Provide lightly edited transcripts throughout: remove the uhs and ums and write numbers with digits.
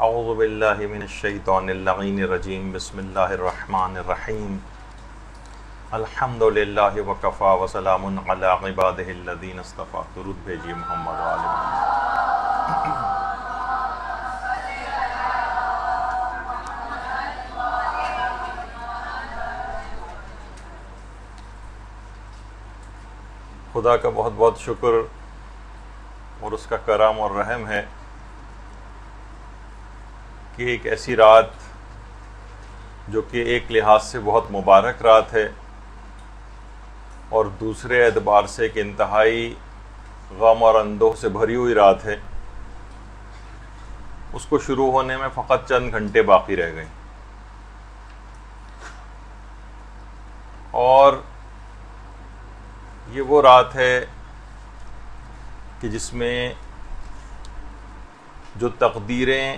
اعوذ باللہ من الشیطان اللعین الرجیم بسم اللہ الرحمن الرحیم الحمد للہ وکفا وسلام علی عبادہ الذین اصطفیٰ. درود بھیجیے محمد و آل محمد. خدا کا بہت بہت شکر اور اس کا کرم اور رحم ہے کہ ایک ایسی رات جو کہ ایک لحاظ سے بہت مبارک رات ہے اور دوسرے اعتبار سے ایک انتہائی غم اور اندوہ سے بھری ہوئی رات ہے، اس کو شروع ہونے میں فقط چند گھنٹے باقی رہ گئے، اور یہ وہ رات ہے کہ جس میں جو تقدیریں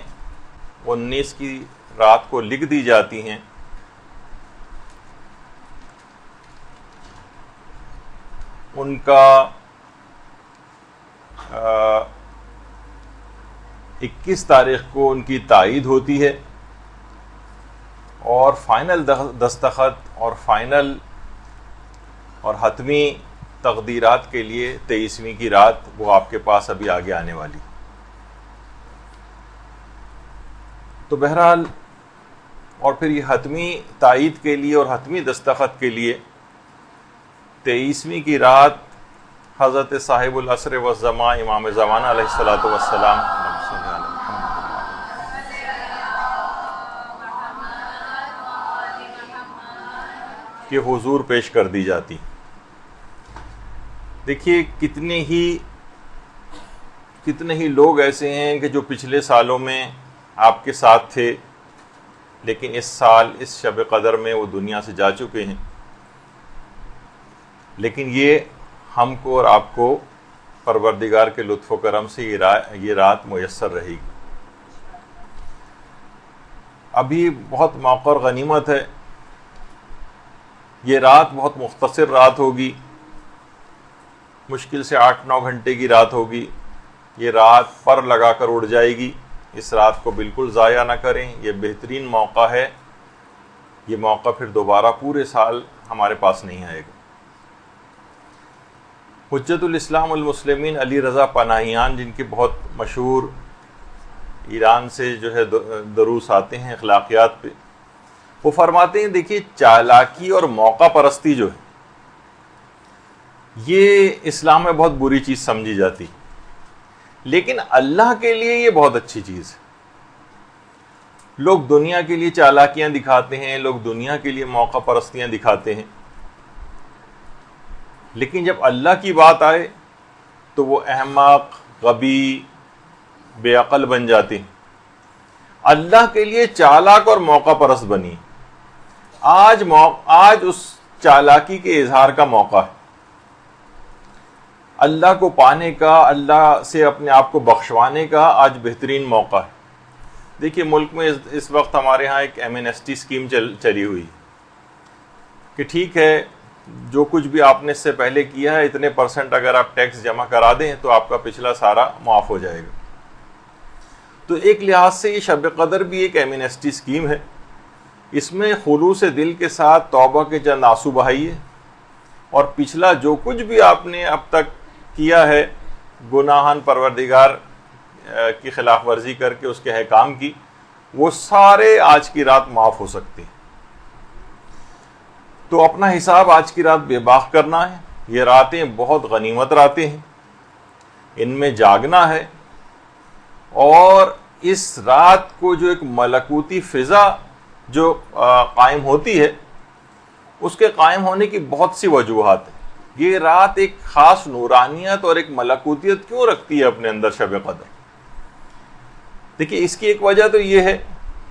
19 کی رات کو لکھ دی جاتی ہیں ان کا 21 تاریخ کو ان کی تائید ہوتی ہے، اور فائنل دستخط اور فائنل اور حتمی تقدیرات کے لیے 23ویں کی رات وہ آپ کے پاس ابھی آگے آنے والی. تو بہرحال اور پھر یہ حتمی تائید کے لیے اور حتمی دستخط کے لیے 23ویں کی رات حضرت صاحب العصر والزمان امام زمانہ علیہ الصلاۃ والسلام کے حضور پیش کر دی جاتی. دیکھیے کتنے ہی لوگ ایسے ہیں کہ جو پچھلے سالوں میں آپ کے ساتھ تھے لیکن اس سال اس شب قدر میں وہ دنیا سے جا چکے ہیں، لیکن یہ ہم کو اور آپ کو پروردگار کے لطف و کرم سے یہ رات میسر رہے گی. ابھی بہت موقع اور غنیمت ہے، یہ رات بہت مختصر رات ہوگی، مشکل سے 8-9 گھنٹے کی رات ہوگی. یہ رات پر لگا کر اڑ جائے گی. اس رات کو بالکل ضائع نہ کریں، یہ بہترین موقع ہے. یہ موقع پھر دوبارہ پورے سال ہمارے پاس نہیں آئے گا. حجت الاسلام المسلمین علی رضا پناہیان، جن کے بہت مشہور ایران سے جو ہے دروس آتے ہیں اخلاقیات پہ، وہ فرماتے ہیں دیکھیے چالاکی اور موقع پرستی جو ہے یہ اسلام میں بہت بری چیز سمجھی جاتی، لیکن اللہ کے لیے یہ بہت اچھی چیز ہے. لوگ دنیا کے لیے چالاکیاں دکھاتے ہیں، لوگ دنیا کے لیے موقع پرستیاں دکھاتے ہیں، لیکن جب اللہ کی بات آئے تو وہ احمق، غبی، بے عقل بن جاتے ہیں. اللہ کے لیے چالاک اور موقع پرست بنی. آج اس چالاکی کے اظہار کا موقع ہے، اللہ کو پانے کا، اللہ سے اپنے آپ کو بخشوانے کا آج بہترین موقع ہے. دیکھیے ملک میں اس وقت ہمارے ہاں ایک ایمنسٹی اسکیم چلی ہوئی کہ ٹھیک ہے جو کچھ بھی آپ نے اس سے پہلے کیا ہے اتنے % اگر آپ ٹیکس جمع کرا دیں تو آپ کا پچھلا سارا معاف ہو جائے گا. تو ایک لحاظ سے یہ شب قدر بھی ایک ایمنسٹی اسکیم ہے. اس میں خلوص دل کے ساتھ توبہ کے چند آنسو بہائیے، اور پچھلا جو کچھ بھی آپ نے اب تک کیا ہے گناہن پروردگار کی خلاف ورزی کر کے اس کے احکام کی، وہ سارے آج کی رات معاف ہو سکتے ہیں. تو اپنا حساب آج کی رات بے باک کرنا ہے. یہ راتیں بہت غنیمت راتیں ہیں، ان میں جاگنا ہے، اور اس رات کو جو ایک ملکوتی فضا جو قائم ہوتی ہے اس کے قائم ہونے کی بہت سی وجوہات ہیں. یہ رات ایک خاص نورانیت اور ایک ملکوتیت کیوں رکھتی ہے اپنے اندر شب قدر؟ دیکھیے اس کی ایک وجہ تو یہ ہے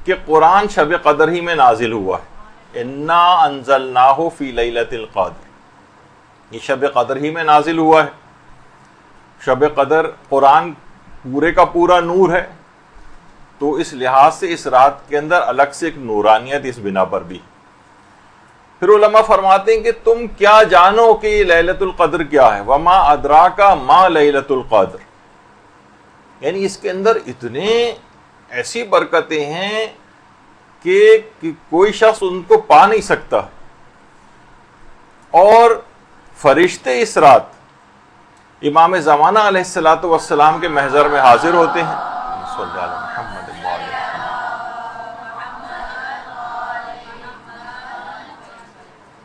کہ قرآن شب قدر ہی میں نازل ہوا ہے. انا انزلناہ فی لیلۃ القدر، یہ شب قدر ہی میں نازل ہوا ہے. شب قدر قرآن پورے کا پورا نور ہے، تو اس لحاظ سے اس رات کے اندر الگ سے ایک نورانیت اس بنا پر بھی. پھر علماء فرماتے ہیں کہ تم کیا جانو کہ یہ لیلۃ القدر کیا ہے، وما ادراک ما لیلۃ القدر، یعنی اس کے اندر اتنے ایسی برکتیں ہیں کہ کوئی شخص ان کو پا نہیں سکتا. اور فرشتے اس رات امام زمانہ علیہ الصلوۃ والسلام کے محضر میں حاضر ہوتے ہیں. صلی اللہ علیہ محمد.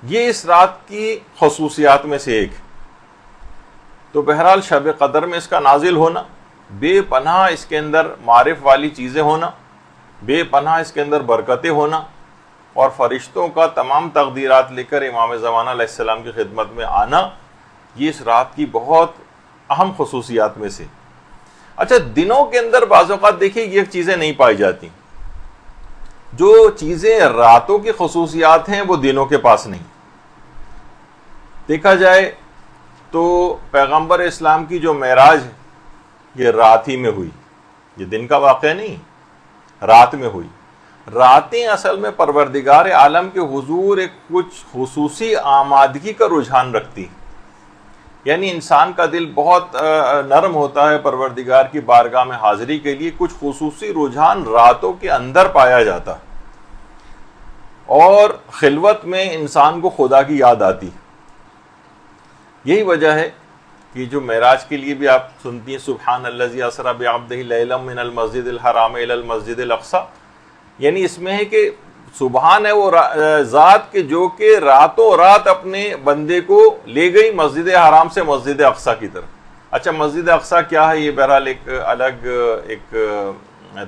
یہ اس رات کی خصوصیات میں سے ایک. تو بہرحال شب قدر میں اس کا نازل ہونا، بے پناہ اس کے اندر معرف والی چیزیں ہونا، بے پناہ اس کے اندر برکتیں ہونا، اور فرشتوں کا تمام تقدیرات لے کر امام زمانہ علیہ السلام کی خدمت میں آنا، یہ اس رات کی بہت اہم خصوصیات میں سے. اچھا، دنوں کے اندر بعض اوقات دیکھیے یہ چیزیں نہیں پائی جاتی. جو چیزیں راتوں کی خصوصیات ہیں وہ دنوں کے پاس نہیں. دیکھا جائے تو پیغمبر اسلام کی جو معراج ہے یہ رات ہی میں ہوئی، یہ دن کا واقعہ نہیں، رات میں ہوئی. راتیں اصل میں پروردگار عالم کے حضور ایک کچھ خصوصی آمادگی کا رجحان رکھتی. یعنی انسان کا دل بہت نرم ہوتا ہے پروردگار کی بارگاہ میں حاضری کے لیے، کچھ خصوصی رجحان راتوں کے اندر پایا جاتا، اور خلوت میں انسان کو خدا کی یاد آتی. یہی وجہ ہے کہ جو معراج کے لیے بھی آپ سنتی ہیں سبحان الذی اسری بعبدہ لیلا من المسجد الحرام الی المسجد الاقصی، یعنی اس میں ہے کہ سبحان ہے وہ ذات کے جو کہ راتوں رات اپنے بندے کو لے گئی مسجد حرام سے مسجد اقصی کی طرف. اچھا، مسجد اقصی کیا ہے یہ بہرحال ایک الگ ایک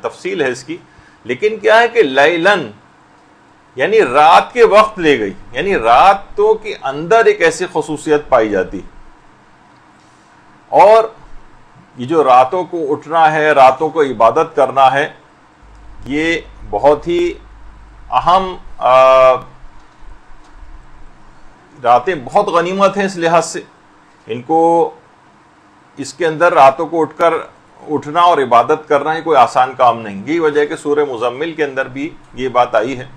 تفصیل ہے اس کی، لیکن کیا ہے کہ لیلن یعنی رات کے وقت لے گئی، یعنی راتوں کے اندر ایک ایسی خصوصیت پائی جاتی. اور یہ جو راتوں کو اٹھنا ہے، راتوں کو عبادت کرنا ہے، یہ بہت ہی اہم راتیں بہت غنیمت ہیں اس لحاظ سے. ان کو اس کے اندر راتوں کو اٹھنا اور عبادت کرنا ہے کوئی آسان کام نہیں. یہی وجہ ہے کہ سورہ مزمل کے اندر بھی یہ بات آئی ہے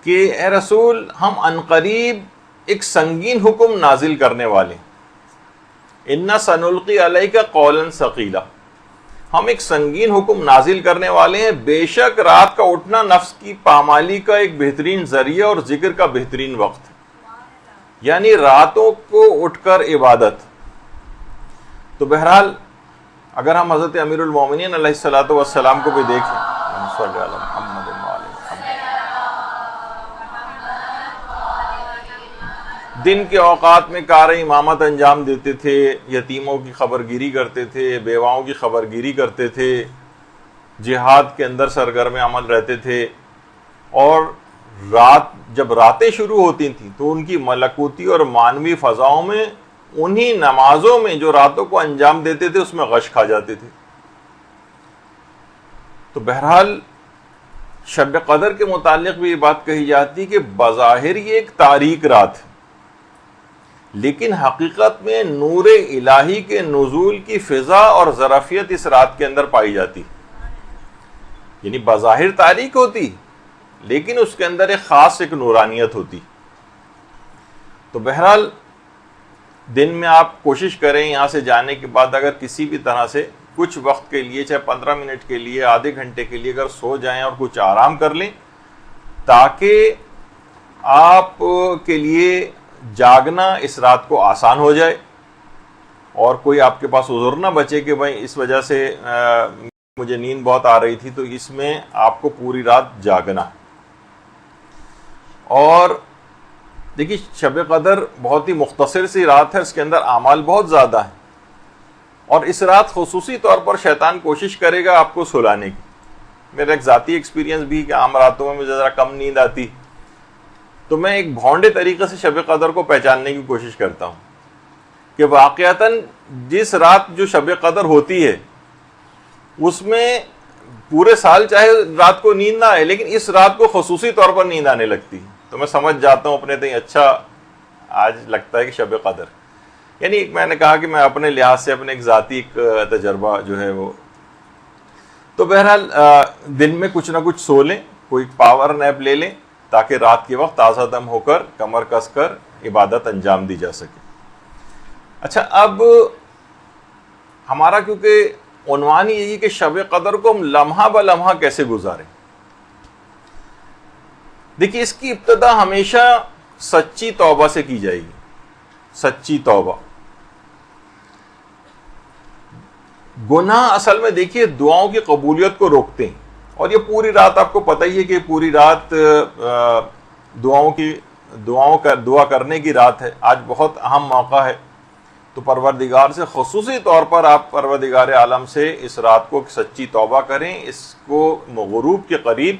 کہ اے رسول، ہم عنقریب ایک سنگین حکم نازل کرنے والے ہیں. اِنَّا سَنُلْقِي عَلَيْكَ قَوْلًا ثَقِيلًا، ہم ایک سنگین حکم نازل کرنے والے ہیں. بے شک رات کا اٹھنا نفس کی پامالی کا ایک بہترین ذریعہ اور ذکر کا بہترین وقت، یعنی راتوں کو اٹھ کر عبادت. تو بہرحال اگر ہم حضرت امیر المومنین علیہ الصلوۃ والسلام کو بھی دیکھیں، صلی اللہ علیہ محمد، دن کے اوقات میں کار امامت انجام دیتے تھے، یتیموں کی خبر گیری کرتے تھے، بیواؤں کی خبر گیری کرتے تھے، جہاد کے اندر سرگرم عمل رہتے تھے. اور جب راتیں شروع ہوتی تھیں تو ان کی ملکوتی اور مانوی فضاؤں میں انہی نمازوں میں جو راتوں کو انجام دیتے تھے اس میں غش کھا جاتے تھے. تو بہرحال شب قدر کے متعلق بھی یہ بات کہی جاتی کہ بظاہر یہ ایک تاریک رات ہے، لیکن حقیقت میں نور الہی کے نزول کی فضا اور ظرفیت اس رات کے اندر پائی جاتی. یعنی بظاہر تاریک ہوتی لیکن اس کے اندر ایک خاص ایک نورانیت ہوتی. تو بہرحال دن میں آپ کوشش کریں یہاں سے جانے کے بعد اگر کسی بھی طرح سے کچھ وقت کے لیے، چاہے 15 منٹ کے لیے، آدھے گھنٹے کے لیے اگر سو جائیں اور کچھ آرام کر لیں، تاکہ آپ کے لیے جاگنا اس رات کو آسان ہو جائے اور کوئی آپ کے پاس عذر نہ بچے کہ بھائی اس وجہ سے مجھے نیند بہت آ رہی تھی. تو اس میں آپ کو پوری رات جاگنا. اور دیکھیے شب قدر بہت ہی مختصر سی رات ہے، اس کے اندر اعمال بہت زیادہ ہیں، اور اس رات خصوصی طور پر شیطان کوشش کرے گا آپ کو سلانے کی. میرا ایک ذاتی ایکسپیرینس بھی کہ عام راتوں میں مجھے ذرا کم نیند آتی، تو میں ایک بھونڈے طریقے سے شب قدر کو پہچاننے کی کوشش کرتا ہوں کہ واقعتاً جس رات جو شب قدر ہوتی ہے اس میں پورے سال چاہے رات کو نیند نہ آئے، لیکن اس رات کو خصوصی طور پر نیند آنے لگتی. تو میں سمجھ جاتا ہوں اپنے تئیں اچھا آج لگتا ہے کہ شب قدر. یعنی میں نے کہا کہ میں اپنے لحاظ سے اپنے ایک ذاتی ایک تجربہ جو ہے وہ. تو بہرحال دن میں کچھ نہ کچھ سو لیں، کوئی پاور نیپ لے لیں تاکہ رات کے وقت تازہ دم ہو کر کمر کس کر عبادت انجام دی جا سکے. اچھا، اب ہمارا کیونکہ عنوان یہی کہ شب قدر کو ہم لمحہ بہ لمحہ کیسے گزاریں. دیکھیے اس کی ابتدا ہمیشہ سچی توبہ سے کی جائے گی. سچی توبہ. گناہ اصل میں دیکھیے دعاؤں کی قبولیت کو روکتے ہیں, اور یہ پوری رات آپ کو پتہ ہی ہے کہ پوری رات دعا کرنے کی رات ہے. آج بہت اہم موقع ہے, تو پروردگار سے خصوصی طور پر آپ پروردگار عالم سے اس رات کو سچی توبہ کریں. اس کو غروب کے قریب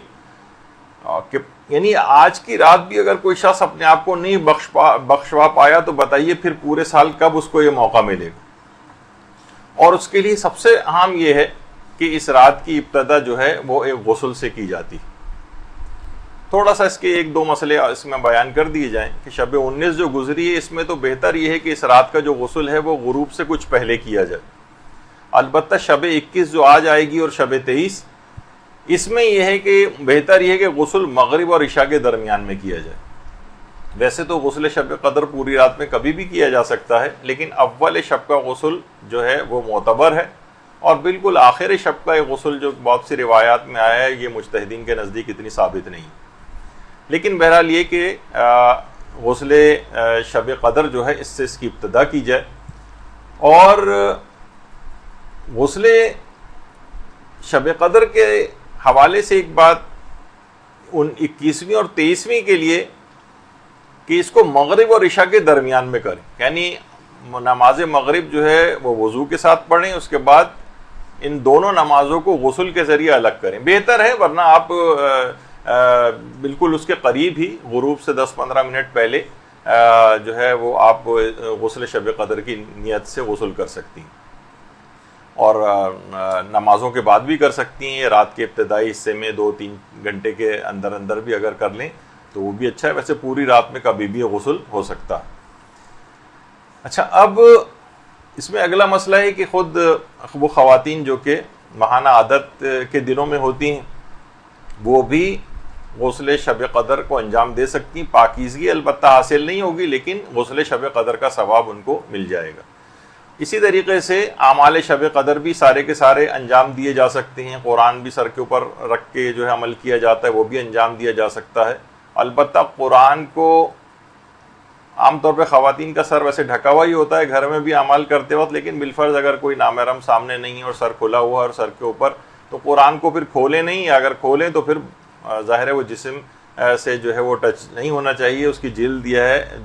یعنی آج کی رات بھی اگر کوئی شخص اپنے آپ کو نہیں بخشوا پایا تو بتائیے پھر پورے سال کب اس کو یہ موقع ملے گا. اور اس کے لیے سب سے اہم یہ ہے کہ اس رات کی ابتدا جو ہے وہ ایک غسل سے کی جاتی. تھوڑا سا اس کے ایک دو مسئلے اس میں بیان کر دیے جائیں کہ شب 19 جو گزری ہے اس میں تو بہتر یہ ہے کہ اس رات کا جو غسل ہے وہ غروب سے کچھ پہلے کیا جائے. البتہ شب 21 جو آج آئے گی اور شب 23 اس میں یہ ہے کہ بہتر یہ ہے کہ غسل مغرب اور عشاء کے درمیان میں کیا جائے. ویسے تو غسل شب قدر پوری رات میں کبھی بھی کیا جا سکتا ہے, لیکن اول شب کا غسل جو ہے وہ معتبر ہے, اور بالکل آخر شب کا یہ غسل جو بہت سی روایات میں آیا ہے یہ مجتہدین کے نزدیک اتنی ثابت نہیں. لیکن بہرحال یہ کہ غسل شب قدر جو ہے اس سے اس کی ابتدا کی جائے. اور غسل شب قدر کے حوالے سے ایک بات 21ویں اور 23ویں کے لیے کہ اس کو مغرب اور عشاء کے درمیان میں کریں, یعنی نماز مغرب جو ہے وہ وضو کے ساتھ پڑھیں, اس کے بعد ان دونوں نمازوں کو غسل کے ذریعے الگ کریں. بہتر ہے, ورنہ آپ بالکل اس کے قریب ہی غروب سے 10-15 منٹ پہلے جو ہے وہ آپ غسل شب قدر کی نیت سے غسل کر سکتی ہیں, اور نمازوں کے بعد بھی کر سکتی ہیں. رات کے ابتدائی حصے میں 2-3 گھنٹے کے اندر اندر بھی اگر کر لیں تو وہ بھی اچھا ہے. ویسے پوری رات میں کبھی بھی غسل ہو سکتا ہے. اچھا, اب اس میں اگلا مسئلہ ہے کہ خود وہ خواتین جو کہ ماہانہ عادت کے دنوں میں ہوتی ہیں وہ بھی غسل شب قدر کو انجام دے سکتی ہیں. پاکیزگی البتہ حاصل نہیں ہوگی, لیکن غسل شب قدر کا ثواب ان کو مل جائے گا. اسی طریقے سے اعمال شب قدر بھی سارے کے سارے انجام دیے جا سکتے ہیں. قرآن بھی سر کے اوپر رکھ کے جو ہے عمل کیا جاتا ہے وہ بھی انجام دیا جا سکتا ہے. البتہ قرآن کو عام طور پہ خواتین کا سر ویسے ڈھکا ہوا ہی ہوتا ہے گھر میں بھی اعمال کرتے وقت, لیکن بالفرض اگر کوئی نامحرم سامنے نہیں ہے اور سر کھلا ہوا ہے اور سر کے اوپر, تو قرآن کو پھر کھولیں نہیں, یا اگر کھولیں تو پھر ظاہر ہے وہ جسم سے جو ہے وہ ٹچ نہیں ہونا چاہیے. اس کی جلد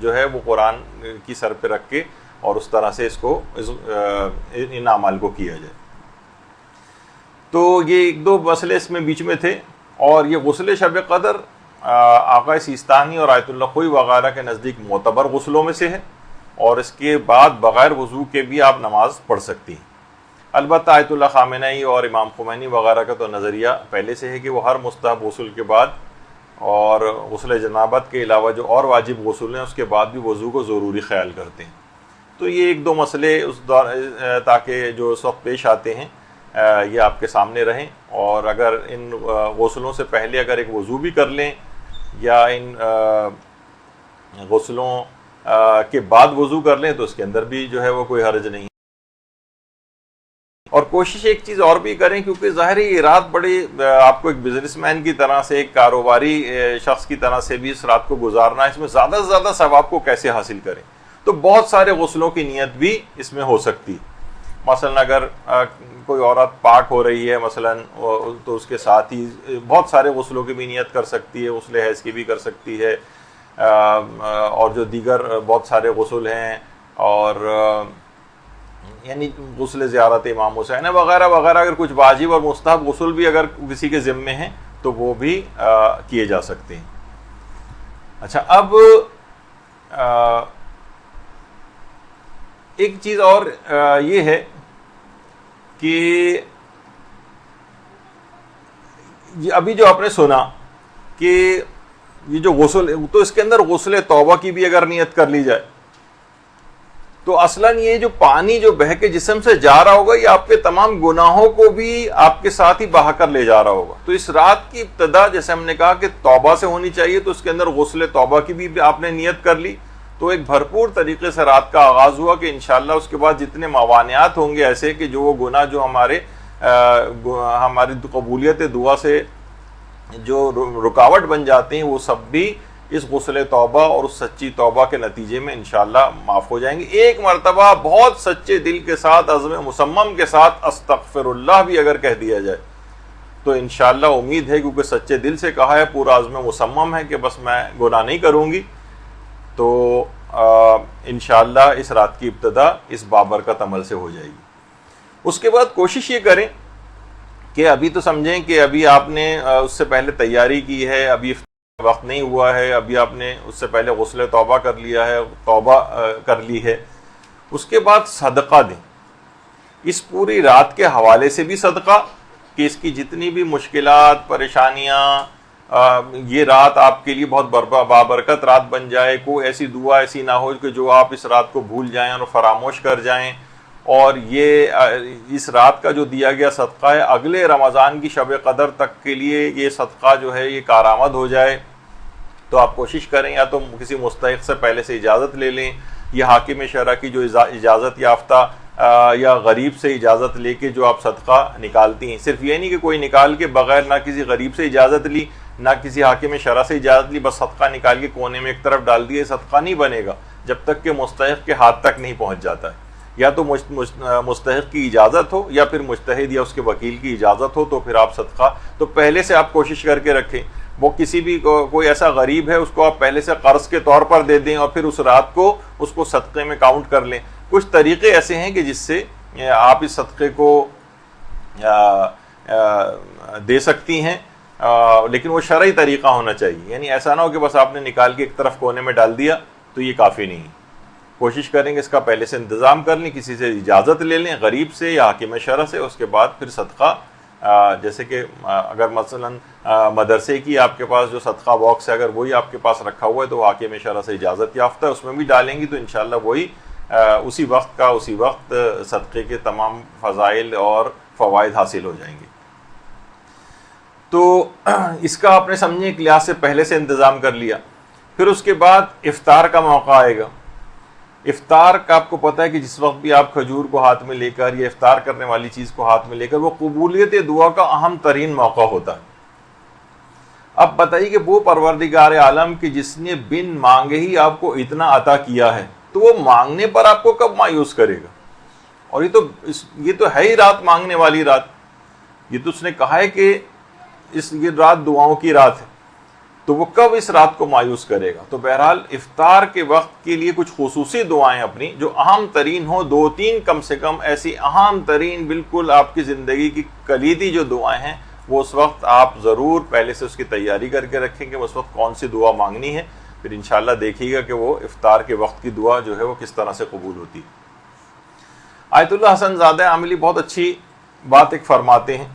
جو ہے وہ قرآن کی سر پہ رکھ کے اور اس طرح سے اس کو ان اعمال کو کیا جائے. تو یہ ایک دو مسئلے اس میں بیچ میں تھے. اور یہ غسل شب قدر آقا سیستانی اور آیت اللہ خوئی وغیرہ کے نزدیک معتبر غسلوں میں سے ہے, اور اس کے بعد بغیر وضو کے بھی آپ نماز پڑھ سکتی ہیں. البتہ آیت اللہ خامنئی اور امام خمینی وغیرہ کا تو نظریہ پہلے سے ہے کہ وہ ہر مستحب غسل کے بعد اور غسل جنابت کے علاوہ جو اور واجب غسل ہیں اس کے بعد بھی وضو کو ضروری خیال کرتے ہیں. تو یہ ایک دو مسئلے اس تاکہ جو اس وقت پیش آتے ہیں یہ آپ کے سامنے رہیں. اور اگر ان غسلوں سے پہلے اگر ایک وضو بھی کر لیں یا ان غسلوں کے بعد وضو کر لیں تو اس کے اندر بھی جو ہے وہ کوئی حرج نہیں. اور کوشش ایک چیز اور بھی کریں, کیونکہ ظاہر ہے یہ رات بڑی آپ کو ایک بزنس مین کی طرح سے, ایک کاروباری شخص کی طرح سے بھی اس رات کو گزارنا ہے. اس میں زیادہ سے زیادہ ثواب کو کیسے حاصل کریں, تو بہت سارے غسلوں کی نیت بھی اس میں ہو سکتی. مثلا اگر کوئی عورت پاک ہو رہی ہے مثلا, تو اس کے ساتھ ہی بہت سارے غسلوں کی بھی نیت کر سکتی ہے. غسل حیض کی بھی کر سکتی ہے, اور جو دیگر بہت سارے غسل ہیں, اور یعنی غسل زیارت امام حسین وغیرہ وغیرہ, اگر کچھ واجب اور مستحب غسل بھی اگر کسی کے ذمے ہیں تو وہ بھی کیے جا سکتے ہیں. اچھا, اب ایک چیز اور یہ ہے کہ ابھی جو آپ نے سنا کہ یہ جو غسل, تو اس کے اندر غسل توبہ کی بھی اگر نیت کر لی جائے تو اصلاً یہ جو پانی جو بہہ کے جسم سے جا رہا ہوگا یہ آپ کے تمام گناہوں کو بھی آپ کے ساتھ ہی بہا کر لے جا رہا ہوگا. تو اس رات کی ابتدا جیسے ہم نے کہا کہ توبہ سے ہونی چاہیے, تو اس کے اندر غسل توبہ کی بھی آپ نے نیت کر لی, تو ایک بھرپور طریقے سے رات کا آغاز ہوا کہ انشاءاللہ اس کے بعد جتنے موانعات ہوں گے ایسے کہ جو وہ گناہ جو ہماری قبولیت دعا سے جو رکاوٹ بن جاتے ہیں وہ سب بھی اس غسل توبہ اور اس سچی توبہ کے نتیجے میں انشاءاللہ معاف ہو جائیں گے. ایک مرتبہ بہت سچے دل کے ساتھ عزم مصمم کے ساتھ استغفر اللہ بھی اگر کہہ دیا جائے تو انشاءاللہ امید ہے کیونکہ سچے دل سے کہا ہے, پورا عزم مصمم ہے کہ بس میں گناہ نہیں کروں گی, تو انشاءاللہ اس رات کی ابتدا اس بابرکت عمل سے ہو جائے گی. اس کے بعد کوشش یہ کریں کہ ابھی تو سمجھیں کہ ابھی آپ نے اس سے پہلے تیاری کی ہے, ابھی وقت نہیں ہوا ہے, ابھی آپ نے اس سے پہلے غسل توبہ کر لیا ہے, توبہ کر لی ہے, اس کے بعد صدقہ دیں. اس پوری رات کے حوالے سے بھی صدقہ کہ اس کی جتنی بھی مشکلات پریشانیاں, یہ رات آپ کے لیے بہت بابرکت رات بن جائے, کوئی ایسی دعا ایسی نہ ہو کہ جو آپ اس رات کو بھول جائیں اور فراموش کر جائیں, اور یہ اس رات کا جو دیا گیا صدقہ ہے اگلے رمضان کی شب قدر تک کے لیے یہ صدقہ جو ہے یہ کارآمد ہو جائے. تو آپ کوشش کریں یا تو کسی مستحق سے پہلے سے اجازت لے لیں, یا حاکم شرع کی جو اجازت یافتہ یا غریب سے اجازت لے کے جو آپ صدقہ نکالتی ہیں. صرف یہ نہیں کہ کوئی نکال کے بغیر نہ کسی غریب سے اجازت لی نہ کسی حاکم شرع سے اجازت لی, بس صدقہ نکال کے کونے میں ایک طرف ڈال دیا, صدقہ نہیں بنے گا جب تک کہ مستحق کے ہاتھ تک نہیں پہنچ جاتا ہے. یا تو مستحق کی اجازت ہو یا پھر مجتہد یا اس کے وکیل کی اجازت ہو, تو پھر آپ صدقہ تو پہلے سے آپ کوشش کر کے رکھیں. وہ کسی بھی کوئی ایسا غریب ہے اس کو آپ پہلے سے قرض کے طور پر دے دیں اور پھر اس رات کو اس کو صدقے میں کاؤنٹ کر لیں. کچھ طریقے ایسے ہیں کہ جس سے آپ اس صدقے کو دے سکتی ہیں, لیکن وہ شرعی طریقہ ہونا چاہیے. یعنی ایسا نہ ہو کہ بس آپ نے نکال کے ایک طرف کونے میں ڈال دیا تو یہ کافی نہیں. کوشش کریں گے اس کا پہلے سے انتظام کر لیں, کسی سے اجازت لے لیں غریب سے یا حاکم شرع سے, اس کے بعد پھر صدقہ جیسے کہ اگر مثلا مدرسے کی آپ کے پاس جو صدقہ باکس ہے اگر وہی آپ کے پاس رکھا ہوا ہے تو حاکم شرع سے اجازت یافتہ ہے, اس میں بھی ڈالیں گی تو انشاءاللہ وہی اسی وقت صدقے کے تمام فضائل اور فوائد حاصل ہو جائیں گے. تو اس کا آپ نے سمجھیں ایک لحاظ سے پہلے سے انتظام کر لیا. پھر اس کے بعد افطار کا موقع آئے گا. افطار کا آپ کو پتہ ہے کہ جس وقت بھی آپ کھجور کو ہاتھ میں لے کر یا افطار کرنے والی چیز کو ہاتھ میں لے کر, وہ قبولیت دعا کا اہم ترین موقع ہوتا ہے. اب بتائیے کہ وہ پروردگار عالم کہ جس نے بن مانگے ہی آپ کو اتنا عطا کیا ہے, تو وہ مانگنے پر آپ کو کب مایوس کرے گا؟ اور یہ تو ہے ہی رات مانگنے والی رات. یہ تو اس نے کہا ہے کہ یہ رات دعاؤں کی رات ہے, تو وہ کب اس رات کو مایوس کرے گا؟ تو بہرحال افطار کے وقت کے لیے کچھ خصوصی دعائیں اپنی جو اہم ترین ہوں, 2-3 کم سے کم ایسی اہم ترین بالکل آپ کی زندگی کی کلیدی جو دعائیں ہیں, وہ اس وقت آپ ضرور پہلے سے اس کی تیاری کر کے رکھیں کہ اس وقت کون سی دعا مانگنی ہے. پھر انشاءاللہ دیکھیے گا کہ وہ افطار کے وقت کی دعا جو ہے وہ کس طرح سے قبول ہوتی ہے. آیت اللہ حسن زادہ عاملی بہت اچھی بات ایک فرماتے ہیں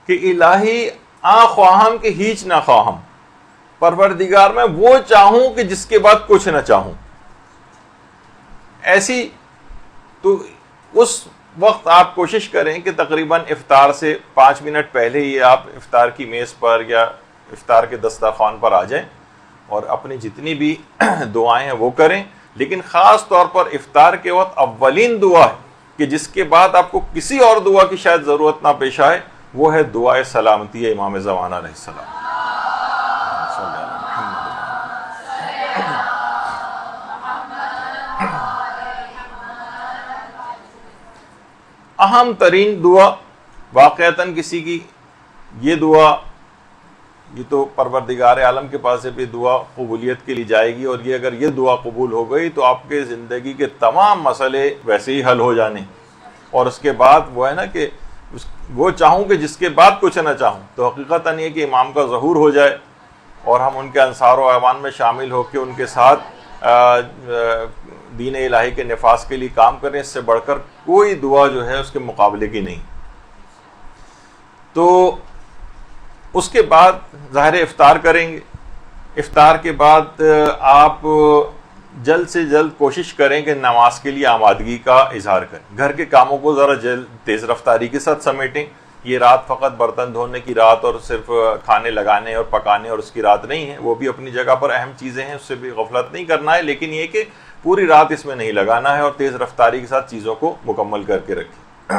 کہ الہی خواہم کہ ہیچ نہ خواہم, پروردگار میں وہ چاہوں کہ جس کے بعد کچھ نہ چاہوں. ایسی تو اس وقت آپ کوشش کریں کہ تقریباً افطار سے 5 منٹ پہلے ہی آپ افطار کی میز پر یا افطار کے دسترخوان پر آ جائیں اور اپنی جتنی بھی دعائیں ہیں وہ کریں. لیکن خاص طور پر افطار کے وقت اولین دعا ہے کہ جس کے بعد آپ کو کسی اور دعا کی شاید ضرورت نہ پیش آئے, وہ ہے دعائے سلامتی امام زمانہ علیہ السلام. اہم ترین دعا واقعتاً کسی کی یہ دعا, یہ تو پروردگار عالم کے پاس سے بھی دعا قبولیت کے لیے جائے گی, اور یہ اگر یہ دعا قبول ہو گئی تو آپ کے زندگی کے تمام مسئلے ویسے ہی حل ہو جانے. اور اس کے بعد وہ ہے نا کہ وہ چاہوں کہ جس کے بعد کچھ نہ چاہوں, تو حقیقتاً یہ کہ امام کا ظہور ہو جائے اور ہم ان کے انصار و اعوان میں شامل ہو کے ان کے ساتھ دین الہی کے نفاذ کے لیے کام کریں. اس سے بڑھ کر کوئی دعا جو ہے اس کے مقابلے کی نہیں. تو اس کے بعد ظاہر افطار کریں گے. افطار کے بعد آپ جلد سے جلد کوشش کریں کہ نماز کے لیے آمادگی کا اظہار کریں. گھر کے کاموں کو ذرا تیز رفتاری کے ساتھ سمیٹیں. یہ رات فقط برتن دھونے کی رات اور صرف کھانے لگانے اور پکانے اور اس کی رات نہیں ہے، وہ بھی اپنی جگہ پر اہم چیزیں ہیں، اس سے بھی غفلت نہیں کرنا ہے، لیکن یہ کہ پوری رات اس میں نہیں لگانا ہے اور تیز رفتاری کے ساتھ چیزوں کو مکمل کر کے رکھیں۔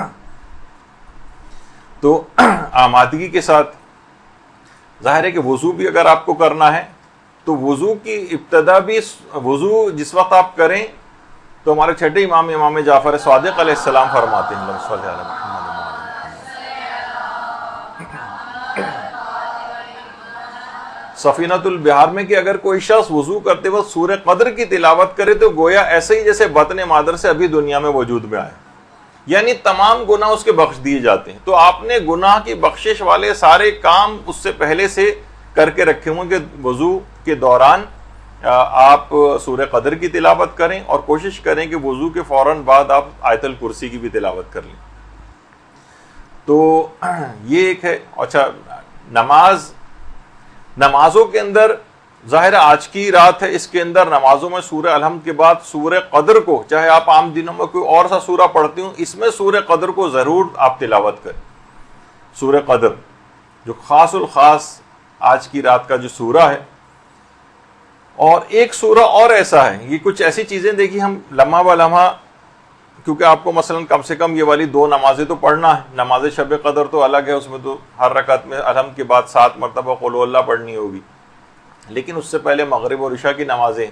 تو آمادگی کے ساتھ ظاہر ہے کہ وضو بھی اگر آپ کو کرنا ہے تو وضو کی ابتدا بھی، وضو جس وقت آپ کریں تو ہمارے چھٹے امام جعفر صادق علیہ السلام فرماتے ہیں، اللہم صلی علی محمد۔ سفینۃ البحار میں کہ اگر کوئی شخص وضو کرتے وقت سورہ قدر کی تلاوت کرے تو گویا ایسے ہی جیسے بطن مادر سے ابھی دنیا میں وجود میں آئے، یعنی تمام گناہ اس کے بخش دیے جاتے ہیں۔ تو آپ نے گناہ کی بخشش والے سارے کام اس سے پہلے سے کر کے رکھے ہوں کہ وضو کے دوران آپ سورہ قدر کی تلاوت کریں اور کوشش کریں کہ وضو کے فوراً بعد آپ آیت الکرسی کی بھی تلاوت کر لیں۔ تو یہ ایک ہے۔ اچھا، نمازوں کے اندر ظاہر آج کی رات ہے، اس کے اندر نمازوں میں سورہ الحمد کے بعد سورہ قدر کو، چاہے آپ عام دنوں میں کوئی اور سا سورہ پڑھتے ہوں، اس میں سورہ قدر کو ضرور آپ تلاوت کریں۔ سورہ قدر جو خاص الخاص آج کی رات کا جو سورہ ہے۔ اور ایک سورہ اور ایسا ہے، یہ کچھ ایسی چیزیں دیکھیں ہم لمحہ بہ لمحہ، کیونکہ آپ کو مثلا کم سے کم یہ والی 2 نمازیں تو پڑھنا ہے۔ نماز شب قدر تو الگ ہے، اس میں تو ہر رکعت میں الحمد کے بعد 7 مرتبہ قل ہو اللہ پڑھنی ہوگی، لیکن اس سے پہلے مغرب اور عشاء کی نمازیں،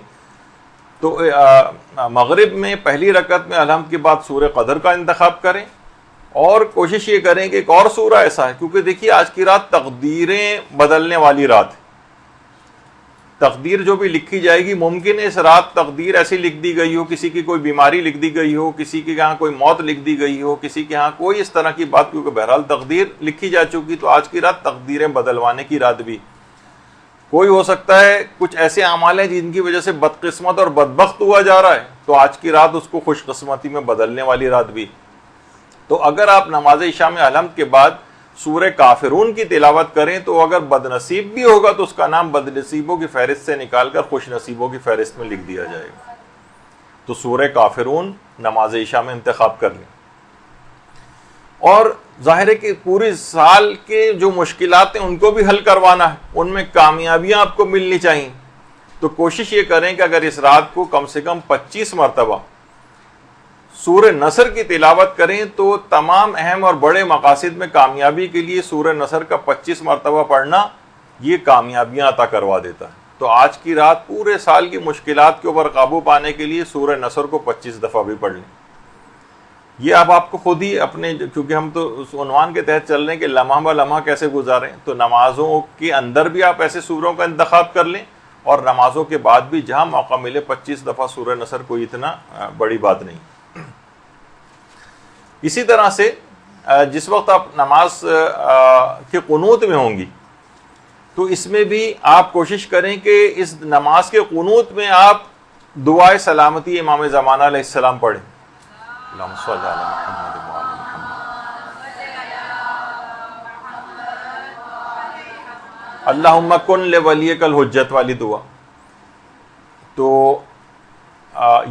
تو مغرب میں پہلی رکعت میں الحمد کے بعد سورہ قدر کا انتخاب کریں، اور کوشش یہ کریں کہ ایک اور سورہ ایسا ہے، کیونکہ دیکھیے آج کی رات تقدیریں بدلنے والی رات ہے۔ تقدیر جو بھی لکھی جائے گی، ممکن ہے اس رات تقدیر ایسی لکھ دی گئی ہو، کسی کی کوئی بیماری لکھ دی گئی ہو، کسی کے یہاں کوئی موت لکھ دی گئی ہو، کسی کے یہاں کوئی اس طرح کی بات، کیونکہ بہرحال تقدیر لکھی جا چکی۔ تو آج کی رات تقدیریں بدلوانے کی رات بھی، کوئی ہو سکتا ہے کچھ ایسے اعمال ہیں جن کی وجہ سے بدقسمت اور بدبخت ہوا جا رہا ہے، تو آج کی رات اس کو خوش قسمتی میں بدلنے والی رات بھی۔ تو اگر آپ نماز عشاء میں الحمد کے بعد سورہ کافرون کی تلاوت کریں تو اگر بد نصیب بھی ہوگا تو اس کا نام بد نصیبوں کی فہرست سے نکال کر خوش نصیبوں کی فہرست میں لکھ دیا جائے گا۔ تو سورہ کافرون نماز عشاء میں انتخاب کر لیں۔ اور ظاہر ہے کہ پورے سال کے جو مشکلات ہیں ان کو بھی حل کروانا ہے، ان میں کامیابیاں آپ کو ملنی چاہیے۔ تو کوشش یہ کریں کہ اگر اس رات کو کم سے کم 25 مرتبہ سورہ نصر کی تلاوت کریں تو تمام اہم اور بڑے مقاصد میں کامیابی کے لیے سورہ نصر کا 25 مرتبہ پڑھنا یہ کامیابیاں عطا کروا دیتا ہے۔ تو آج کی رات پورے سال کی مشکلات کے اوپر قابو پانے کے لیے سورہ نصر کو 25 دفعہ بھی پڑھ لیں۔ یہ اب آپ کو خود ہی اپنے، کیونکہ ہم تو اس عنوان کے تحت چل رہے ہیں کہ لمحہ بہ لمحہ کیسے گزاریں، تو نمازوں کے اندر بھی آپ ایسے سوروں کا انتخاب کر لیں، اور نمازوں کے بعد بھی جہاں موقع ملے 25 دفعہ سورہ نصر کوئی اتنا بڑی بات نہیں۔ اسی طرح سے جس وقت آپ نماز کے قنوت میں ہوں گی تو اس میں بھی آپ کوشش کریں کہ اس نماز کے قنوت میں آپ دعائے سلامتی امام زمانہ علیہ السلام پڑھیں۔ اللہم صلی علی محمد وعلی محمد۔ اللہم کن لولیک الحجت والی دعا، تو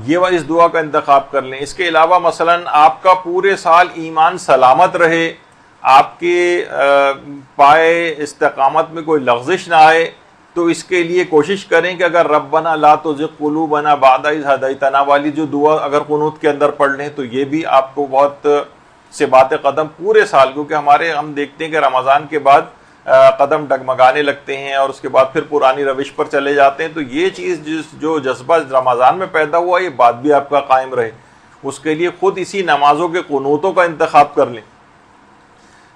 یہ اس دعا کا انتخاب کر لیں۔ اس کے علاوہ مثلا آپ کا پورے سال ایمان سلامت رہے، آپ کے پائے استقامت میں کوئی لغزش نہ آئے، تو اس کے لیے کوشش کریں کہ اگر ربنا لا تزغ قلوبنا بعد اذ ہدیتنا والی جو دعا اگر قنوت کے اندر پڑھ لیں تو یہ بھی آپ کو بہت ثبات قدم پورے سال، کیونکہ ہم دیکھتے ہیں کہ رمضان کے بعد قدم ڈگمگانے لگتے ہیں اور اس کے بعد پھر پرانی روش پر چلے جاتے ہیں، تو یہ چیز جو جذبہ رمضان میں پیدا ہوا یہ بات بھی آپ کا قائم رہے، اس کے لیے خود اسی نمازوں کے قنوتوں کا انتخاب کر لیں۔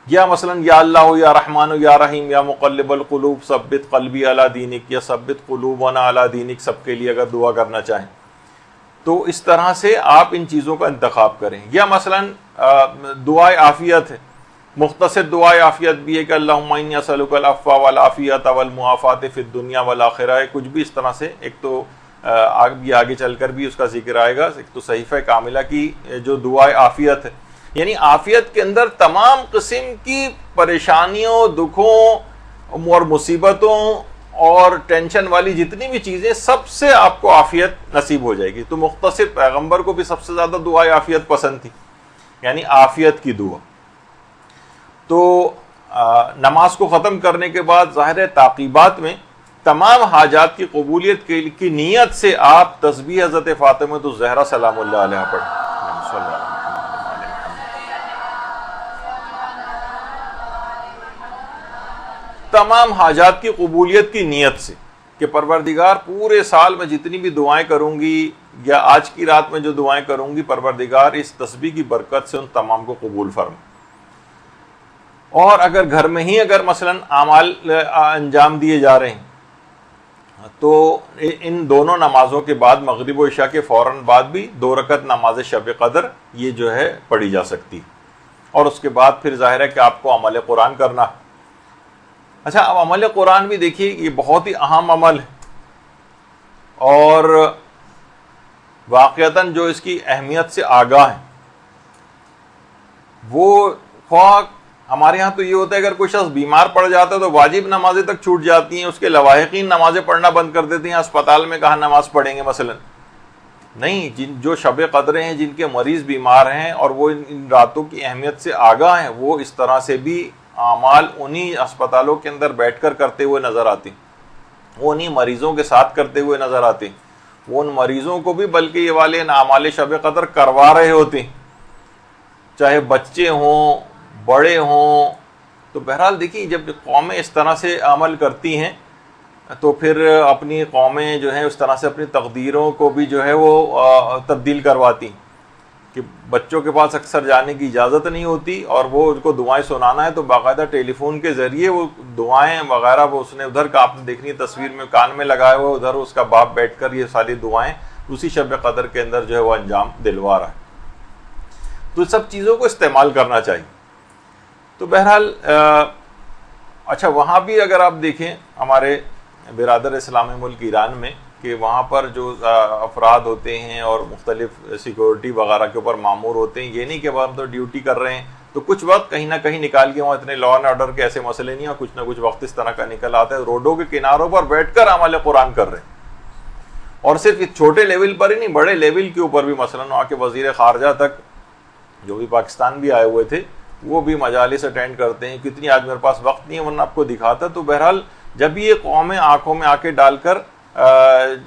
یا مثلا یا اللہ یا رحمان یا رحیم یا مقلب القلوب ثبت قلبی علی دینک، یا ثبت قلوبنا علی دینک، سب کے لیے اگر دعا کرنا چاہیں تو اس طرح سے آپ ان چیزوں کا انتخاب کریں۔ یا مثلا دعائے عافیت ہے، مختصر دعائے عافیت بھی ہے کہ اللہم انی اسألک العفو والعافیت والمعافات فی الدنیا والآخرہ، کچھ بھی اس طرح سے، ایک تو آگے چل کر بھی اس کا ذکر آئے گا، ایک تو صحیفہ کاملہ کی جو دعائے عافیت ہے، یعنی عافیت کے اندر تمام قسم کی پریشانیوں، دکھوں اور مصیبتوں اور ٹینشن والی جتنی بھی چیزیں، سب سے آپ کو عافیت نصیب ہو جائے گی۔ تو مختصر پیغمبر کو بھی سب سے زیادہ دعائے عافیت پسند تھی، یعنی عافیت کی دعا۔ تو نماز کو ختم کرنے کے بعد ظاہر تعقیبات میں تمام حاجات کی قبولیت کی نیت سے آپ تسبیح حضرت فاطمہ الزہرا سلام اللہ علیہ پڑھیں. تمام حاجات کی قبولیت کی نیت سے کہ پروردگار پورے سال میں جتنی بھی دعائیں کروں گی یا آج کی رات میں جو دعائیں کروں گی پروردگار اس تسبیح کی برکت سے ان تمام کو قبول فرما. اور اگر گھر میں ہی اگر مثلا اعمال انجام دیے جا رہے ہیں تو ان دونوں نمازوں کے بعد مغرب و عشاء کے فوراً بعد بھی 2 رکعت نماز شب قدر یہ جو ہے پڑھی جا سکتی. اور اس کے بعد پھر ظاہر ہے کہ آپ کو عمل قرآن کرنا. اچھا اب عمل قرآن بھی دیکھیے یہ بہت ہی اہم عمل ہے اور واقعتاً جو اس کی اہمیت سے آگاہ ہیں وہ خواہ ہمارے ہاں تو یہ ہوتا ہے اگر کوئی شخص بیمار پڑ جاتا ہے تو واجب نمازیں تک چھوٹ جاتی ہیں, اس کے لواحقین نمازیں پڑھنا بند کر دیتے ہیں, اسپتال میں کہاں نماز پڑھیں گے مثلا. نہیں, جو شب قدریں ہیں جن کے مریض بیمار ہیں اور وہ ان راتوں کی اہمیت سے آگاہ ہیں وہ اس طرح سے بھی اعمال انہی اسپتالوں کے اندر بیٹھ کر کرتے ہوئے نظر آتے ہیں, وہ انہی مریضوں کے ساتھ کرتے ہوئے نظر آتے ہیں, وہ ان مریضوں کو بھی بلکہ یہ والے اعمال شب قدر کروا رہے ہوتے ہیں, چاہے بچے ہوں بڑے ہوں. تو بہرحال دیکھیے جب قومیں اس طرح سے عمل کرتی ہیں تو پھر اپنی قومیں جو ہیں اس طرح سے اپنی تقدیروں کو بھی جو ہے وہ تبدیل کرواتی ہیں کہ بچوں کے پاس اکثر جانے کی اجازت نہیں ہوتی اور وہ ان کو دعائیں سنانا ہے تو باقاعدہ ٹیلی فون کے ذریعے وہ دعائیں وغیرہ وہ اس نے ادھر کا آپ نے دیکھنی تصویر میں کان میں لگائے ہوئے, ادھر اس کا باپ بیٹھ کر یہ ساری دعائیں اسی شب قدر کے اندر جو ہے وہ انجام دلوا رہا ہے. تو سب چیزوں کو استعمال کرنا چاہیے. تو بہرحال اچھا وہاں بھی اگر آپ دیکھیں ہمارے برادر اسلامی ملک ایران میں کہ وہاں پر جو افراد ہوتے ہیں اور مختلف سیکورٹی وغیرہ کے اوپر مامور ہوتے ہیں, یہ نہیں کہ ہم تو ڈیوٹی کر رہے ہیں تو کچھ وقت کہیں نہ کہیں نکال کے وہاں اتنے لا اینڈ آرڈر کے ایسے مسئلے نہیں ہیں, کچھ نہ کچھ وقت اس طرح کا نکل آتا ہے, روڈوں کے کناروں پر بیٹھ کر عمل قرآن کر رہے ہیں. اور صرف چھوٹے لیول پر ہی نہیں, بڑے لیول کے اوپر بھی مثلا وہاں کے وزیر خارجہ تک جو بھی پاکستان بھی آئے ہوئے تھے وہ بھی مجالس اٹینڈ کرتے ہیں. کتنی آج میرے پاس وقت نہیں ہے ورنہ آپ کو دکھاتا. تو بہرحال جب یہ قومیں آنکھوں میں آنکھیں ڈال کر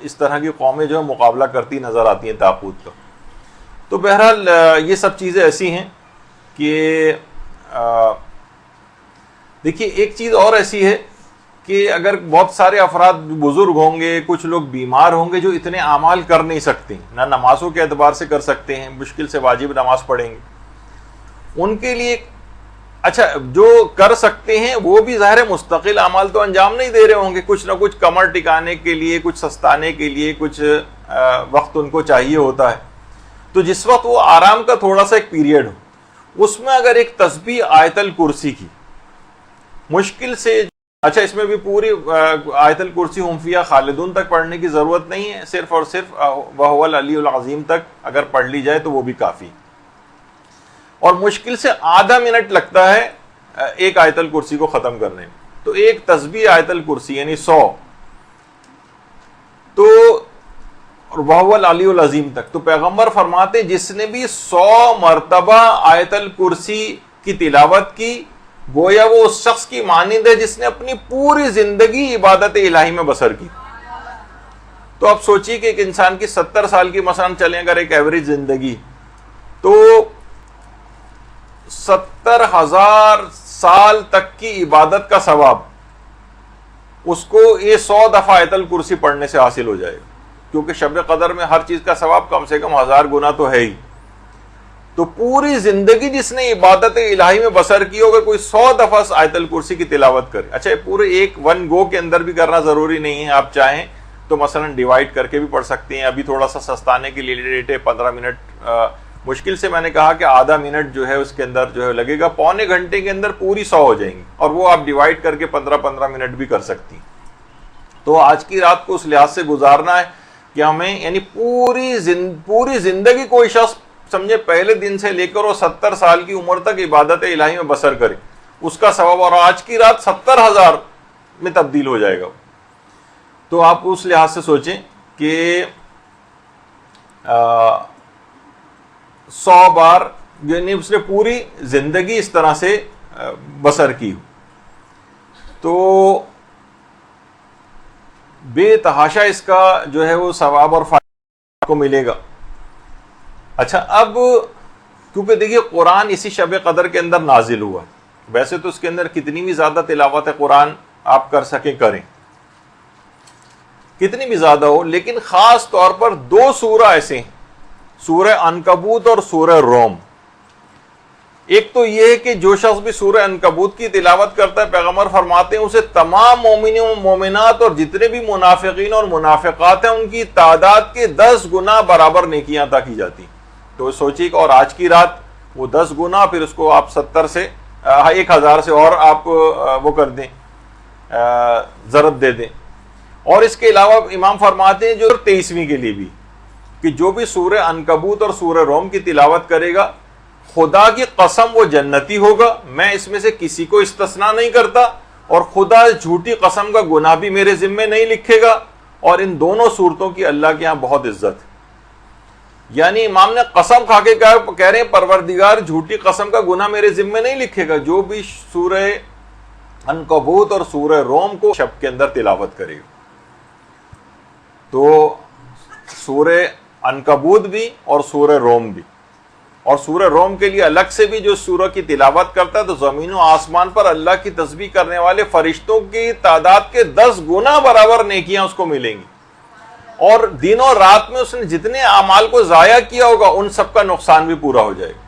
اس طرح کی قومیں جو ہے مقابلہ کرتی نظر آتی ہیں طاغوت کا. تو بہرحال یہ سب چیزیں ایسی ہیں کہ دیکھیے ایک چیز اور ایسی ہے کہ اگر بہت سارے افراد بزرگ ہوں گے, کچھ لوگ بیمار ہوں گے جو اتنے اعمال کر نہیں سکتے, نہ نمازوں کے اعتبار سے کر سکتے ہیں, مشکل سے واجب نماز پڑھیں گے, ان کے لیے اچھا جو کر سکتے ہیں وہ بھی ظاہر مستقل اعمال تو انجام نہیں دے رہے ہوں گے, کچھ نہ کچھ کمر ٹکانے کے لیے, کچھ سستانے کے لیے کچھ وقت ان کو چاہیے ہوتا ہے. تو جس وقت وہ آرام کا تھوڑا سا ایک پیریڈ ہو اس میں اگر ایک تسبیح آیت الکرسی کی مشکل سے, اچھا اس میں بھی پوری آیت الکرسی ہم فیہا خالدون تک پڑھنے کی ضرورت نہیں ہے, صرف اور صرف وہو العلی العظیم تک اگر پڑھ لی جائے تو وہ بھی کافی. اور مشکل سے آدھا منٹ لگتا ہے ایک آیت الکرسی کو ختم کرنے میں. تو ایک تسبیح آیت الکرسی یعنی 100 تو وہو العلی العظیم تک. تو پیغمبر فرماتے جس نے بھی 100 مرتبہ آیت الکرسی کی تلاوت کی گویا وہ اس شخص کی مانند ہے جس نے اپنی پوری زندگی عبادت الہی میں بسر کی. تو اب سوچیے کہ ایک انسان کی 70 سال کی مثلا چلیں اگر ایک ایوریج زندگی تو 70,000 سال تک کی عبادت کا ثواب اس کو یہ 100 دفعہ آیت الکرسی پڑھنے سے حاصل ہو جائے گا, کیونکہ شب قدر میں ہر چیز کا ثواب کم سے کم 1000 گنا تو ہے ہی. تو پوری زندگی جس نے عبادت الہی میں بسر کی ہوگا کوئی 100 دفعہ آیت الکرسی کی تلاوت کرے. اچھا پورے ایک ون گو کے اندر بھی کرنا ضروری نہیں ہے, آپ چاہیں تو مثلا ڈیوائڈ کر کے بھی پڑھ سکتے ہیں. ابھی تھوڑا سا سستانے کے لیے ریٹ ہے 15 منٹ, مشکل سے میں نے کہا کہ آدھا منٹ جو ہے اس کے اندر جو ہے لگے گا, پونے گھنٹے کے اندر پوری 100 ہو جائیں گی اور وہ آپ ڈیوائڈ کر کے 15-15 منٹ بھی کر سکتی. تو آج کی رات کو اس لحاظ سے گزارنا ہے کہ ہمیں یعنی پوری زندگی کوئی شخص سمجھے پہلے دن سے لے کر وہ 70 سال کی عمر تک عبادت الہی میں بسر کرے اس کا ثواب, اور آج کی رات 70,000 میں تبدیل ہو جائے گا. تو آپ اس لحاظ سے سوچیں کہ 100 بار یعنی اس نے پوری زندگی اس طرح سے بسر کی ہو، تو بے تحاشا اس کا جو ہے وہ ثواب اور فائدہ کو ملے گا۔ اچھا، اب کیونکہ دیکھیے قرآن اسی شب قدر کے اندر نازل ہوا، ویسے تو اس کے اندر کتنی بھی زیادہ تلاوت قرآن آپ کر سکیں کریں، کتنی بھی زیادہ ہو، لیکن خاص طور پر دو سورہ ایسے ہیں، سورہ عنکبوت اور سورہ روم۔ ایک تو یہ ہے کہ جو شخص بھی سورہ عنکبوت کی تلاوت کرتا ہے، پیغمبر فرماتے ہیں اسے تمام مومنین و مومنات اور جتنے بھی منافقین اور منافقات ہیں ان کی تعداد کے 10 گنا برابر نیکیاں عطا کی جاتی ہیں۔ تو سوچیے کہ اور آج کی رات وہ 10 گنا، پھر اس کو آپ 70 سے 1000 سے اور آپ وہ کر دیں، ضرب دے دیں۔ اور اس کے علاوہ امام فرماتے ہیں جو 23ویں کے لیے بھی کہ جو بھی سورہ عنکبوت اور سورہ روم کی تلاوت کرے گا، خدا کی قسم وہ جنتی ہوگا، میں اس میں سے کسی کو استثناء نہیں کرتا، اور خدا جھوٹی قسم کا گناہ بھی میرے ذمے نہیں لکھے گا، اور ان دونوں صورتوں کی اللہ کے یہاں بہت عزت ہے۔ یعنی امام نے قسم کھا کے کہہ رہے ہیں پروردگار جھوٹی قسم کا گناہ میرے ذمے نہیں لکھے گا جو بھی سورہ عنکبوت اور سورہ روم کو شب کے اندر تلاوت کرے گا۔ تو سورہ عنکبوت بھی اور سورہ روم بھی، اور سورہ روم کے لیے الگ سے بھی جو سورہ کی تلاوت کرتا ہے تو زمین و آسمان پر اللہ کی تسبیح کرنے والے فرشتوں کی تعداد کے 10 گنا برابر نیکیاں اس کو ملیں گی، اور دن اور رات میں اس نے جتنے اعمال کو ضائع کیا ہوگا ان سب کا نقصان بھی پورا ہو جائے گا۔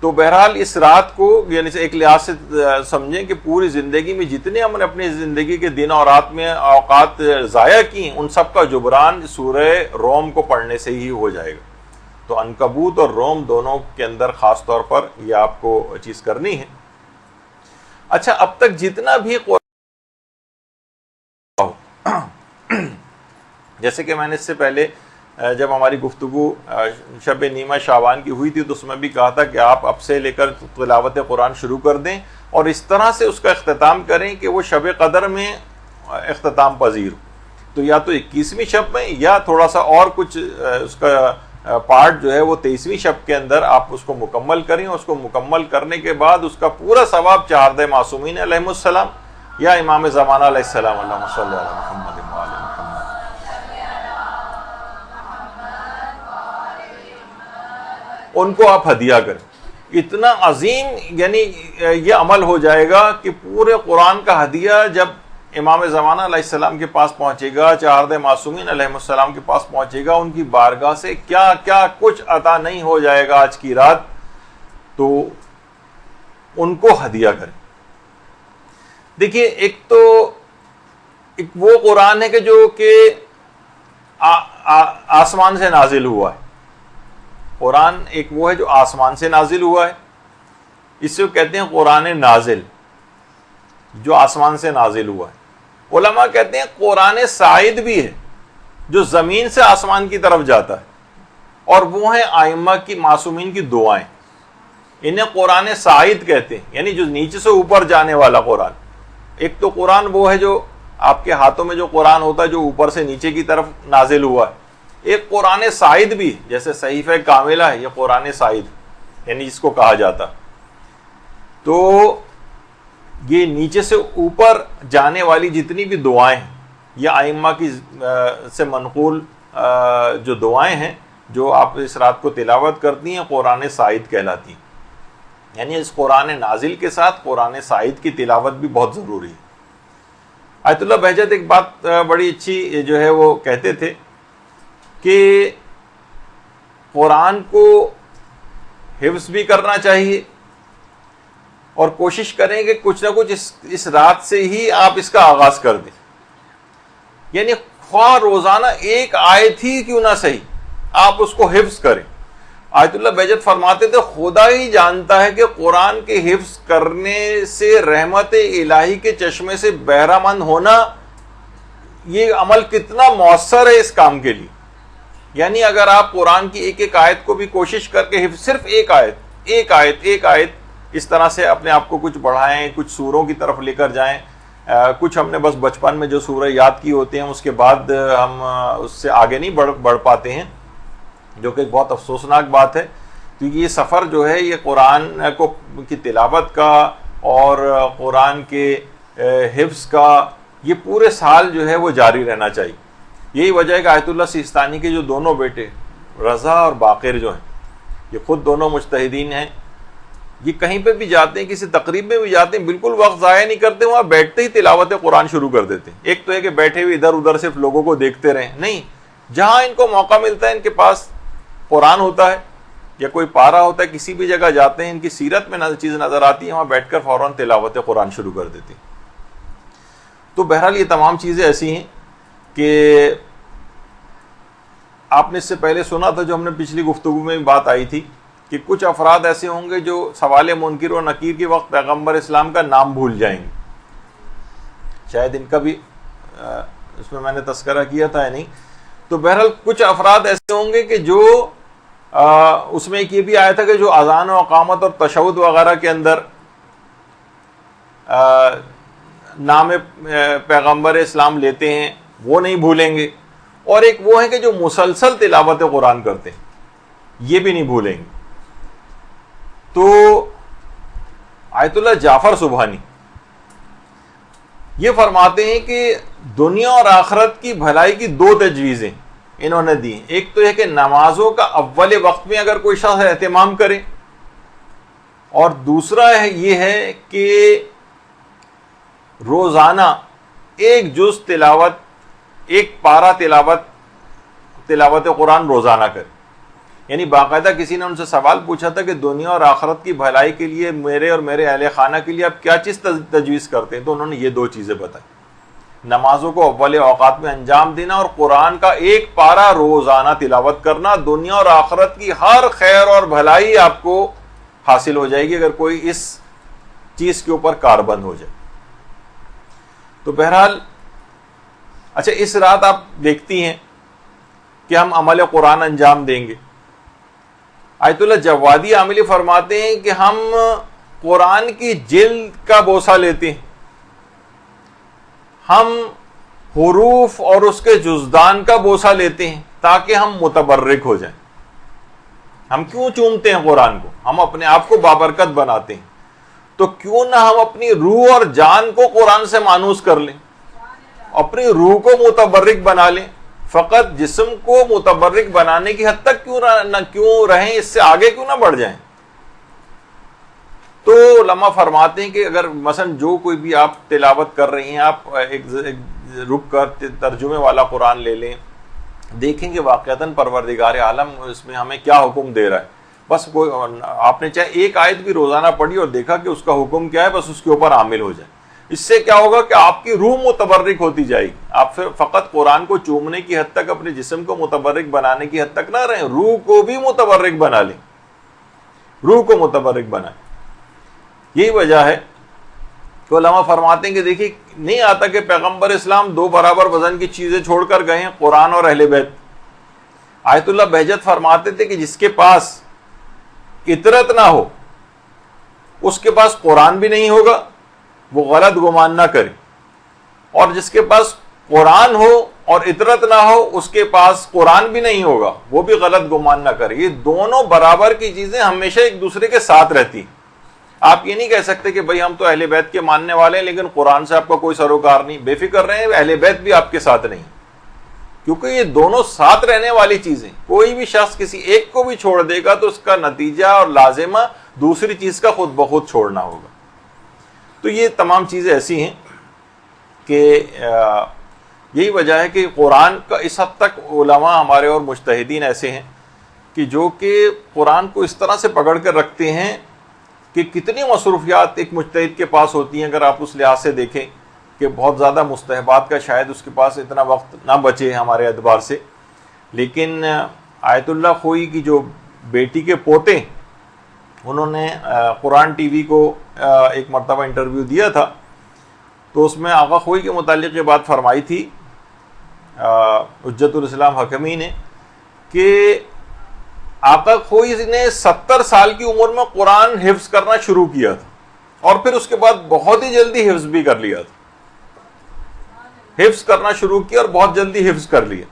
تو بہرحال اس رات کو یعنی ایک لحاظ سے سمجھیں کہ پوری زندگی میں جتنے ہم نے اپنی زندگی کے دن اور رات میں اوقات ضائع کی ہیں ان سب کا جبران سورہ روم کو پڑھنے سے ہی ہو جائے گا۔ تو عنکبوت اور روم دونوں کے اندر خاص طور پر یہ آپ کو چیز کرنی ہے۔ اچھا، اب تک جتنا بھی جیسے کہ میں نے اس سے پہلے جب ہماری گفتگو شب نیمہ شعبان کی ہوئی تھی تو اس میں بھی کہا تھا کہ آپ اب سے لے کر تلاوت قرآن شروع کر دیں اور اس طرح سے اس کا اختتام کریں کہ وہ شب قدر میں اختتام پذیر ہو۔ تو یا تو 21ویں شب میں یا تھوڑا سا اور کچھ اس کا پارٹ جو ہے وہ 23ویں شب کے اندر آپ اس کو مکمل کریں، اور اس کو مکمل کرنے کے بعد اس کا پورا ثواب چہاردہ معصومین علیہم السلام یا امام زمانہ علیہ السلام اللہم صلی علی محمد و آل محمد ان کو آپ ہدیہ کریں۔ اتنا عظیم یعنی یہ عمل ہو جائے گا کہ پورے قرآن کا ہدیہ جب امام زمانہ علیہ السلام کے پاس پہنچے گا، چہاردہ معصومین علیہ السلام کے پاس پہنچے گا، ان کی بارگاہ سے کیا کیا کچھ عطا نہیں ہو جائے گا آج کی رات، تو ان کو ہدیہ کریں۔ دیکھیے ایک تو ایک وہ قرآن ہے کہ جو کہ آسمان سے نازل ہوا ہے، قرآن ایک وہ ہے جو آسمان سے نازل ہوا ہے، اس سے کہتے ہیں قرآن نازل جو آسمان سے نازل ہوا ہے۔ علماء کہتے ہیں قرآن سائد بھی ہے جو زمین سے آسمان کی طرف جاتا ہے، اور وہ ہیں ائمہ کی معصومین کی دعائیں، انہیں قرآن سائد کہتے ہیں، یعنی جو نیچے سے اوپر جانے والا قرآن۔ ایک تو قرآن وہ ہے جو آپ کے ہاتھوں میں جو قرآن ہوتا ہے جو اوپر سے نیچے کی طرف نازل ہوا ہے، ایک قرآن سائد بھی جیسے صحیفہ کاملہ ہے، یہ قرآن سائد یعنی جس کو کہا جاتا۔ تو یہ نیچے سے اوپر جانے والی جتنی بھی دعائیں ہیں یہ ائمہ کی سے منقول جو دعائیں ہیں جو آپ اس رات کو تلاوت کرتی ہیں قرآن سائد کہلاتی ہیں۔ یعنی اس قرآن نازل کے ساتھ قرآن سائد کی تلاوت بھی بہت ضروری ہے۔ آیت اللہ بہجت ایک بات بڑی اچھی جو ہے وہ کہتے تھے کہ قرآن کو حفظ بھی کرنا چاہیے اور کوشش کریں کہ کچھ نہ کچھ اس رات سے ہی آپ اس کا آغاز کر دیں، یعنی خواہ روزانہ ایک آیت ہی کیوں نہ صحیح آپ اس کو حفظ کریں۔ آیت اللہ بہجت فرماتے تھے خدا ہی جانتا ہے کہ قرآن کے حفظ کرنے سے رحمت الہی کے چشمے سے بہرہ مند ہونا یہ عمل کتنا مؤثر ہے اس کام کے لیے۔ یعنی اگر آپ قرآن کی ایک ایک آیت کو بھی کوشش کر کے صرف ایک آیت اس طرح سے اپنے آپ کو کچھ بڑھائیں، کچھ سوروں کی طرف لے کر جائیں، کچھ ہم نے بس بچپن میں جو سورہ یاد کی ہوتے ہیں اس کے بعد ہم اس سے آگے نہیں بڑھ پاتے ہیں، جو کہ ایک بہت افسوسناک بات ہے۔ کیونکہ یہ سفر جو ہے یہ قرآن کی تلاوت کا اور قرآن کے حفظ کا یہ پورے سال جو ہے وہ جاری رہنا چاہیے. یہی وجہ ہے کہ آیت اللہ سیستانی کے جو دونوں بیٹے رضا اور باقر جو ہیں، یہ خود دونوں مجتہدین ہیں، یہ کہیں پہ بھی جاتے ہیں، کسی تقریب میں بھی جاتے ہیں، بالکل وقت ضائع نہیں کرتے، وہاں بیٹھتے ہی تلاوت قرآن شروع کر دیتے ہیں. ایک تو ہے کہ بیٹھے ہوئے ادھر ادھر صرف لوگوں کو دیکھتے رہیں، نہیں، جہاں ان کو موقع ملتا ہے، ان کے پاس قرآن ہوتا ہے یا کوئی پارہ ہوتا ہے، کسی بھی جگہ جاتے ہیں، ان کی سیرت میں چیز نظر آتی ہے، وہاں بیٹھ کر فوراً تلاوت قرآن شروع کر دیتے ہیں. تو بہرحال یہ تمام چیزیں ایسی ہیں کہ آپ نے اس سے پہلے سنا تھا، جو ہم نے پچھلی گفتگو میں بات آئی تھی، کہ کچھ افراد ایسے ہوں گے جو سوال منکر و نکیر کے وقت پیغمبر اسلام کا نام بھول جائیں گے. شاید ان کا بھی اس میں نے تذکرہ کیا تھا یا نہیں. تو بہرحال کچھ افراد ایسے ہوں گے کہ جو اس میں ایک یہ بھی آیا تھا کہ جو اذان و اقامت اور تشہد وغیرہ کے اندر نام پیغمبر اسلام لیتے ہیں وہ نہیں بھولیں گے، اور ایک وہ ہیں کہ جو مسلسل تلاوت قرآن کرتے ہیں یہ بھی نہیں بھولیں گے. تو آیت اللہ جعفر سبحانی یہ فرماتے ہیں کہ دنیا اور آخرت کی بھلائی کی دو تجویزیں انہوں نے دی. ایک تو یہ کہ نمازوں کا اول وقت میں اگر کوئی شخص اہتمام کرے، اور دوسرا یہ ہے کہ روزانہ ایک جز تلاوت، ایک پارہ تلاوت قرآن روزانہ کرے. یعنی باقاعدہ کسی نے ان سے سوال پوچھا تھا کہ دنیا اور آخرت کی بھلائی کے لیے میرے اور میرے اہل خانہ کے لیے آپ کیا چیز تجویز کرتے ہیں؟ تو انہوں نے یہ دو چیزیں بتائی، نمازوں کو اول اوقات میں انجام دینا اور قرآن کا ایک پارہ روزانہ تلاوت کرنا. دنیا اور آخرت کی ہر خیر اور بھلائی آپ کو حاصل ہو جائے گی اگر کوئی اس چیز کے اوپر کاربند ہو جائے. تو بہرحال اچھا، اس رات آپ دیکھتی ہیں کہ ہم عمل قرآن انجام دیں گے. آیت اللہ جوادی عاملی فرماتے ہیں کہ ہم قرآن کی جلد کا بوسہ لیتے ہیں، ہم حروف اور اس کے جزدان کا بوسہ لیتے ہیں تاکہ ہم متبرک ہو جائیں. ہم کیوں چومتے ہیں قرآن کو؟ ہم اپنے آپ کو بابرکت بناتے ہیں، تو کیوں نہ ہم اپنی روح اور جان کو قرآن سے مانوس کر لیں، اپنی روح کو متبرک بنا لیں. فقط جسم کو متبرک بنانے کی حد تک کیوں رہیں، اس سے آگے کیوں نہ بڑھ جائیں. تو علماء فرماتے ہیں کہ اگر مثلا جو کوئی بھی آپ تلاوت کر رہی ہیں، آپ ایک رک کر ترجمے والا قرآن لے لیں، دیکھیں گے واقعتاً پروردگار عالم اس میں ہمیں کیا حکم دے رہا ہے. بس آپ نے چاہے ایک آیت بھی روزانہ پڑھی اور دیکھا کہ اس کا حکم کیا ہے، بس اس کے اوپر عامل ہو جائے. اس سے کیا ہوگا کہ آپ کی روح متبرک ہوتی جائے گی. آپ پھر فقط قرآن کو چومنے کی حد تک، اپنے جسم کو متبرک بنانے کی حد تک نہ رہیں، روح کو بھی متبرک بنا لیں، روح کو متبرک بنائیں. یہی وجہ ہے کہ علماء فرماتے ہیں کہ دیکھیے نہیں آتا کہ پیغمبر اسلام دو برابر وزن کی چیزیں چھوڑ کر گئے ہیں، قرآن اور اہل بیت. آیت اللہ بہجت فرماتے تھے کہ جس کے پاس اطرت نہ ہو اس کے پاس قرآن بھی نہیں ہوگا، وہ غلط گمان نہ کرے، اور جس کے پاس قرآن ہو اور اطرت نہ ہو اس کے پاس قرآن بھی نہیں ہوگا، وہ بھی غلط گمان نہ کرے. یہ دونوں برابر کی چیزیں ہمیشہ ایک دوسرے کے ساتھ رہتی ہیں. آپ یہ نہیں کہہ سکتے کہ بھئی ہم تو اہل بیت کے ماننے والے ہیں لیکن قرآن سے آپ کا کوئی سروکار نہیں. بے فکر رہیں، اہل بیت بھی آپ کے ساتھ نہیں، کیونکہ یہ دونوں ساتھ رہنے والی چیزیں. کوئی بھی شخص کسی ایک کو بھی چھوڑ دے گا تو اس کا نتیجہ اور لازمہ دوسری چیز کا خود بخود چھوڑنا ہوگا. تو یہ تمام چیزیں ایسی ہیں کہ یہی وجہ ہے کہ قرآن کا اس حد تک علماء ہمارے اور مجتہدین ایسے ہیں کہ جو کہ قرآن کو اس طرح سے پکڑ کر رکھتے ہیں کہ کتنی مصروفیات ایک مجتہد کے پاس ہوتی ہیں. اگر آپ اس لحاظ سے دیکھیں کہ بہت زیادہ مستحبات کا شاید اس کے پاس اتنا وقت نہ بچے ہمارے اعتبار سے، لیکن آیت اللہ خوئی کی جو بیٹی کے پوتے، انہوں نے قرآن ٹی وی کو ایک مرتبہ انٹرویو دیا تھا، تو اس میں آقا خوئی کے متعلق یہ بات فرمائی تھی حجت الاسلام حکمی نے کہ آقا خوئی نے 70 سال کی عمر میں قرآن حفظ کرنا شروع کیا تھا اور پھر اس کے بعد بہت ہی جلدی حفظ بھی کر لیا تھا. حفظ کرنا شروع کیا اور بہت جلدی حفظ کر لیا.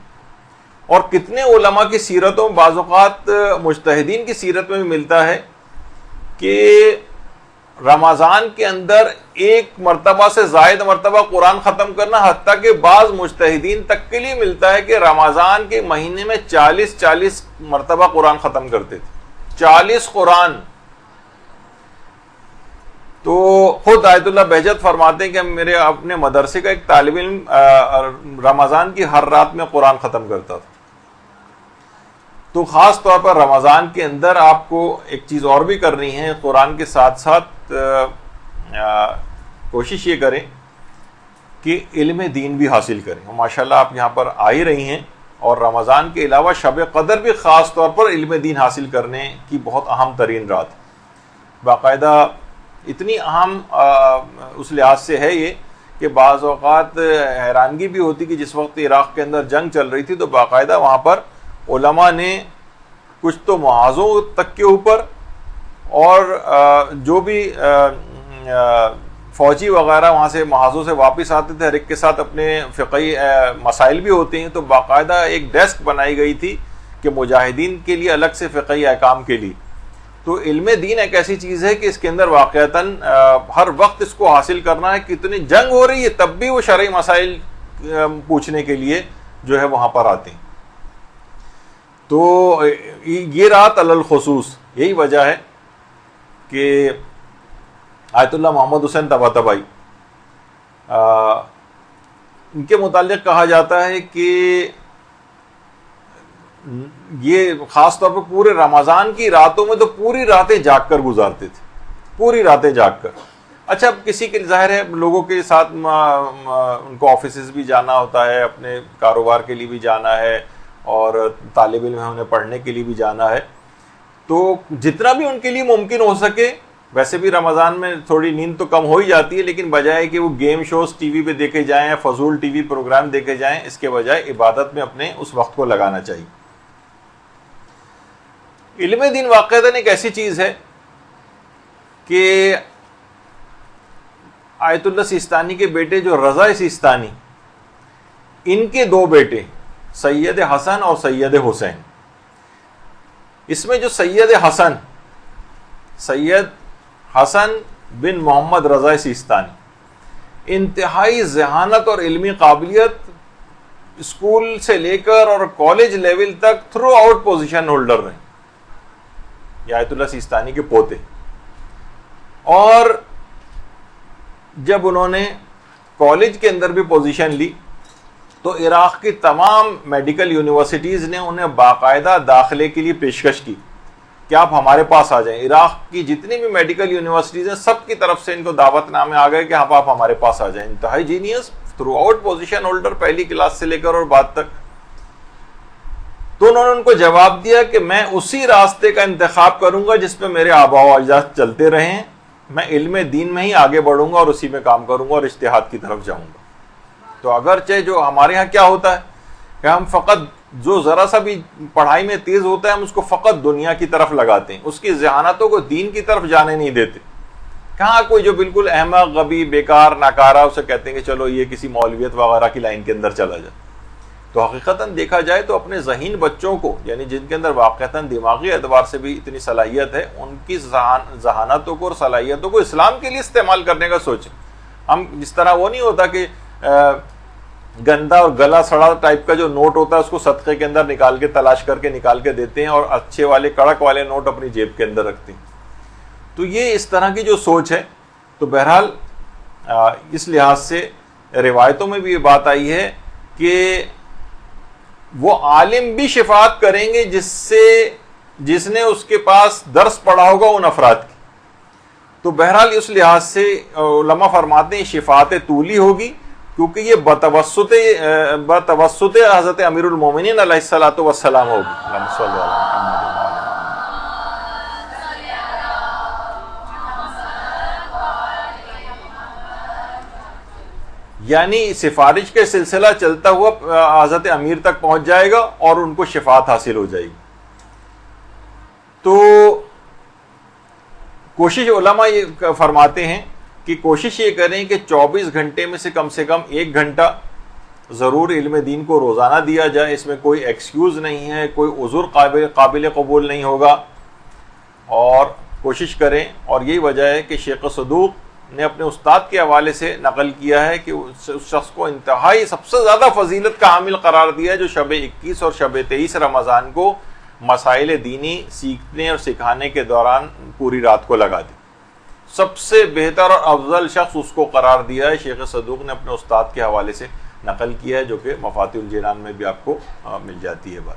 اور کتنے علماء کی سیرتوں میں، بعض اوقات مجتہدین کی سیرت میں بھی ملتا ہے کہ رمضان کے اندر ایک مرتبہ سے زائد مرتبہ قرآن ختم کرنا، حتیٰ کہ بعض مجتہدین تک کے لیے ملتا ہے کہ رمضان کے مہینے میں 40 مرتبہ قرآن ختم کرتے تھے، 40 قرآن. تو خود آیت اللہ بہجت فرماتے ہیں کہ میرے اپنے مدرسے کا ایک طالب علم رمضان کی ہر رات میں قرآن ختم کرتا تھا. تو خاص طور پر رمضان کے اندر آپ کو ایک چیز اور بھی کرنی ہے، قرآن کے ساتھ ساتھ کوشش یہ کریں کہ علم دین بھی حاصل کریں. ماشاءاللہ آپ یہاں پر آ ہی رہی ہیں، اور رمضان کے علاوہ شب قدر بھی خاص طور پر علم دین حاصل کرنے کی بہت اہم ترین رات، باقاعدہ اتنی اہم اس لحاظ سے ہے یہ کہ بعض اوقات حیرانگی بھی ہوتی کہ جس وقت عراق کے اندر جنگ چل رہی تھی تو باقاعدہ وہاں پر علماء نے کچھ تو محاذوں تک کے اوپر، اور جو بھی فوجی وغیرہ وہاں سے محاذوں سے واپس آتے تھے، ہر ایک کے ساتھ اپنے فقہی مسائل بھی ہوتے ہیں، تو باقاعدہ ایک ڈیسک بنائی گئی تھی کہ مجاہدین کے لیے الگ سے فقہی احکام کے لیے. تو علم دین ایک ایسی چیز ہے کہ اس کے اندر واقعتاً ہر وقت اس کو حاصل کرنا ہے. کتنی جنگ ہو رہی ہے تب بھی وہ شرعی مسائل پوچھنے کے لیے جو ہے وہاں پر آتے ہیں. تو یہ رات علی الخصوص یہی وجہ ہے کہ آیت اللہ محمد حسین طباطبائی ان کے متعلق کہا جاتا ہے کہ یہ خاص طور پر پورے رمضان کی راتوں میں تو پوری راتیں جاگ کر گزارتے تھے، پوری راتیں جاگ کر. اچھا اب کسی کے ظاہر ہے لوگوں کے ساتھ ان کو آفیسز بھی جانا ہوتا ہے، اپنے کاروبار کے لیے بھی جانا ہے، اور طالب علم انہیں پڑھنے کے لیے بھی جانا ہے. تو جتنا بھی ان کے لیے ممکن ہو سکے، ویسے بھی رمضان میں تھوڑی نیند تو کم ہو ہی جاتی ہے، لیکن بجائے کہ وہ گیم شوز ٹی وی پہ دیکھے جائیں یا فضول ٹی وی پروگرام دیکھے جائیں، اس کے بجائے عبادت میں اپنے اس وقت کو لگانا چاہیے. علم دین واقعتاً ایک ایسی چیز ہے کہ آیت اللہ سیستانی کے بیٹے جو رضا سیستانی، ان کے دو بیٹے سید حسن اور سید حسین، اس میں جو سید حسن بن محمد رضا سیستانی انتہائی ذہانت اور علمی قابلیت، اسکول سے لے کر اور کالج لیول تک تھرو آؤٹ پوزیشن ہولڈر رہے، یہ آیت اللہ سیستانی کے پوتے. اور جب انہوں نے کالج کے اندر بھی پوزیشن لی تو عراق کی تمام میڈیکل یونیورسٹیز نے انہیں باقاعدہ داخلے کے لیے پیشکش کی کہ آپ ہمارے پاس آ جائیں. عراق کی جتنی بھی میڈیکل یونیورسٹیز ہیں سب کی طرف سے ان کو دعوت نامے آ گئے کہ آپ ہمارے پاس آ جائیں. انتہائی genius, through out position holder, پہلی کلاس سے لے کر اور بعد تک. تو انہوں نے ان کو جواب دیا کہ میں اسی راستے کا انتخاب کروں گا جس پہ میرے آباء و اجداد چلتے رہے ہیں، میں علم دین میں ہی آگے بڑھوں گا اور اسی میں کام کروں گا اور اجتہاد کی طرف جاؤں گا. تو اگرچہ جو ہمارے ہاں کیا ہوتا ہے کہ ہم فقط جو ذرا سا بھی پڑھائی میں تیز ہوتا ہے ہم اس کو فقط دنیا کی طرف لگاتے ہیں، اس کی ذہانتوں کو دین کی طرف جانے نہیں دیتے. کہاں کوئی جو بالکل احمق، غبی، بیکار، ناکارہ، اسے کہتے ہیں کہ چلو یہ کسی مولویت وغیرہ کی لائن کے اندر چلا جائے. تو حقیقتاً دیکھا جائے تو اپنے ذہین بچوں کو، یعنی جن کے اندر واقعتاً دماغی اعتبار سے بھی اتنی صلاحیت ہے، ان کی ذہانتوں کو اور صلاحیتوں کو اسلام کے لیے استعمال کرنے کا سوچیں. ہم جس طرح وہ نہیں ہوتا کہ گندا اور گلا سڑا ٹائپ کا جو نوٹ ہوتا ہے اس کو صدقے کے اندر نکال کے تلاش کر کے نکال کے دیتے ہیں، اور اچھے والے کڑک والے نوٹ اپنی جیب کے اندر رکھتے ہیں. تو یہ اس طرح کی جو سوچ ہے. تو بہرحال اس لحاظ سے روایتوں میں بھی یہ بات آئی ہے کہ وہ عالم بھی شفاعت کریں گے جس نے اس کے پاس درس پڑھا ہوگا ان افراد کی. تو بہرحال اس لحاظ سے علماء فرماتے ہیں شفاعت طولی ہوگی، کیونکہ یہ بتوسط حضرت امیر المومنین علیہ الصلوۃ والسلام ہوگی. اللہم صلی علی محمد. یعنی سفارش کا سلسلہ چلتا ہوا حضرت امیر تک پہنچ جائے گا اور ان کو شفاعت حاصل ہو جائے گی. تو کوشش علماء یہ فرماتے ہیں کہ کوشش یہ کریں کہ 24 گھنٹے میں سے کم 1 گھنٹہ ضرور علم دین کو روزانہ دیا جائے، اس میں کوئی ایکسکیوز نہیں ہے، کوئی عذر قابل قبول نہیں ہوگا، اور کوشش کریں. اور یہی وجہ ہے کہ شیخ صدوق نے اپنے استاد کے حوالے سے نقل کیا ہے کہ اس شخص کو انتہائی سب سے زیادہ فضیلت کا حامل قرار دیا ہے جو شب 21 اور شب 23 رمضان کو مسائل دینی سیکھنے اور سکھانے کے دوران پوری رات کو لگا دی. سب سے بہتر اور افضل شخص اس کو قرار دیا ہے. شیخ صدوق نے اپنے استاد کے حوالے سے نقل کیا ہے، جو کہ مفاتیح الجنان میں بھی آپ کو مل جاتی ہے بات.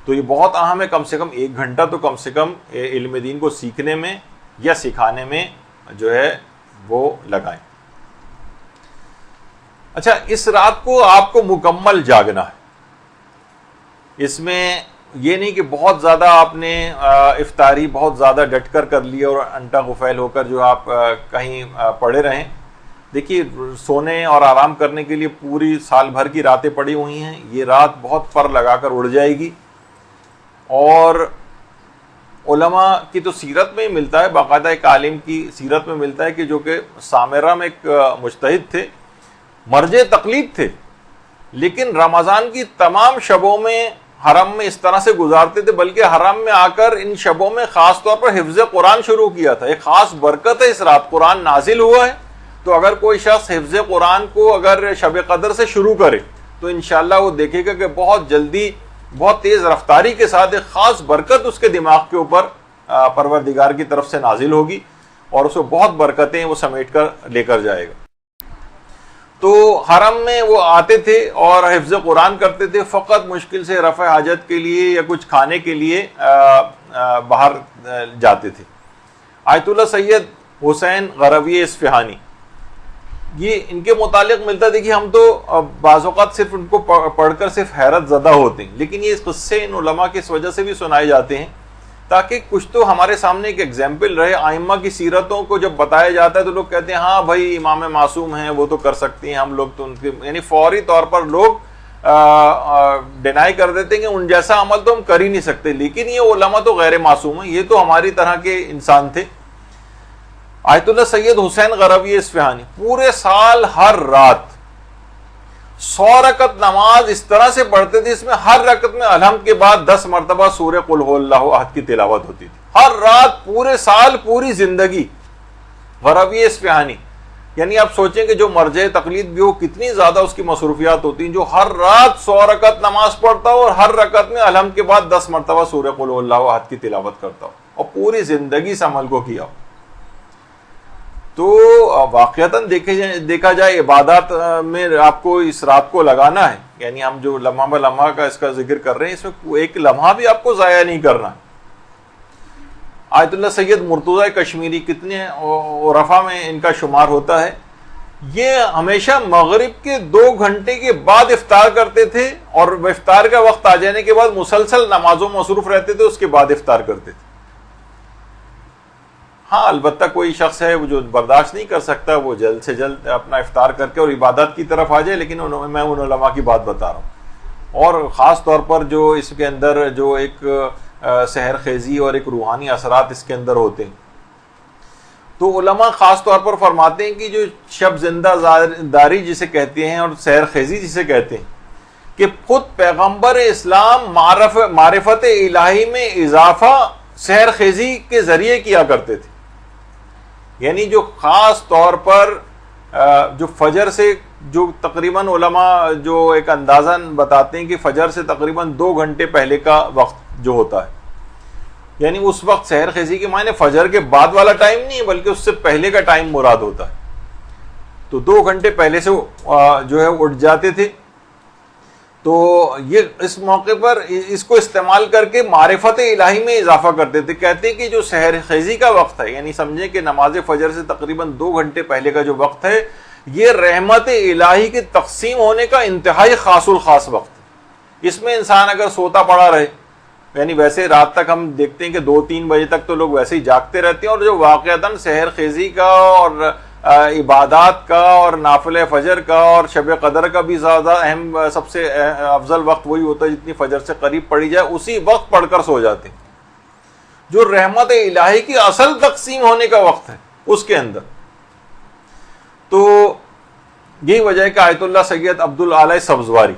تو یہ بہت اہم ہے، کم سے کم 1 گھنٹہ تو کم سے کم علم دین کو سیکھنے میں یا سکھانے میں جو ہے وہ لگائیں. اچھا، اس رات کو آپ کو مکمل جاگنا ہے. اس میں یہ نہیں کہ بہت زیادہ آپ نے افطاری بہت زیادہ ڈٹ کر لی اور انٹا غفیل ہو کر جو آپ کہیں پڑے رہیں. دیکھیے، سونے اور آرام کرنے کے لیے پوری سال بھر کی راتیں پڑی ہوئی ہیں. یہ رات بہت پر لگا کر اڑ جائے گی. اور علماء کی تو سیرت میں ہی ملتا ہے، باقاعدہ ایک عالم کی سیرت میں ملتا ہے کہ جو کہ سامرہ میں ایک مجتہد تھے، مرجع تقلید تھے، لیکن رمضان کی تمام شبوں میں حرم میں اس طرح سے گزارتے تھے، بلکہ حرم میں آ کر ان شبوں میں خاص طور پر حفظ قرآن شروع کیا تھا. ایک خاص برکت ہے اس رات، قرآن نازل ہوا ہے، تو اگر کوئی شخص حفظ قرآن کو اگر شب قدر سے شروع کرے تو انشاءاللہ وہ دیکھے گا کہ بہت جلدی بہت تیز رفتاری کے ساتھ ایک خاص برکت اس کے دماغ کے اوپر پروردگار کی طرف سے نازل ہوگی، اور اس کو بہت برکتیں وہ سمیٹ کر لے کر جائے گا. تو حرم میں وہ آتے تھے اور حفظ قرآن کرتے تھے، فقط مشکل سے رفع حاجت کے لیے یا کچھ کھانے کے لیے باہر جاتے تھے. آیت اللہ سید حسین غروی اصفہانی، یہ ان کے متعلق ملتا ہے کہ ہم تو بعض اوقات صرف ان کو پڑھ کر صرف حیرت زدہ ہوتے ہیں، لیکن یہ قصے ان علماء کی اس وجہ سے بھی سنائے جاتے ہیں تاکہ کچھ تو ہمارے سامنے ایک ایگزامپل رہے. آئمہ کی سیرتوں کو جب بتایا جاتا ہے تو لوگ کہتے ہیں ہاں بھائی امام معصوم ہیں، وہ تو کر سکتی ہیں، ہم لوگ تو ان کے، یعنی فوری طور پر لوگ ڈینائی کر دیتے ہیں کہ ان جیسا عمل تو ہم کر ہی نہیں سکتے. لیکن یہ علماء تو غیر معصوم ہیں، یہ تو ہماری طرح کے انسان تھے. آیت اللہ سید حسین غروی اصفہانی پورے سال ہر رات 100 رکعت نماز اس طرح سے پڑھتے تھے، اس میں ہر رکعت میں الحمد کے بعد 10 مرتبہ سورہ قل هو اللہ احد کی تلاوت ہوتی تھی. ہر رات، پورے سال، پوری زندگی. غروی اصفہانی، یعنی آپ سوچیں کہ جو مرجع تقلید بھی ہو کتنی زیادہ اس کی مصروفیات ہوتی ہیں، جو ہر رات 100 رکعت نماز پڑھتا ہو اور ہر رکعت میں الحمد کے بعد 10 مرتبہ سورہ قل هو اللہ احد کی تلاوت کرتا ہو اور پوری زندگی اس عمل کو کیا ہو. تو واقعتاً دیکھا جائے عبادات میں آپ کو اس رات کو لگانا ہے، یعنی ہم جو لمحہ بہ لمحہ کا اس کا ذکر کر رہے ہیں، اس میں ایک لمحہ بھی آپ کو ضائع نہیں کرنا. آیت اللہ سید مرتضی کشمیری، کتنے عرفا میں ان کا شمار ہوتا ہے، یہ ہمیشہ مغرب کے 2 گھنٹے کے بعد افطار کرتے تھے اور افطار کا وقت آ جانے کے بعد مسلسل نمازوں میں مصروف رہتے تھے، اس کے بعد افطار کرتے تھے. ہاں البتہ کوئی شخص ہے جو برداشت نہیں کر سکتا، وہ جلد سے جلد اپنا افطار کر کے اور عبادت کی طرف آ جائے، لیکن میں ان علماء کی بات بتا رہا ہوں. اور خاص طور پر جو اس کے اندر جو ایک سحر خیزی اور ایک روحانی اثرات اس کے اندر ہوتے ہیں، تو علماء خاص طور پر فرماتے ہیں کہ جو شب زندہ داری جسے کہتے ہیں اور سحر خیزی جسے کہتے ہیں، کہ خود پیغمبر اسلام معرفت الہی میں اضافہ سحر خیزی کے ذریعے کیا کرتے تھے. یعنی جو خاص طور پر جو فجر سے، جو تقریباً علماء جو ایک اندازاً بتاتے ہیں کہ فجر سے تقریباً 2 گھنٹے پہلے کا وقت جو ہوتا ہے، یعنی اس وقت سحر خیزی کے معنی فجر کے بعد والا ٹائم نہیں ہے بلکہ اس سے پہلے کا ٹائم مراد ہوتا ہے. تو 2 گھنٹے پہلے سے جو ہے اٹھ جاتے تھے. تو یہ اس موقع پر اس کو استعمال کر کے معرفت الہی میں اضافہ کرتے تھے. کہتے ہیں کہ جو سحر خیزی کا وقت ہے، یعنی سمجھیں کہ نماز فجر سے تقریباً 2 گھنٹے پہلے کا جو وقت ہے، یہ رحمت الہی کے تقسیم ہونے کا انتہائی خاص الخاص وقت ہے. اس میں انسان اگر سوتا پڑا رہے، یعنی ویسے رات تک ہم دیکھتے ہیں کہ 2-3 بجے تک تو لوگ ویسے ہی جاگتے رہتے ہیں، اور جو واقعتاً سحر خیزی کا اور عبادات کا اور نافل فجر کا اور شب قدر کا بھی زیادہ اہم، سب سے افضل وقت وہی ہوتا ہے جتنی فجر سے قریب پڑی جائے، اسی وقت پڑھ کر سو جاتے ہیں، جو رحمت الہی کی اصل تقسیم ہونے کا وقت ہے اس کے اندر. تو یہی وجہ ہے کہ آیت اللہ سید عبد الاعلی سبزواری،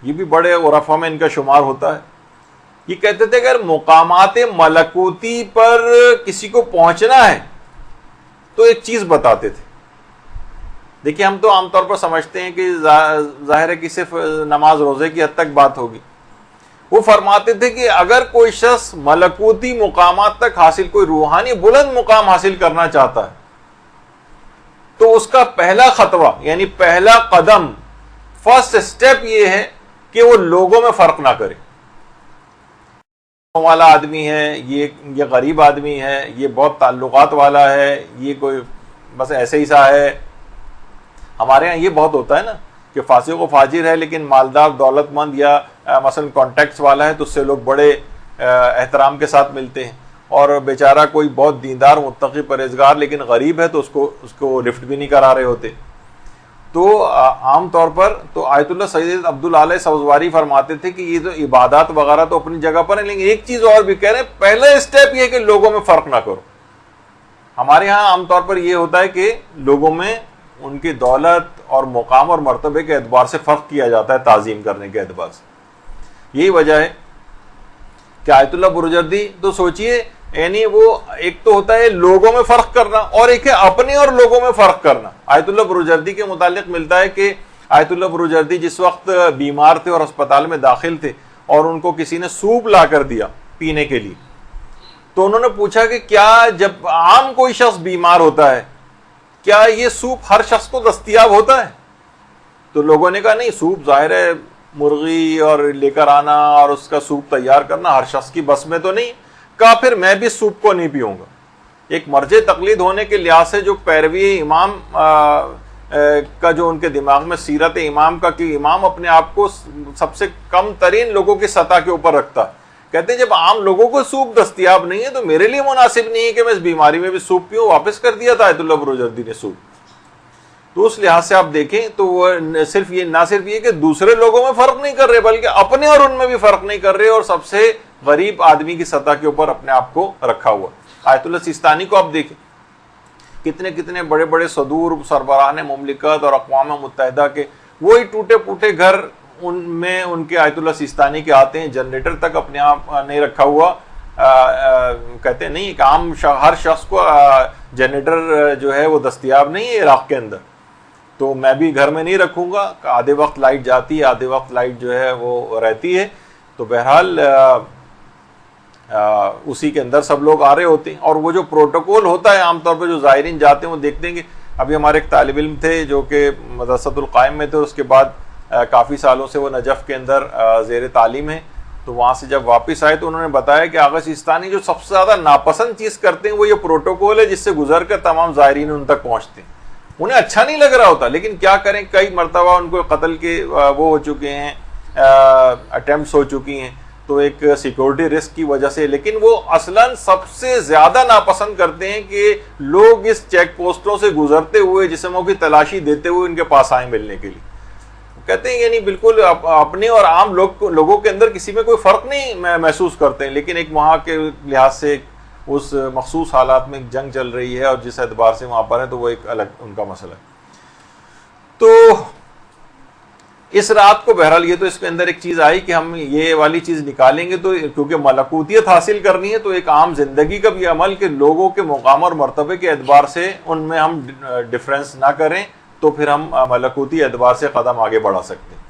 یہ بھی بڑے عرفا میں ان کا شمار ہوتا ہے، یہ کہتے تھے کہ اگر مقامات ملکوتی پر کسی کو پہنچنا ہے تو ایک چیز بتاتے تھے. دیکھیے ہم تو عام طور پر سمجھتے ہیں کہ ظاہر ہے کہ صرف نماز روزے کی حد تک بات ہوگی. وہ فرماتے تھے کہ اگر کوئی شخص ملکوتی مقامات تک حاصل، کوئی روحانی بلند مقام حاصل کرنا چاہتا ہے تو اس کا پہلا خطوہ یعنی پہلا قدم، فرسٹ سٹیپ یہ ہے کہ وہ لوگوں میں فرق نہ کرے. والا آدمی ہے، یہ غریب آدمی ہے، یہ بہت تعلقات والا ہے، یہ کوئی بس ایسے ہی سا ہے. ہمارے ہاں یہ بہت ہوتا ہے نا کہ فاسق و فاجر ہے لیکن مالدار، دولت مند یا مثلا کانٹیکٹس والا ہے تو اس سے لوگ بڑے احترام کے ساتھ ملتے ہیں، اور بیچارہ کوئی بہت دیندار متقی پرہیزگار لیکن غریب ہے تو اس کو لفٹ بھی نہیں کرا رہے ہوتے. تو عام طور پر تو آیت اللہ سید عبد الاعلی سبزواری فرماتے تھے کہ یہ تو عبادات وغیرہ تو اپنی جگہ پر ہیں، لیکن ایک چیز اور بھی کہہ رہے ہیں، پہلا اسٹیپ یہ ہے کہ لوگوں میں فرق نہ کرو. ہمارے ہاں عام طور پر یہ ہوتا ہے کہ لوگوں میں ان کی دولت اور مقام اور مرتبے کے اعتبار سے فرق کیا جاتا ہے، تعظیم کرنے کے اعتبار سے. یہی وجہ ہے کہ آیت اللہ بروجردی تو سوچئے، یعنی وہ ایک تو ہوتا ہے لوگوں میں فرق کرنا اور ایک ہے اپنے اور لوگوں میں فرق کرنا. آیت اللہ بروجردی کے متعلق ملتا ہے کہ آیت اللہ بروجردی جس وقت بیمار تھے اور اسپتال میں داخل تھے اور ان کو کسی نے سوپ لا کر دیا پینے کے لیے، تو انہوں نے پوچھا کہ کیا جب عام کوئی شخص بیمار ہوتا ہے کیا یہ سوپ ہر شخص کو دستیاب ہوتا ہے؟ تو لوگوں نے کہا نہیں، سوپ ظاہر ہے مرغی اور لے کر آنا اور اس کا سوپ تیار کرنا ہر شخص کی بس میں تو نہیں. کہا پھر میں بھی سوپ کو نہیں پیوں گا. ایک مرجع تقلید ہونے کے لحاظ سے جو پیروی امام کا جو ان کے دماغ میں سیرت امام کا کہ امام اپنے آپ کو سب سے کم ترین لوگوں کی سطح کے اوپر رکھتا ہے، کہتے ہیں جب عام لوگوں کو سوپ دستیاب نہیں ہے تو میرے لیے مناسب نہیں ہے کہ میں اس بیماری میں بھی سوپ پیوں. واپس کر دیا تھا آیت اللہ بروجردی نے سوپ. تو اس لحاظ سے آپ دیکھیں تو وہ صرف یہ کہ دوسرے لوگوں میں فرق نہیں کر رہے بلکہ اپنے اور ان میں بھی فرق نہیں کر رہے، اور سب سے غریب آدمی کی سطح کے اوپر اپنے آپ کو رکھا ہوا. آیت اللہ سیستانی کو آپ دیکھیں، کتنے کتنے بڑے بڑے صدور سربراہان مملکت اور اقوام متحدہ کے وہی ٹوٹے پوٹے گھر، ان میں ان کے آیت اللہ سیستانی کے آتے ہیں، جنریٹر تک اپنے آپ نہیں رکھا ہوا. کہتے نہیں کہ عام ہر شخص کو جنریٹر جو ہے وہ دستیاب نہیں ہے عراق کے اندر، تو میں بھی گھر میں نہیں رکھوں گا. آدھے وقت لائٹ جاتی ہے، آدھے وقت لائٹ جو ہے وہ رہتی ہے. تو بہرحال اسی کے اندر سب لوگ آ رہے ہوتے ہیں، اور وہ جو پروٹوکول ہوتا ہے عام طور پر جو زائرین جاتے ہیں وہ دیکھتے ہیں کہ ابھی ہمارے ایک طالب علم تھے جو کہ مدرسۃ القائم میں تھے، اس کے بعد کافی سالوں سے وہ نجف کے اندر زیر تعلیم ہے. تو وہاں سے جب واپس آئے تو انہوں نے بتایا کہ آغا سیستانی جو سب سے زیادہ ناپسند چیز کرتے ہیں وہ یہ پروٹوکول ہے جس سے گزر کر تمام زائرین ان تک پہنچتے ہیں. انہیں اچھا نہیں لگ رہا ہوتا لیکن کیا کریں، کئی مرتبہ ان کو قتل کے وہ ہو چکے ہیں، اٹیمپٹس ہو چکی ہیں، تو ایک سیکورٹی رسک کی وجہ سے. لیکن وہ اصلاً سب سے زیادہ ناپسند کرتے ہیں کہ لوگ اس چیک پوسٹوں سے گزرتے ہوئے جسموں کی تلاشی دیتے ہوئے ان کے پاس آئیں ملنے کے لیے. کہتے ہیں یعنی بالکل اپنے اور عام لوگوں کے اندر کسی میں کوئی فرق نہیں محسوس کرتے ہیں، لیکن ایک وہاں کے لحاظ سے اس مخصوص حالات میں جنگ چل رہی ہے اور جس اعتبار سے وہاں پر ہے تو وہ ایک الگ ان کا مسئلہ ہے. تو اس رات کو بہرحال یہ تو اس کے اندر ایک چیز آئی کہ ہم یہ والی چیز نکالیں گے تو کیونکہ ملکوتیت حاصل کرنی ہے تو ایک عام زندگی کا بھی عمل کہ لوگوں کے مقام اور مرتبے کے اعتبار سے ان میں ہم ڈفرینس نہ کریں تو پھر ہم ملکوتی اعتبار سے قدم آگے بڑھا سکتے ہیں.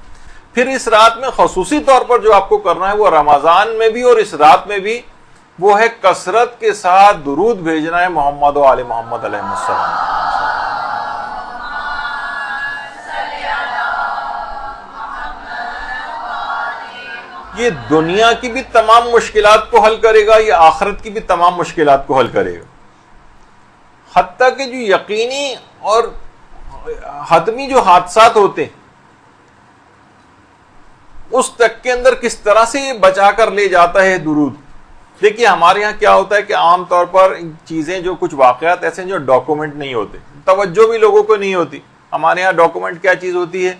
پھر اس رات میں خصوصی طور پر جو آپ کو کرنا ہے وہ رمضان میں بھی اور اس رات میں بھی وہ ہے کثرت کے ساتھ درود بھیجنا ہے محمد و آل محمد علیہ السلام. یہ دنیا کی بھی تمام مشکلات کو حل کرے گا، یہ آخرت کی بھی تمام مشکلات کو حل کرے گا. حتیٰ کہ جو یقینی اور حتمی جو حادثات ہوتے ہیں اس تک کے اندر کس طرح سے یہ بچا کر لے جاتا ہے درود. دیکھیے ہمارے ہاں کیا ہوتا ہے کہ عام طور پر چیزیں جو کچھ واقعات ایسے ہیں جو ڈاکومنٹ نہیں ہوتے، توجہ بھی لوگوں کو نہیں ہوتی. ہمارے ہاں ڈاکومنٹ کیا چیز ہوتی ہے؟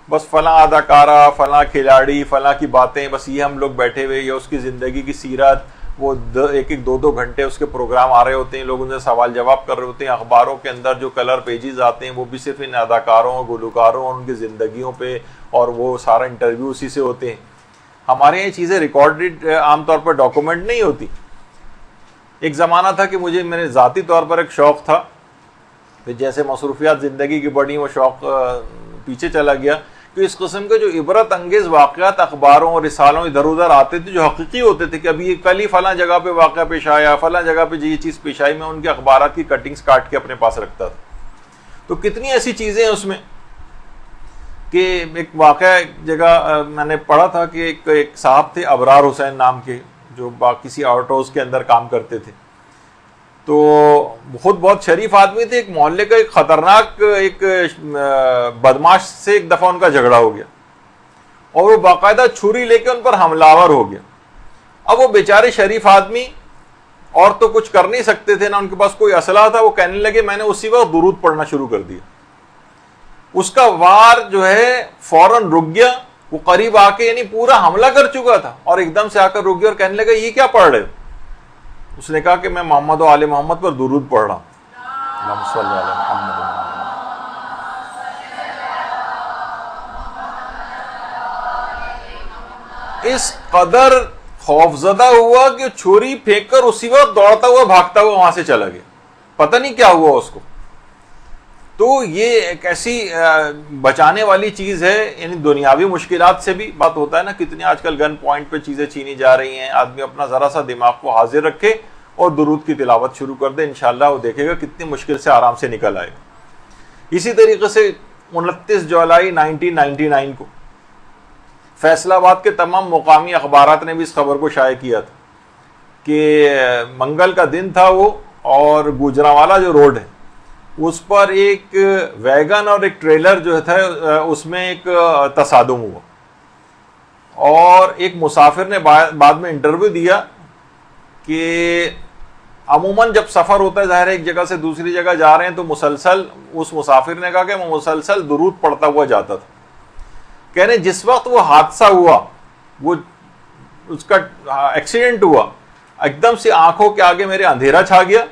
بس فلاں اداکارہ، فلاں کھلاڑی، فلاں کی باتیں، بس یہ ہم لوگ بیٹھے ہوئے یا اس کی زندگی کی سیرت، وہ ایک ایک 2 گھنٹے اس کے پروگرام آ رہے ہوتے ہیں, لوگ ان سے سوال جواب کر رہے ہوتے ہیں. اخباروں کے اندر جو کلر پیجز آتے ہیں وہ بھی صرف ان اداکاروں اور گلوکاروں اور ان کی زندگیوں پہ, اور وہ سارا انٹرویو اسی سے ہوتے ہیں. ہمارے یہاں یہ چیزیں ریکارڈڈ عام طور پر ڈاکومنٹ نہیں ہوتی. ایک زمانہ تھا کہ مجھے میرے ذاتی طور پر ایک شوق تھا, پھر جیسے مصروفیات زندگی کی بڑھی وہ شوق پیچھے چلا گیا, کہ اس قسم کے جو عبرت انگیز واقعات اخباروں اور رسالوں ادھر ادھر آتے تھے جو حقیقی ہوتے تھے, کہ ابھی یہ کل ہی فلاں جگہ پہ واقعہ پیش آیا, فلاں جگہ پہ یہ چیز پیش آئی, میں ان کے اخبارات کی کٹنگز کاٹ کے اپنے پاس رکھتا تھا. تو کتنی ایسی چیزیں ہیں اس میں, کہ ایک واقعہ ایک جگہ میں نے پڑھا تھا کہ ایک صاحب تھے ابرار حسین نام کے, جو کسی آؤٹ ہاؤس کے اندر کام کرتے تھے. تو خود بہت شریف آدمی تھے. ایک محلے کا ایک خطرناک ایک بدماش سے ایک دفعہ ان کا جھگڑا ہو گیا, اور وہ باقاعدہ چھری لے کے ان پر حملہ آور ہو گیا. اب وہ بیچارے شریف آدمی اور تو کچھ کر نہیں سکتے تھے, نہ ان کے پاس کوئی اسلحہ تھا. وہ کہنے لگے میں نے اسی وقت درود پڑھنا شروع کر دیا. اس کا وار جو ہے فوراً رک گیا. وہ قریب آ کے یعنی پورا حملہ کر چکا تھا, اور ایک دم سے آ کر رک گیا اور کہنے لگا یہ کیا پڑھ رہے ہو؟ اس نے کہا کہ میں محمد و آل محمد پر درود پڑھ رہا ہوں. اللہم صلی علی محمد. اس قدر خوفزدہ ہوا کہ چھری پھینک کر اسی وقت دوڑتا ہوا بھاگتا ہوا وہاں سے چلا گیا. پتہ نہیں کیا ہوا اس کو. تو یہ ایک ایسی بچانے والی چیز ہے. یعنی دنیاوی مشکلات سے بھی بات ہوتا ہے نا, کتنی آج کل گن پوائنٹ پہ چیزیں چھینی جا رہی ہیں. آدمی اپنا ذرا سا دماغ کو حاضر رکھے اور درود کی تلاوت شروع کر دے, انشاءاللہ وہ دیکھے گا کتنی مشکل سے آرام سے نکل آئے. اسی طریقے سے 29 جولائی 1999 کو فیصل آباد کے تمام مقامی اخبارات نے بھی اس خبر کو شائع کیا تھا کہ منگل کا دن تھا وہ, اور گوجرانوالا جو روڈ ہے اس پر ایک ویگن اور ایک ٹریلر جو تھا اس میں ایک تصادم ہوا, اور ایک مسافر نے بعد میں انٹرویو دیا کہ عموماً جب سفر ہوتا ہے ظاہر ہے ایک جگہ سے دوسری جگہ جا رہے ہیں تو مسلسل, اس مسافر نے کہا کہ وہ مسلسل درود پڑھتا ہوا جاتا تھا. کہہ رہے جس وقت وہ حادثہ ہوا, وہ اس کا ایکسیڈنٹ ہوا, ایک دم سے آنکھوں کے آگے میرے اندھیرا چھا گیا,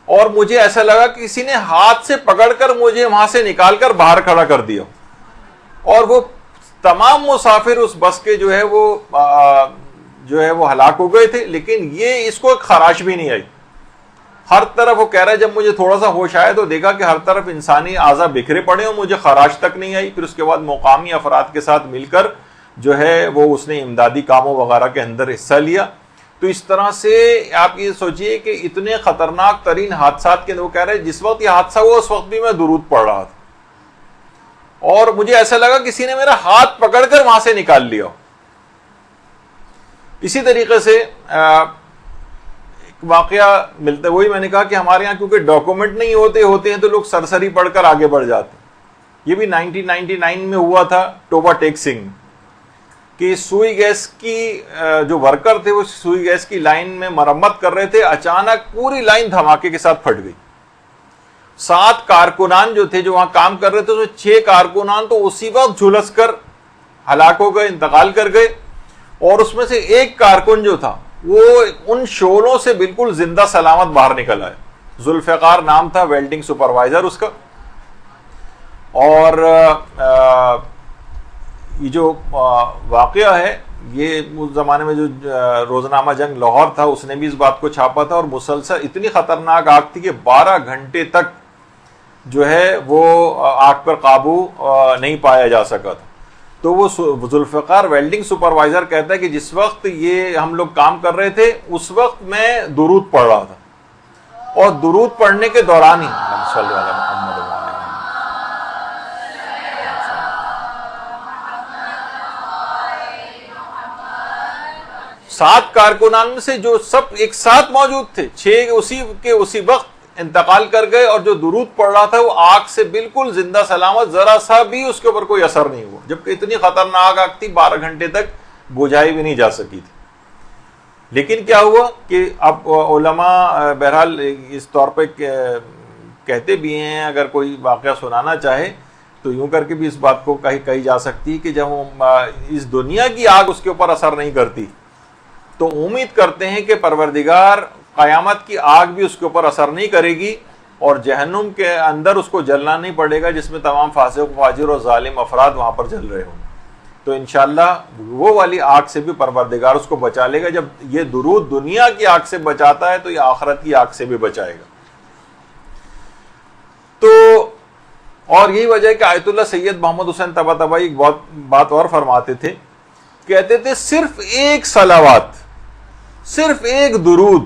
اور مجھے ایسا لگا کہ کسی نے ہاتھ سے پکڑ کر مجھے وہاں سے نکال کر باہر کھڑا کر دیا. اور وہ تمام مسافر اس بس کے جو ہے وہ ہلاک ہو گئے تھے, لیکن یہ اس کو ایک خراش بھی نہیں آئی. ہر طرف وہ کہہ رہا ہے جب مجھے تھوڑا سا ہوش آیا تو دیکھا کہ ہر طرف انسانی اعضاء بکھرے پڑے اور مجھے خراش تک نہیں آئی. پھر اس کے بعد مقامی افراد کے ساتھ مل کر جو ہے وہ اس نے امدادی کاموں وغیرہ کے اندر حصہ لیا. تو اس طرح سے آپ یہ سوچئے کہ اتنے خطرناک ترین حادثات کے وہ کہہ رہے ہیں جس وقت یہ حادثہ ہوا اس وقت بھی میں درود پڑھ رہا تھا, اور مجھے ایسا لگا کسی نے میرا ہاتھ پکڑ کر وہاں سے نکال لیا. اسی طریقے سے ایک واقعہ ملتا ہے, وہی میں نے کہا کہ ہمارے یہاں کیونکہ ڈاکومنٹ نہیں ہوتے ہیں تو لوگ سرسری پڑھ کر آگے بڑھ جاتے ہیں. یہ بھی 1999 میں ہوا تھا ٹوبا ٹیک سنگھ, کہ سوئی گیس کی جو ورکر تھے وہ سوئی گیس کی لائن میں مرمت کر رہے تھے, اچانک پوری لائن دھماکے کے ساتھ پھٹ گئی. 7 کارکنان جو تھے جو وہاں کام کر رہے تھے, تو 6 کارکنان تو اسی وقت جھلس کر ہلاک ہو گئے, انتقال کر گئے, اور اس میں سے ایک کارکن جو تھا وہ ان شعلوں سے بالکل زندہ سلامت باہر نکل آئے. ذوالفقار نام تھا, ویلڈنگ سپروائزر اس کا. اور یہ جو واقعہ ہے یہ اس زمانے میں جو روزنامہ جنگ لاہور تھا اس نے بھی اس بات کو چھاپا تھا, اور مسلسل اتنی خطرناک آگ تھی کہ 12 گھنٹے تک جو ہے وہ آگ پر قابو نہیں پایا جا سکا تھا. تو وہ ذوالفقار ویلڈنگ سپروائزر کہتا ہے کہ جس وقت یہ ہم لوگ کام کر رہے تھے اس وقت میں درود پڑھ رہا تھا, اور درود پڑھنے کے دوران ہی 7 کارکنان میں سے جو سب ایک ساتھ موجود تھے 6 اسی وقت انتقال کر گئے, اور جو درود پڑھ رہا تھا وہ آگ سے بالکل زندہ سلامت, ذرا سا بھی اس کے اوپر کوئی اثر نہیں ہوا, جبکہ اتنی خطرناک آگ تھی 12 گھنٹے تک بجھائی بھی نہیں جا سکی تھی. لیکن کیا ہوا کہ اب علماء بہرحال اس طور پہ کہتے بھی ہیں, اگر کوئی واقعہ سنانا چاہے تو یوں کر کے بھی اس بات کو کہی جا سکتی ہے کہ جب اس دنیا کی آگ اس کے اوپر اثر نہیں کرتی تو امید کرتے ہیں کہ پروردگار قیامت کی آگ بھی اس کے اوپر اثر نہیں کرے گی اور جہنم کے اندر اس کو جلنا نہیں پڑے گا جس میں تمام فاسق فاجر اور ظالم افراد وہاں پر جل رہے ہوں. تو انشاءاللہ وہ والی آگ سے بھی پروردگار اس کو بچا لے گا. جب یہ درود دنیا کی آگ سے بچاتا ہے تو یہ آخرت کی آگ سے بھی بچائے گا. تو اور یہی وجہ ہے کہ آیت اللہ سید محمد حسین طباطبائی ایک بات اور فرماتے تھے, کہتے تھے صرف ایک صلوات, صرف ایک درود,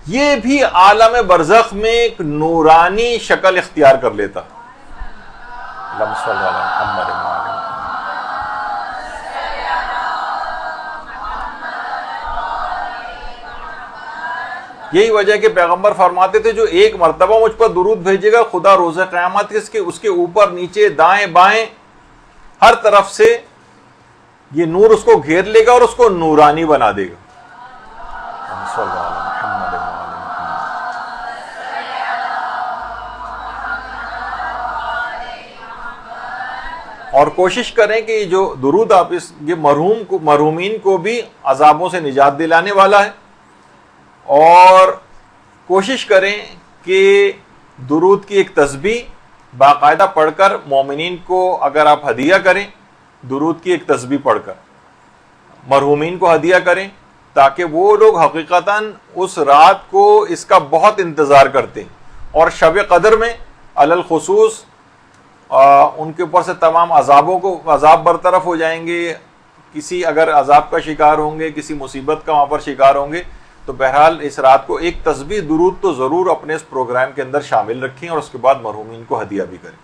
یہ بھی عالم برزخ میں ایک نورانی شکل اختیار کر لیتا. اللہم صلی علی محمد. یہی وجہ ہے کہ پیغمبر فرماتے تھے جو ایک مرتبہ مجھ پر درود بھیجے گا خدا روز قیامت اس کے اوپر نیچے دائیں بائیں ہر طرف سے یہ نور اس کو گھیر لے گا اور اس کو نورانی بنا دے گا. اور کوشش کریں کہ جو درود آپ یہ مرحومین کو بھی عذابوں سے نجات دلانے والا ہے, اور کوشش کریں کہ درود کی ایک تسبیح باقاعدہ پڑھ کر مومنین کو اگر آپ ہدیہ کریں, درود کی ایک تسبیح پڑھ کر مرحومین کو ہدیہ کریں تاکہ وہ لوگ حقیقتاً اس رات کو اس کا بہت انتظار کرتے ہیں. اور شب قدر میں علی الخصوص ان کے اوپر سے تمام عذاب برطرف ہو جائیں گے. کسی اگر عذاب کا شکار ہوں گے, کسی مصیبت کا وہاں پر شکار ہوں گے, تو بہرحال اس رات کو ایک تسبیح درود تو ضرور اپنے اس پروگرام کے اندر شامل رکھیں اور اس کے بعد مرحومین کو ہدیہ بھی کریں.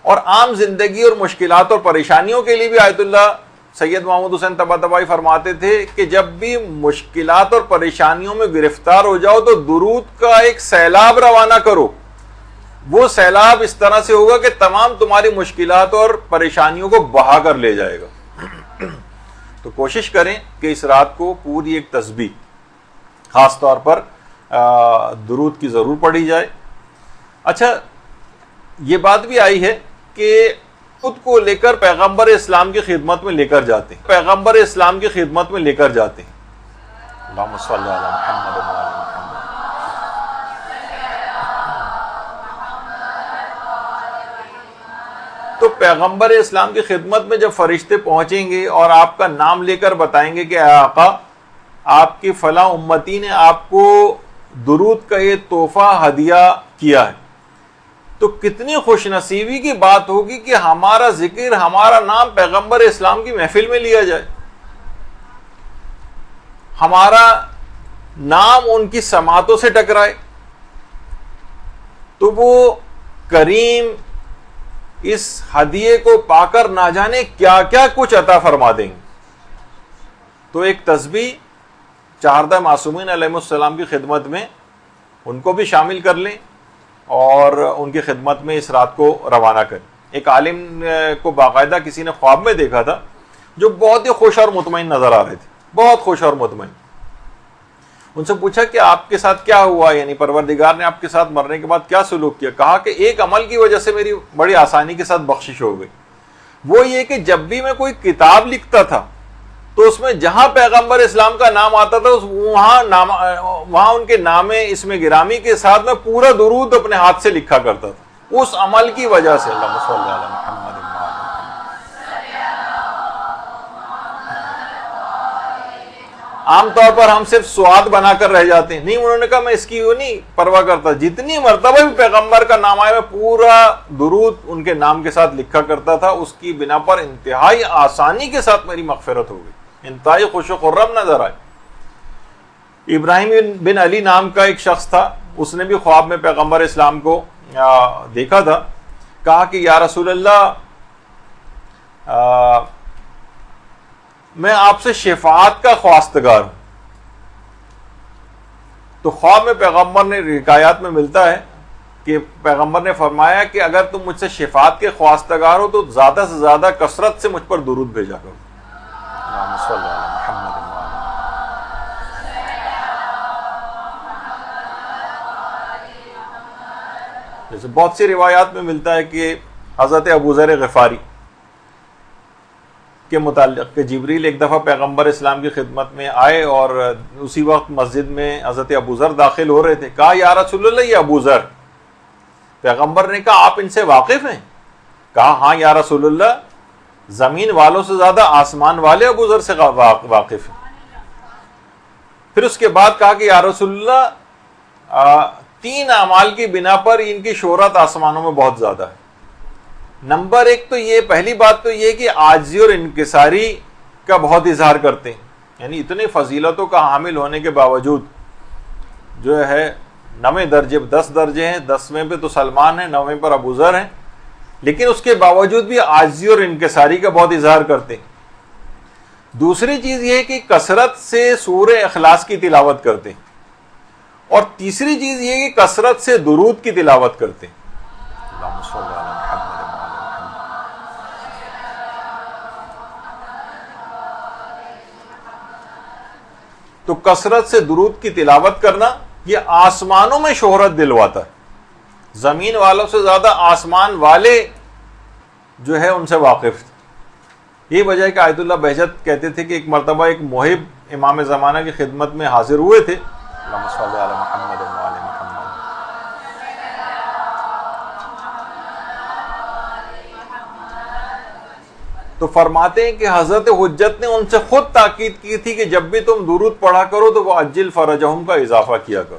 اور عام زندگی اور مشکلات اور پریشانیوں کے لیے بھی آیت اللہ سید محمد حسین طباطبائی فرماتے تھے کہ جب بھی مشکلات اور پریشانیوں میں گرفتار ہو جاؤ تو درود کا ایک سیلاب روانہ کرو. وہ سیلاب اس طرح سے ہوگا کہ تمام تمہاری مشکلات اور پریشانیوں کو بہا کر لے جائے گا. تو کوشش کریں کہ اس رات کو پوری ایک تسبیح خاص طور پر درود کی ضرور پڑھی جائے. اچھا, یہ بات بھی آئی ہے کہ خود کو لے کر پیغمبر اسلام کی خدمت میں لے کر جاتے ہیں, پیغمبر اسلام کی خدمت میں لے کر جاتے ہیں. اللہم صلی علی محمد و علی محمد. تو پیغمبر اسلام کی خدمت میں جب فرشتے پہنچیں گے اور آپ کا نام لے کر بتائیں گے کہ اے آقا آپ کی فلاں امتی نے آپ کو درود کا یہ تحفہ ہدیہ کیا ہے, تو کتنی خوش نصیبی کی بات ہوگی کہ ہمارا ذکر, ہمارا نام پیغمبر اسلام کی محفل میں لیا جائے, ہمارا نام ان کی سماعتوں سے ٹکرائے. تو وہ کریم اس ہدیے کو پا کر نہ جانے کیا کیا کچھ عطا فرما دیں گے. تو ایک تسبیح چہاردہ معصومین علیہ السلام کی خدمت میں ان کو بھی شامل کر لیں اور ان کی خدمت میں اس رات کو روانہ کریں. ایک عالم کو باقاعدہ کسی نے خواب میں دیکھا تھا جو بہت ہی خوش اور مطمئن نظر آ رہے تھے, بہت خوش اور مطمئن. ان سے پوچھا کہ آپ کے ساتھ کیا ہوا, یعنی پروردگار نے آپ کے ساتھ مرنے کے بعد کیا سلوک کیا؟ کہا کہ ایک عمل کی وجہ سے میری بڑی آسانی کے ساتھ بخشش ہو گئی. وہ یہ کہ جب بھی میں کوئی کتاب لکھتا تھا تو اس میں جہاں پیغمبر اسلام کا نام آتا تھا وہاں ان کے نام اسم گرامی کے ساتھ میں پورا درود اپنے ہاتھ سے لکھا کرتا تھا, اس عمل کی وجہ سے. اللہم صلی علی محمد. عام طور پر ہم صرف سواد بنا کر رہ جاتے ہیں, نہیں, انہوں نے کہا میں اس کی وہ نہیں پرواہ کرتا, جتنی مرتبہ بھی پیغمبر کا نام آیا میں پورا درود ان کے نام کے ساتھ لکھا کرتا تھا. اس کی بنا پر انتہائی آسانی کے ساتھ میری مغفرت ہو گئی, انتہائی خوش و خرم نظر آئے. ابراہیم بن علی نام کا ایک شخص تھا, اس نے بھی خواب میں پیغمبر اسلام کو دیکھا تھا. کہا کہ یا رسول اللہ میں آپ سے شفاعت کا خواستگار ہوں. تو خواب میں پیغمبر نے حکایات میں ملتا ہے کہ پیغمبر نے فرمایا کہ اگر تم مجھ سے شفاعت کے خواستگار ہو تو زیادہ سے زیادہ کثرت سے مجھ پر درود بھیجا کرو. جیسے بہت سی روایات میں ملتا ہے کہ حضرت ابو ذر غفاری کے متعلق کہ جبریل ایک دفعہ پیغمبر اسلام کی خدمت میں آئے اور اسی وقت مسجد میں حضرت ابو ذر داخل ہو رہے تھے. کہا یا رسول اللہ یہ ابو ذر. پیغمبر نے کہا آپ ان سے واقف ہیں؟ کہا ہاں یا رسول اللہ، زمین والوں سے زیادہ آسمان والے ابو ذر سے واقف ہیں. پھر اس کے بعد کہا کہ یا رسول اللہ 3 اعمال کی بنا پر ان کی شہرت آسمانوں میں بہت زیادہ ہے. نمبر 1 تو یہ، پہلی بات تو یہ کہ عاجزی اور انکساری کا بہت اظہار کرتے ہیں. یعنی اتنے فضیلتوں کا حامل ہونے کے باوجود جو ہے 9 درجے 10 درجے ہیں، 10ویں پہ تو سلمان ہیں، 9ویں پر ابو ذر ہیں، لیکن اس کے باوجود بھی عاجزی اور انکساری کا بہت اظہار کرتے ہیں. دوسری چیز یہ ہے کہ کثرت سے سورہ اخلاص کی تلاوت کرتے ہیں. اور تیسری چیز یہ ہے کہ کثرت سے درود کی تلاوت کرتے ہیں. اللہم صل علی محمد. تو کثرت سے درود کی تلاوت کرنا یہ آسمانوں میں شہرت دلواتا ہے. زمین والوں سے زیادہ آسمان والے جو ہے ان سے واقف تھے. یہی وجہ ہے کہ آیت اللہ بہجت کہتے تھے کہ ایک مرتبہ ایک محب امام زمانہ کی خدمت میں حاضر ہوئے تھے. اللہم صل علی محمد و آل محمد. تو فرماتے ہیں کہ حضرت حجت نے ان سے خود تاکید کی تھی کہ جب بھی تم درود پڑھا کرو تو وہ عجل فرجہم کا اضافہ کیا کرو.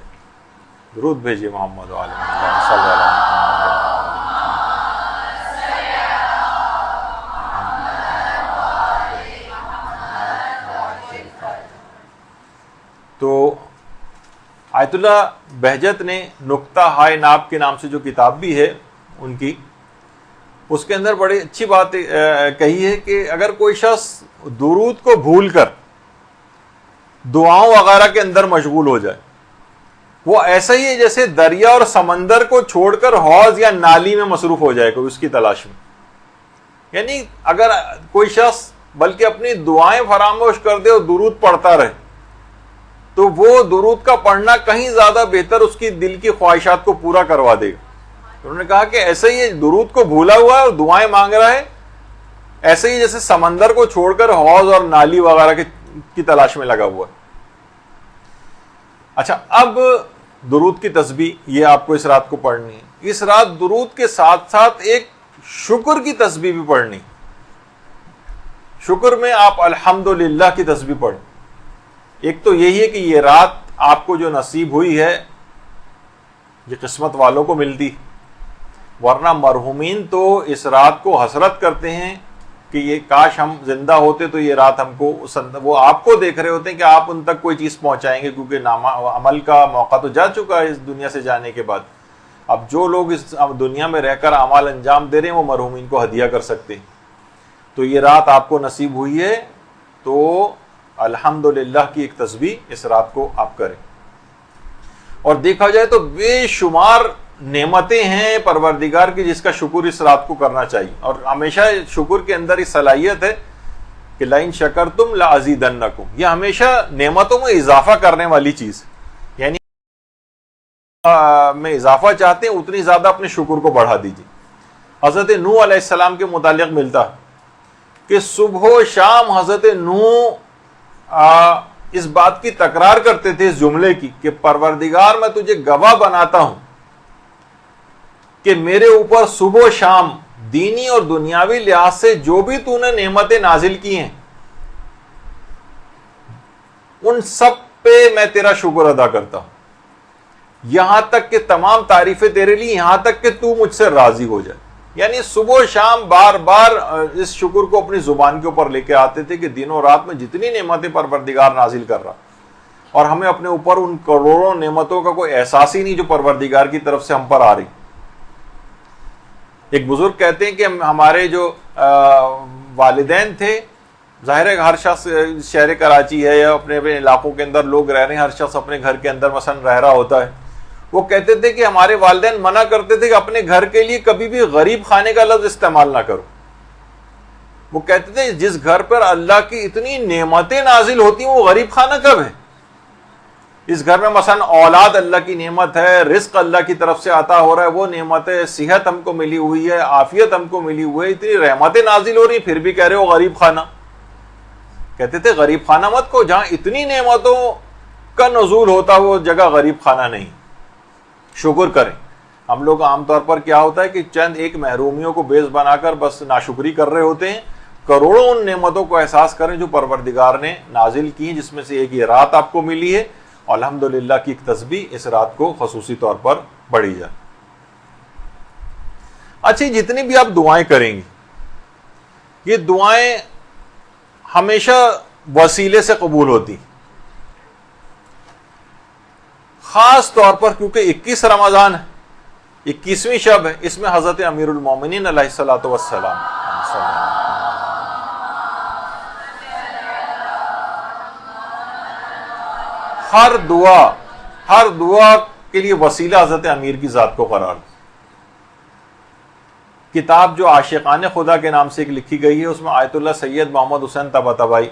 درود بھیجیے محمد و آل محمد صلی اللہ علیہ وسلم. تو آیت اللہ بہجت نے نکتہ ہائے ناب کے نام سے جو کتاب بھی ہے ان کی، اس کے اندر بڑی اچھی بات کہی ہے کہ اگر کوئی شخص درود کو بھول کر دعاؤں وغیرہ کے اندر مشغول ہو جائے، وہ ایسا ہی ہے جیسے دریا اور سمندر کو چھوڑ کر حوض یا نالی میں مصروف ہو جائے کوئی اس کی تلاش میں. یعنی اگر کوئی شخص بلکہ اپنی دعائیں فراموش کر دے اور درود پڑھتا رہے تو وہ درود کا پڑھنا کہیں زیادہ بہتر اس کی دل کی خواہشات کو پورا کروا دے گا. انہوں نے کہا کہ ایسے ہی درود کو بھولا ہوا ہے اور دعائیں مانگ رہا ہے، ایسے ہی جیسے سمندر کو چھوڑ کر حوض اور نالی وغیرہ کی تلاش میں لگا ہوا ہے. اچھا، اب درود کی تسبیح یہ آپ کو اس رات کو پڑھنی ہے. اس رات درود کے ساتھ ساتھ ایک شکر کی تسبیح بھی پڑھنی. شکر میں آپ الحمدللہ کی تسبیح پڑھیں. ایک تو یہی ہے کہ یہ رات آپ کو جو نصیب ہوئی ہے یہ قسمت والوں کو ملتی، ورنہ مرحومین تو اس رات کو حسرت کرتے ہیں کہ یہ کاش ہم زندہ ہوتے تو یہ رات ہم کو، وہ آپ کو دیکھ رہے ہوتے ہیں کہ آپ ان تک کوئی چیز پہنچائیں گے، کیونکہ عمل کا موقع تو جا چکا ہے اس دنیا سے جانے کے بعد. اب جو لوگ اس دنیا میں رہ کر اعمال انجام دے رہے ہیں وہ مرحومین کو ہدیہ کر سکتے ہیں. تو یہ رات آپ کو نصیب ہوئی ہے تو الحمدللہ کی ایک تسبیح اس رات کو آپ کریں. اور دیکھا جائے تو بے شمار نعمتیں ہیں پروردگار کی جس کا شکر اس رات کو کرنا چاہیے. اور ہمیشہ شکر کے اندر اس صلاحیت ہے کہ لئن شکرتم لازیدنکم، یہ ہمیشہ نعمتوں میں اضافہ کرنے والی چیز. یعنی میں اضافہ چاہتے ہیں اتنی زیادہ اپنے شکر کو بڑھا دیجیے. حضرت نوح علیہ السلام کے متعلق ملتا ہے کہ صبح و شام حضرت نوح اس بات کی تکرار کرتے تھے اس جملے کی کہ پروردگار میں تجھے گواہ بناتا ہوں کہ میرے اوپر صبح و شام دینی اور دنیاوی لحاظ سے جو بھی تو نے نعمتیں نازل کی ہیں ان سب پہ میں تیرا شکر ادا کرتا ہوں، یہاں تک کہ تمام تعریفیں تیرے لیے، یہاں تک کہ تو مجھ سے راضی ہو جائے. یعنی صبح و شام بار بار اس شکر کو اپنی زبان کے اوپر لے کے آتے تھے کہ دن و رات میں جتنی نعمتیں پروردگار نازل کر رہا اور ہمیں اپنے اوپر ان کروڑوں نعمتوں کا کوئی احساس ہی نہیں جو پروردگار کی طرف سے ہم پر آ رہی. ایک بزرگ کہتے ہیں کہ ہمارے جو والدین تھے، ظاہر ہے ہر شخص شہر کراچی ہے یا اپنے اپنے علاقوں کے اندر لوگ رہ رہے ہیں، ہر شخص اپنے گھر کے اندر مثلا رہ رہا ہوتا ہے. وہ کہتے تھے کہ ہمارے والدین منع کرتے تھے کہ اپنے گھر کے لیے کبھی بھی غریب خانے کا لفظ استعمال نہ کرو. وہ کہتے تھے جس گھر پر اللہ کی اتنی نعمتیں نازل ہوتی ہیں وہ غریب خانہ کب ہے؟ اس گھر میں مثلا اولاد اللہ کی نعمت ہے، رزق اللہ کی طرف سے عطا ہو رہا ہے، وہ نعمت ہے، صحت ہم کو ملی ہوئی ہے، عافیت ہم کو ملی ہوئی ہے، اتنی رحمتیں نازل ہو رہی ہیں، پھر بھی کہہ رہے ہو غریب خانہ. کہتے تھے غریب خانہ مت کو، جہاں اتنی نعمتوں کا نزول ہوتا وہ جگہ غریب خانہ نہیں. شکر کریں. ہم لوگ عام طور پر کیا ہوتا ہے کہ چند ایک محرومیوں کو بیس بنا کر بس ناشکری کر رہے ہوتے ہیں. کروڑوں ان نعمتوں کو احساس کریں جو پروردگار نے نازل کی، جس میں سے ایک یہ رات آپ کو ملی ہے. الحمدللہ کی ایک تسبیح اس رات کو خصوصی طور پر پڑھی جائے. اچھا، جتنی بھی آپ دعائیں کریں گی، یہ دعائیں ہمیشہ وسیلے سے قبول ہوتی، خاص طور پر کیونکہ 21 رمضان ہے، 21ویں شب ہے. اس میں حضرت امیر المومنین علیہ الصلوۃ والسلام ہر دعا کے لیے وسیلہ حضرت امیر کی ذات کو قرار دیا. کتاب جو عاشقان خدا کے نام سے ایک لکھی گئی ہے، اس میں آیت اللہ سید محمد حسین طباطبائی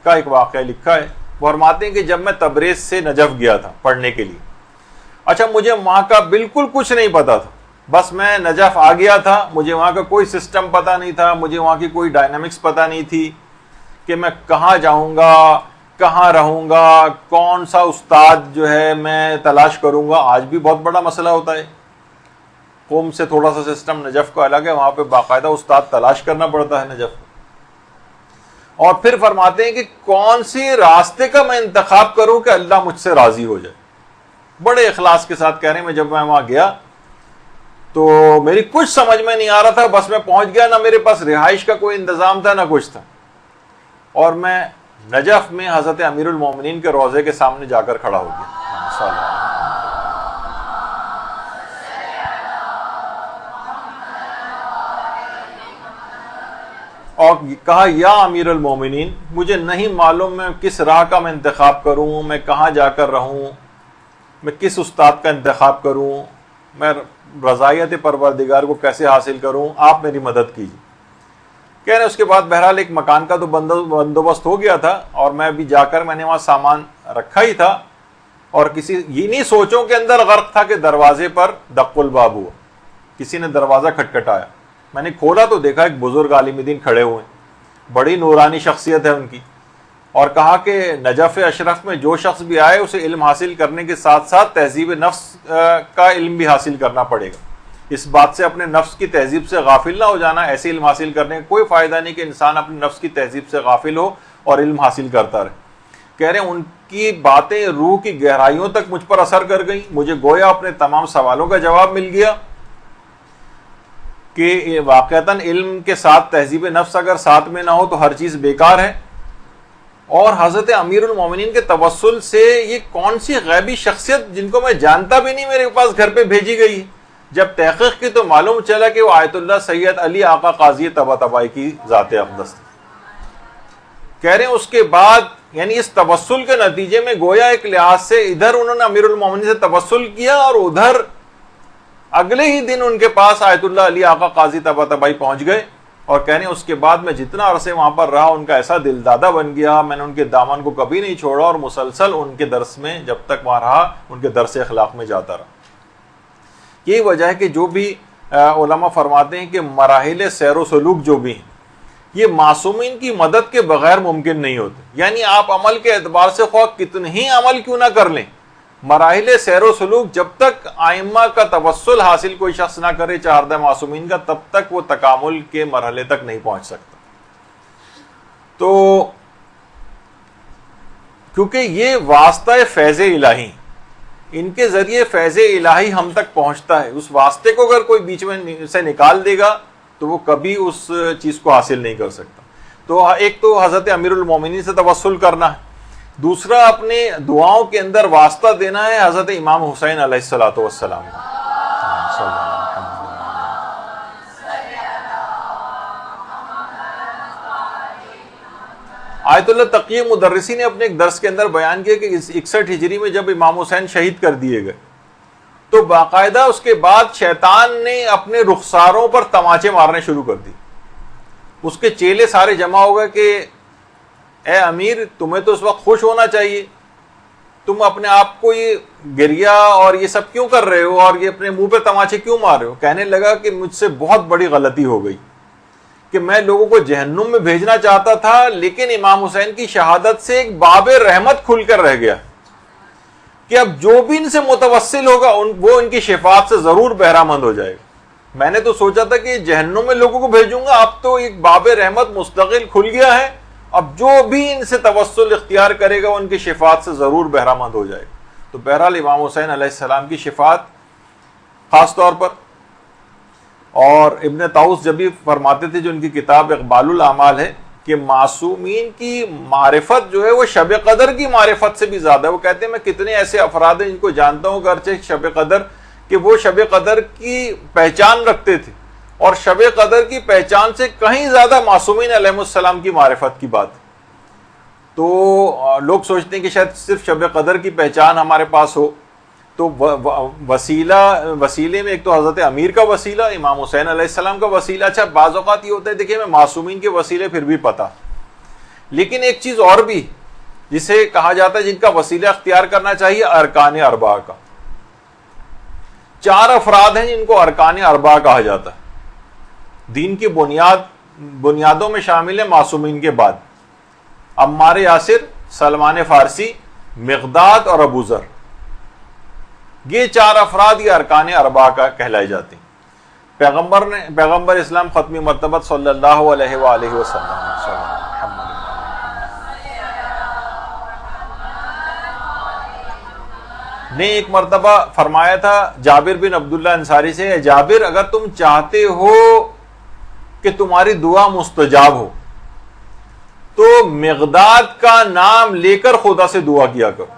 کا ایک واقعہ لکھا ہے. وہ فرماتے ہیں کہ جب میں تبریز سے نجف گیا تھا پڑھنے کے لیے، اچھا مجھے وہاں کا بالکل کچھ نہیں پتا تھا، بس میں نجف آ گیا تھا، مجھے وہاں کا کوئی سسٹم پتا نہیں تھا، مجھے وہاں کی کوئی ڈائنامکس پتا نہیں تھی کہ میں کہاں جاؤں گا، کہاں رہوں گا، کون سا استاد جو ہے میں تلاش کروں گا. آج بھی بہت بڑا مسئلہ ہوتا ہے. قوم سے تھوڑا سا سسٹم نجف کا الگ ہے، وہاں پہ باقاعدہ استاد تلاش کرنا پڑتا ہے نجف. اور پھر فرماتے ہیں کہ کون سی راستے کا میں انتخاب کروں کہ اللہ مجھ سے راضی ہو جائے. بڑے اخلاص کے ساتھ کہہ رہے ہیں میں جب میں وہاں گیا تو میری کچھ سمجھ میں نہیں آ رہا تھا، بس میں پہنچ گیا، نہ میرے پاس رہائش کا کوئی انتظام تھا نہ کچھ تھا، اور میں نجف میں حضرت امیر المومنین کے روضے کے سامنے جا کر کھڑا ہو گیا اور کہا یا امیر المومنین، مجھے نہیں معلوم میں کس راہ کا میں انتخاب کروں، میں کہاں جا کر رہوں، میں کس استاد کا انتخاب کروں، میں رضایت پروردگار کو کیسے حاصل کروں، آپ میری مدد کیجیے. کہہ رہے اس کے بعد بہرحال ایک مکان کا تو بندوبست ہو گیا تھا، اور میں بھی جا کر میں نے وہاں سامان رکھا ہی تھا، اور کسی انہی سوچوں کے اندر غرق تھا کہ دروازے پر دق الباب ہوا. کسی نے دروازہ کھٹکھٹایا. میں نے کھولا تو دیکھا ایک بزرگ عالم دین کھڑے ہوئے ہیں، بڑی نورانی شخصیت ہے ان کی، اور کہا کہ نجف اشرف میں جو شخص بھی آئے اسے علم حاصل کرنے کے ساتھ ساتھ تہذیب نفس کا علم بھی حاصل کرنا پڑے گا. اس بات سے اپنے نفس کی تہذیب سے غافل نہ ہو جانا. ایسے علم حاصل کرنے کا کوئی فائدہ نہیں کہ انسان اپنے نفس کی تہذیب سے غافل ہو اور علم حاصل کرتا رہے. کہہ رہے ہیں ان کی باتیں روح کی گہرائیوں تک مجھ پر اثر کر گئیں. مجھے گویا اپنے تمام سوالوں کا جواب مل گیا کہ واقعتاً علم کے ساتھ تہذیب نفس اگر ساتھ میں نہ ہو تو ہر چیز بیکار ہے. اور حضرت امیر المومنین کے توسل سے یہ کون سی غیبی شخصیت جن کو میں جانتا بھی نہیں میرے پاس گھر پہ بھیجی گئی. جب تحقیق کی تو معلوم چلا کہ وہ آیت اللہ سید علی آقا قاضی طباطبائی کی ذات اقدس تھی. کہہ رہے ہیں اس کے بعد یعنی اس توسل کے نتیجے میں گویا ایک لحاظ سے ادھر انہوں نے امیر المومنین سے توسل کیا، اور ادھر اگلے ہی دن ان کے پاس آیت اللہ علی آقا قاضی طباطبائی پہنچ گئے. اور کہنے اس کے بعد میں جتنا عرصے وہاں پر رہا ان کا ایسا دل دادا بن گیا، میں نے ان کے دامن کو کبھی نہیں چھوڑا، اور مسلسل ان کے درس میں جب تک وہاں رہا ان کے درس اخلاق میں جاتا رہا. یہی وجہ ہے کہ جو بھی علماء فرماتے ہیں کہ مراحل سیر و سلوک جو بھی ہیں یہ معصومین کی مدد کے بغیر ممکن نہیں ہوتے. یعنی آپ عمل کے اعتبار سے خواہ کتنے ہی عمل کیوں نہ کر لیں، مراحل سیر و سلوک جب تک ائمہ کا توسل حاصل کوئی شخص نہ کرے چہاردہ معصومین کا، تب تک وہ تکامل کے مرحلے تک نہیں پہنچ سکتا. تو کیونکہ یہ واسطہ فیض الہی، ان کے ذریعے فیض الہی ہم تک پہنچتا ہے. اس واسطے کو اگر کوئی بیچ میں سے نکال دے گا تو وہ کبھی اس چیز کو حاصل نہیں کر سکتا. تو ایک تو حضرت امیر المومنین سے توسل کرنا ہے، دوسرا اپنے دعاؤں کے اندر واسطہ دینا ہے حضرت امام حسین علیہ الصلوۃ والسلام. آیت اللہ تقی مدرسی نے اپنے ایک درس کے اندر بیان کیا کہ 61 ہجری میں جب امام حسین شہید کر دیے گئے تو باقاعدہ اس کے بعد شیطان نے اپنے رخساروں پر تماچے مارنے شروع کر دی. اس کے چیلے سارے جمع ہو گئے کہ اے امیر تمہیں تو اس وقت خوش ہونا چاہیے، تم اپنے آپ کو یہ گریا اور یہ سب کیوں کر رہے ہو، اور یہ اپنے منہ پہ تماچے کیوں مار رہے ہو. کہنے لگا کہ مجھ سے بہت بڑی غلطی ہو گئی کہ میں لوگوں کو جہنم میں بھیجنا چاہتا تھا، لیکن امام حسین کی شہادت سے ایک باب رحمت کھل کر رہ گیا کہ اب جو بھی ان سے متوسل ہوگا وہ ان کی شفاعت سے ضرور بہرہ مند ہو جائے گا۔ میں نے تو سوچا تھا کہ جہنم میں لوگوں کو بھیجوں گا، اب تو ایک باب رحمت مستقل کھل گیا ہے، اب جو بھی ان سے توسل اختیار کرے گا ان کی شفاعت سے ضرور بہرہ مند ہو جائے گا۔ تو بہرحال امام حسین علیہ السلام کی شفاعت خاص طور پر، اور ابن طاؤس جب بھی فرماتے تھے، جو ان کی کتاب اقبال الاعمال ہے، کہ معصومین کی معرفت جو ہے وہ شب قدر کی معرفت سے بھی زیادہ ہے۔ وہ کہتے ہیں میں کتنے ایسے افراد ہیں جن کو جانتا ہوں اگرچہ شب قدر، کہ وہ شب قدر کی پہچان رکھتے تھے، اور شب قدر کی پہچان سے کہیں زیادہ معصومین علیہ السلام کی معرفت کی بات ہے۔ تو لوگ سوچتے ہیں کہ شاید صرف شب قدر کی پہچان ہمارے پاس ہو، تو وسیلے میں ایک تو حضرت امیر کا وسیلہ، امام حسین علیہ السلام کا وسیلہ۔ اچھا بعض اوقات یہ ہوتا ہے، دیکھیے میں معصومین کے وسیلے پھر بھی پتہ، لیکن ایک چیز اور بھی جسے کہا جاتا ہے جن کا وسیلہ اختیار کرنا چاہیے، ارکان اربعہ کا۔ 4 افراد ہیں جن کو ارکان اربعہ کہا جاتا ہے، دین کی بنیادوں میں شامل ہیں معصومین کے بعد، عمار یاسر، سلمان فارسی، مقداد اور ابو ذر۔ یہ 4 افراد یہ ارکان اربعہ کا کہلائے جاتے ہیں۔ پیغمبر اسلام ختمی مرتبت صلی اللہ علیہ وآلہ وسلم نے ایک مرتبہ فرمایا تھا جابر بن عبداللہ انصاری سے، جابر اگر تم چاہتے ہو کہ تمہاری دعا مستجاب ہو تو مقداد کا نام لے کر خدا سے دعا کیا کرو،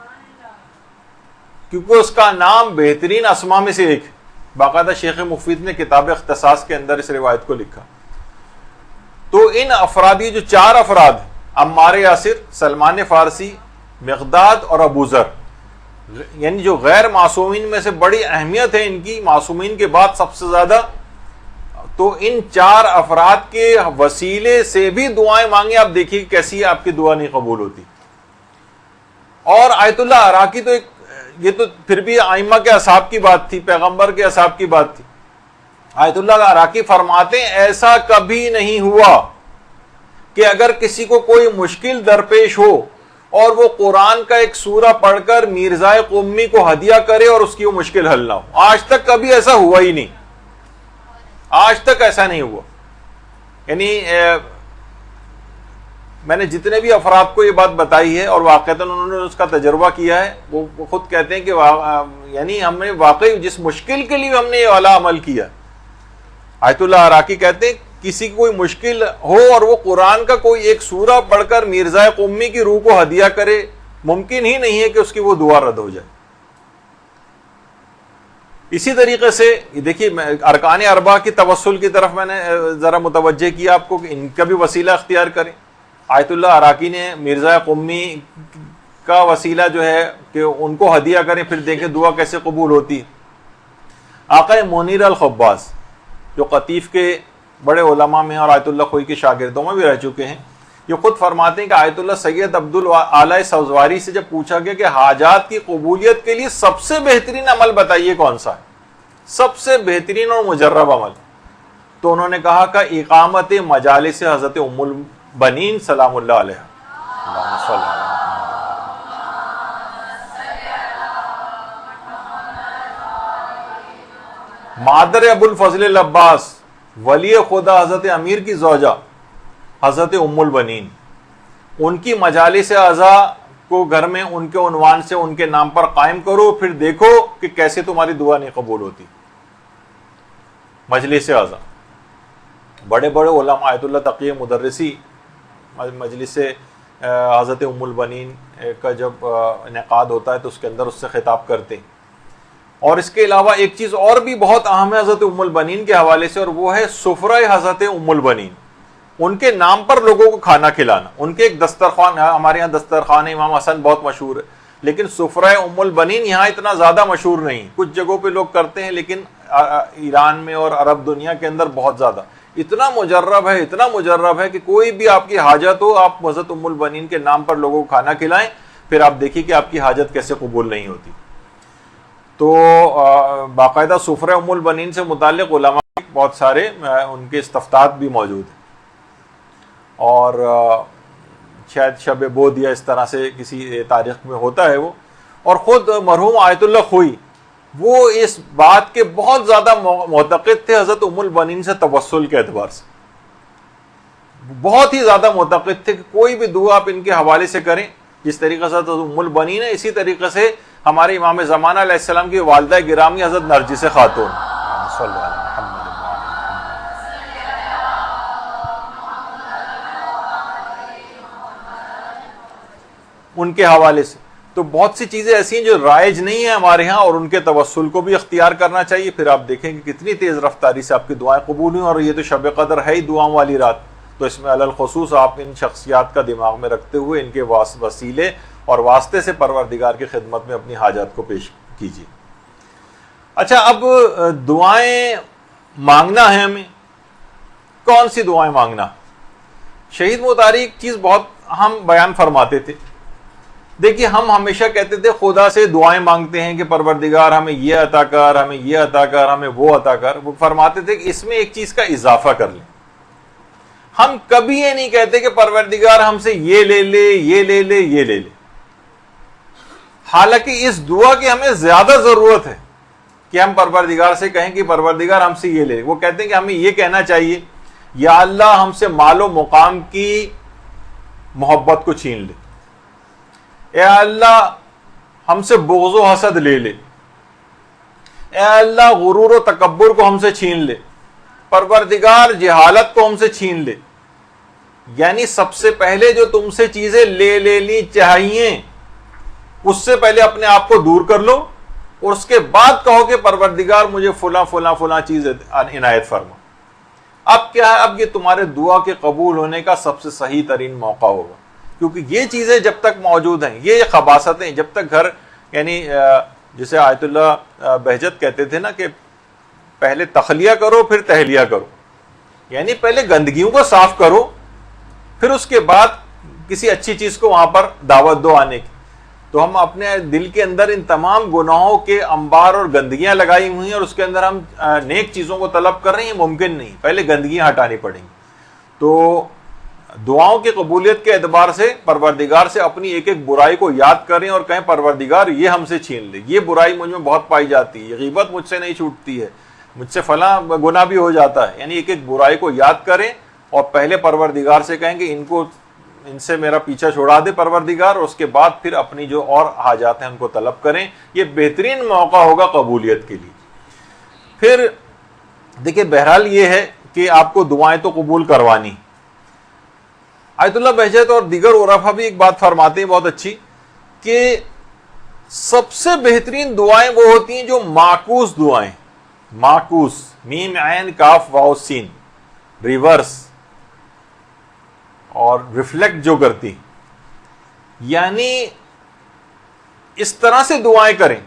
کیونکہ اس کا نام بہترین اسماء میں سے ایک ہے۔ باقاعدہ شیخ مفید نے کتاب اختصاص کے اندر اس روایت کو لکھا۔ تو ان افراد، یہ جو 4 افراد، عمار یاسر، سلمان فارسی، مقداد اور ابو ذر، یعنی جو غیر معصومین میں سے بڑی اہمیت ہے ان کی، معصومین کے بعد سب سے زیادہ، تو ان 4 افراد کے وسیلے سے بھی دعائیں مانگیں۔ آپ دیکھیے کیسی آپ کی دعا نہیں قبول ہوتی۔ اور آیت اللہ عراقی تو یہ تو پھر بھی ائمہ کے اصحاب کی بات تھی، پیغمبر کے اصحاب کی بات تھی۔ آیت اللہ عراقی فرماتے ہیں ایسا کبھی نہیں ہوا کہ اگر کسی کو کوئی مشکل درپیش ہو اور وہ قرآن کا ایک سورہ پڑھ کر میرزائے قمی کو ہدیہ کرے اور اس کی وہ مشکل حل نہ ہو۔ آج تک کبھی ایسا ہوا ہی نہیں، آج تک ایسا نہیں ہوا۔ یعنی میں نے جتنے بھی افراد کو یہ بات بتائی ہے اور واقعتاً انہوں نے اس کا تجربہ کیا ہے، وہ خود کہتے ہیں کہ یعنی ہم نے واقعی جس مشکل کے لیے ہم نے یہ والا عمل کیا۔ آیت اللہ عراقی کہتے ہیں کسی کی کوئی مشکل ہو اور وہ قرآن کا کوئی ایک سورہ پڑھ کر میرزائے قمی کی روح کو ہدیہ کرے، ممکن ہی نہیں ہے کہ اس کی وہ دعا رد ہو جائے۔ اسی طریقے سے دیکھیے ارکان اربعہ کی توسل کی طرف میں نے ذرا متوجہ کیا آپ کو کہ ان کا بھی وسیلہ اختیار کریں۔ آیت اللہ عراقی نے مرزا قمی کا وسیلہ جو ہے کہ ان کو ہدیہ کریں، پھر دیکھیں دعا کیسے قبول ہوتی۔ آقا منیر الخباز جو قطیف کے بڑے علماء میں اور آیت اللہ خوئی کے شاگردوں میں بھی رہ چکے ہیں، یہ خود فرماتے ہیں کہ آیت اللہ سید عبدالعالی سوزواری سے جب پوچھا گیا کہ حاجات کی قبولیت کے لیے سب سے بہترین عمل بتائیے کون سا ہے، سب سے بہترین اور مجرب عمل، تو انہوں نے کہا کہ اقامت مجالس حضرت ام البنین سلام اللہ علیہ۔ اللہم صل علی مادر ابو الفضل العباس، ولی خدا حضرت امیر کی زوجہ حضرت ام البنین، ان کی مجالس اعضاء کو گھر میں ان کے عنوان سے ان کے نام پر قائم کرو، پھر دیکھو کہ کیسے تمہاری دعا نہیں قبول ہوتی۔ مجلس اعضاء بڑے بڑے علماء، آیت اللہ تقی مدرسی مجلس حضرت ام البنین کا جب انعقاد ہوتا ہے تو اس کے اندر اس سے خطاب کرتے ہیں۔ اور اس کے علاوہ ایک چیز اور بھی بہت اہم ہے حضرت ام البنین کے حوالے سے، اور وہ ہے سفرہ حضرت ام البنین، ان کے نام پر لوگوں کو کھانا کھلانا۔ ان کے ایک دسترخوان، ہمارے یہاں دسترخوان امام حسن بہت مشہور ہے، لیکن سفرہ ام البنین یہاں اتنا زیادہ مشہور نہیں، کچھ جگہوں پہ لوگ کرتے ہیں لیکن ایران میں اور عرب دنیا کے اندر بہت زیادہ اتنا مجرب ہے کہ کوئی بھی آپ کی حاجت ہو، آپ حضرت ام البنین کے نام پر لوگوں کو کھانا کھلائیں، پھر آپ دیکھیں کہ آپ کی حاجت کیسے قبول نہیں ہوتی۔ تو باقاعدہ سفرہ ام البنین سے متعلق علماء بہت سارے ان کے استفتاحات بھی موجود ہیں۔ اور شاید شب بود یا اس طرح سے کسی تاریخ میں ہوتا ہے وہ. اور خود مرحوم آیت اللہ خوئی وہ اس بات کے بہت زیادہ معتقد تھے حضرت ام البنین سے توسل کے اعتبار سے. بہت ہی زیادہ معتقد تھے کہ کوئی بھی دعا آپ ان کے حوالے سے کریں. جس طریقے سے حضرت ام البنین ہے, اسی طریقے سے ہمارے امام زمانہ علیہ السلام کی والدہ گرامی حضرت نرجس خاتون صلی اللہ علیہ ان کے حوالے سے. تو بہت سی چیزیں ایسی ہیں جو رائج نہیں ہیں ہمارے ہاں, اور ان کے توسل کو بھی اختیار کرنا چاہیے. پھر آپ دیکھیں کہ کتنی تیز رفتاری سے آپ کی دعائیں قبول ہوئیں, اور یہ تو شب قدر ہے ہی دعاؤں والی رات. تو اس میں علی الخصوص آپ ان شخصیات کا دماغ میں رکھتے ہوئے ان کے وسیلے اور واسطے سے پروردگار کی خدمت میں اپنی حاجات کو پیش کیجیے. اچھا, اب دعائیں مانگنا ہے ہمیں. کون سی دعائیں مانگنا؟ شہید متاری ایک چیز بہت ہم بیان فرماتے تھے. دیکھیے, ہم ہمیشہ کہتے تھے خدا سے دعائیں مانگتے ہیں کہ پروردگار ہمیں یہ عطا کر, ہمیں یہ عطا کر, ہمیں وہ عطا کر. وہ فرماتے تھے کہ اس میں ایک چیز کا اضافہ کر لیں. ہم کبھی یہ نہیں کہتے کہ پروردگار ہم سے یہ لے لے, یہ لے لے, یہ لے لے. حالانکہ اس دعا کی ہمیں زیادہ ضرورت ہے کہ ہم پروردگار سے کہیں کہ پروردگار ہم سے یہ لے. وہ کہتے ہیں کہ ہمیں یہ کہنا چاہیے, یا اللہ ہم سے مال و مقام کی محبت کو چھین لے, اے اللہ ہم سے بغض و حسد لے لے, اے اللہ غرور و تکبر کو ہم سے چھین لے, پروردگار جہالت کو ہم سے چھین لے. یعنی سب سے پہلے جو تم سے چیزیں لے لینی چاہیے اس سے پہلے اپنے آپ کو دور کر لو, اور اس کے بعد کہو کہ پروردگار مجھے فلاں فلاں فلاں چیز عنایت فرما. اب کیا ہے, اب یہ تمہارے دعا کے قبول ہونے کا سب سے صحیح ترین موقع ہوگا, کیونکہ یہ چیزیں جب تک موجود ہیں, یہ خباثتیں جب تک گھر, یعنی جسے آیت اللہ بہجت کہتے تھے نا کہ پہلے تخلیہ کرو پھر تہلیہ کرو, یعنی پہلے گندگیوں کو صاف کرو پھر اس کے بعد کسی اچھی چیز کو وہاں پر دعوت دو آنے کی. تو ہم اپنے دل کے اندر ان تمام گناہوں کے انبار اور گندگیاں لگائی ہوئی ہیں, اور اس کے اندر ہم نیک چیزوں کو طلب کر رہے ہیں, ممکن نہیں. پہلے گندگیاں ہٹانی پڑیں گی. تو دعاؤں کی قبولیت کے اعتبار سے پروردگار سے اپنی ایک ایک برائی کو یاد کریں اور کہیں پروردگار یہ ہم سے چھین لے, یہ برائی مجھ میں بہت پائی جاتی ہے, یہ غیبت مجھ سے نہیں چھوٹتی ہے, مجھ سے فلاں گناہ بھی ہو جاتا ہے. یعنی ایک ایک برائی کو یاد کریں اور پہلے پروردگار سے کہیں کہ ان سے میرا پیچھا چھوڑا دے پروردگار, اور اس کے بعد پھر اپنی جو اور حاجات ہیں ان کو طلب کریں. یہ بہترین موقع ہوگا قبولیت کے لیے. پھر دیکھیں, بہرحال یہ ہے کہ آپ کو دعائیں تو قبول کروانی. آیت اللہ بہجت اور دیگر عرفا بھی ایک بات فرماتے ہیں بہت اچھی, کہ سب سے بہترین دعائیں وہ ہوتی ہیں جو معکوس دعائیں, معکوس میم عین کاف واو سین, ریورس اور ریفلیکٹ جو کرتی, یعنی اس طرح سے دعائیں کریں.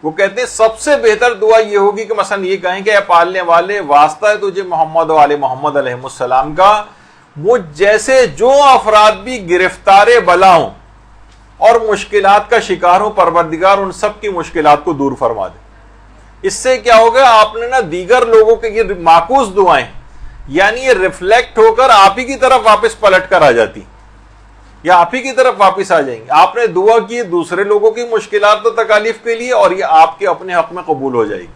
وہ کہتے ہیں سب سے بہتر دعا یہ ہوگی کہ مثلا یہ کہیں کہ اے پالنے والے, واسطہ ہے تجھے محمد و آل محمد علیہ السلام کا, وہ جیسے جو افراد بھی گرفتار بلا ہوں اور مشکلات کا شکار ہوں, پروردگار ان سب کی مشکلات کو دور فرما دے. اس سے کیا ہوگا, آپ نے نا دیگر لوگوں کے یہ معکوس دعائیں, یعنی یہ ریفلیکٹ ہو کر آپ ہی کی طرف واپس پلٹ کر آ جاتی, یا آپ ہی کی طرف واپس آ جائیں گے. آپ نے دعا کی دوسرے لوگوں کی مشکلات و تکالیف کے لیے, اور یہ آپ کے اپنے حق میں قبول ہو جائے گی.